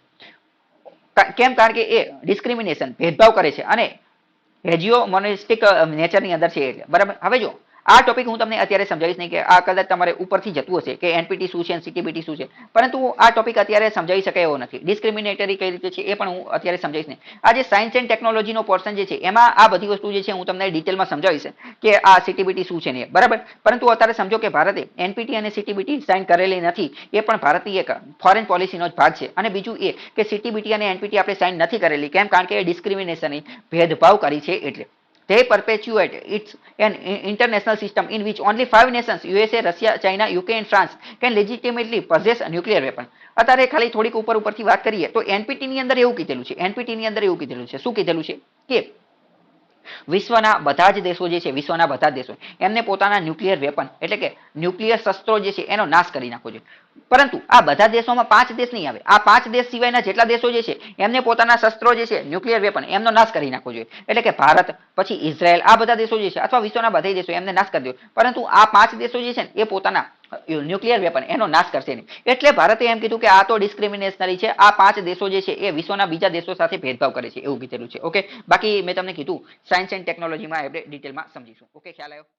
કેમ? કારણ કે એ ડિસ્ક્રિમિનેશન, ભેદભાવ કરે છે અને હેજિયો મોનિસ્ટિક નેચરની અંદર છે એટલે, બરાબર? હવે જો આ ટોપિક હું તમને અત્યારે સમજાવીશ નહીં, કે આ કદાચ તમારે ઉપરથી જતું હશે કે એનપીટી શું છે અને સીટીબીટી શું છે, પરંતુ આ ટોપિક અત્યારે સમજાવી શકાય એવો નથી. ડિસ્ક્રિમિનેટરી કઈ રીતે છે એ પણ હું અત્યારે સમજાવીશ નહીં. આ જે સાયન્સ એન્ડ ટેકનોલોજીનો પોર્શન જે છે એમાં આ બધી વસ્તુ જે છે હું તમને ડિટેલમાં સમજાવીશ કે આ સીટીબીટી શું છે ને, બરાબર? પરંતુ અત્યારે સમજો કે ભારતે એનપીટી અને સીટીબીટી સાઇન કરેલી નથી, એ પણ ભારતની એક ફોરેન પોલિસીનો જ ભાગ છે. અને બીજું એ કે સીટીબીટી અને એનપીટી આપણે સાઇન નથી કરેલી, કેમ? કારણ કે એ ડિસ્ક્રિમિનેશન, ભેદભાવ કરી છે એટલે. They perpetuate its an international system in which only 5 nations, USA, Russia, China, UK and France can legitimately possess a nuclear weapon. અત્યારે ખાલી થોડીક ઉપરથી વાત કરીએ તો એનપીટી ની અંદર એવું કીધેલું છે, એનપીટી ની અંદર એવું કીધેલું છે, શું કીધેલું છે કે વિશ્વના બધા જ દેશો જે છે, વિશ્વના બધા જ દેશો એમને પોતાના ન્યુક્લિયર વેપન એટલે કે ન્યુક્લિયર શસ્ત્રો જે છે એનો નાશ કરી નાખવો જોઈએ. પરંતુ આ બધા દેશોમાં 5 દેશ નહીં આવે. આ 5 દેશ સિવાયના જેટલા દેશો જે છે એમને પોતાના શસ્ત્રો જે છે, ન્યુક્લિયર વેપન એમનો નાશ કરી નાખવો જોઈએ. એટલે કે ભારત, પછી ઇઝરાયલ, આ બધા દેશો જે છે અથવા વિશ્વના બધા દેશો એમને નાશ કરી દો. પરંતુ આ 5 દેશો જે છે ને એ પોતાના ન્યુક્લિયર વેપન એનો નાશ કરશે નહીં. એટલે ભારતે એમ કીધું કે આ તો ડિસ્ક્રિમિનેશનરી છે, આ 5 દેશો જે છે એ વિશ્વના બીજા દેશો સાથે ભેદભાવ કરે છે એવું કીધેલું છે. ઓકે, બાકી મેં તમને કીધું સાયન્સ એન્ડ ટેકનોલોજીમાં આપણે ડિટેલમાં સમજીશું. ઓકે, ખ્યાલ આવ્યો?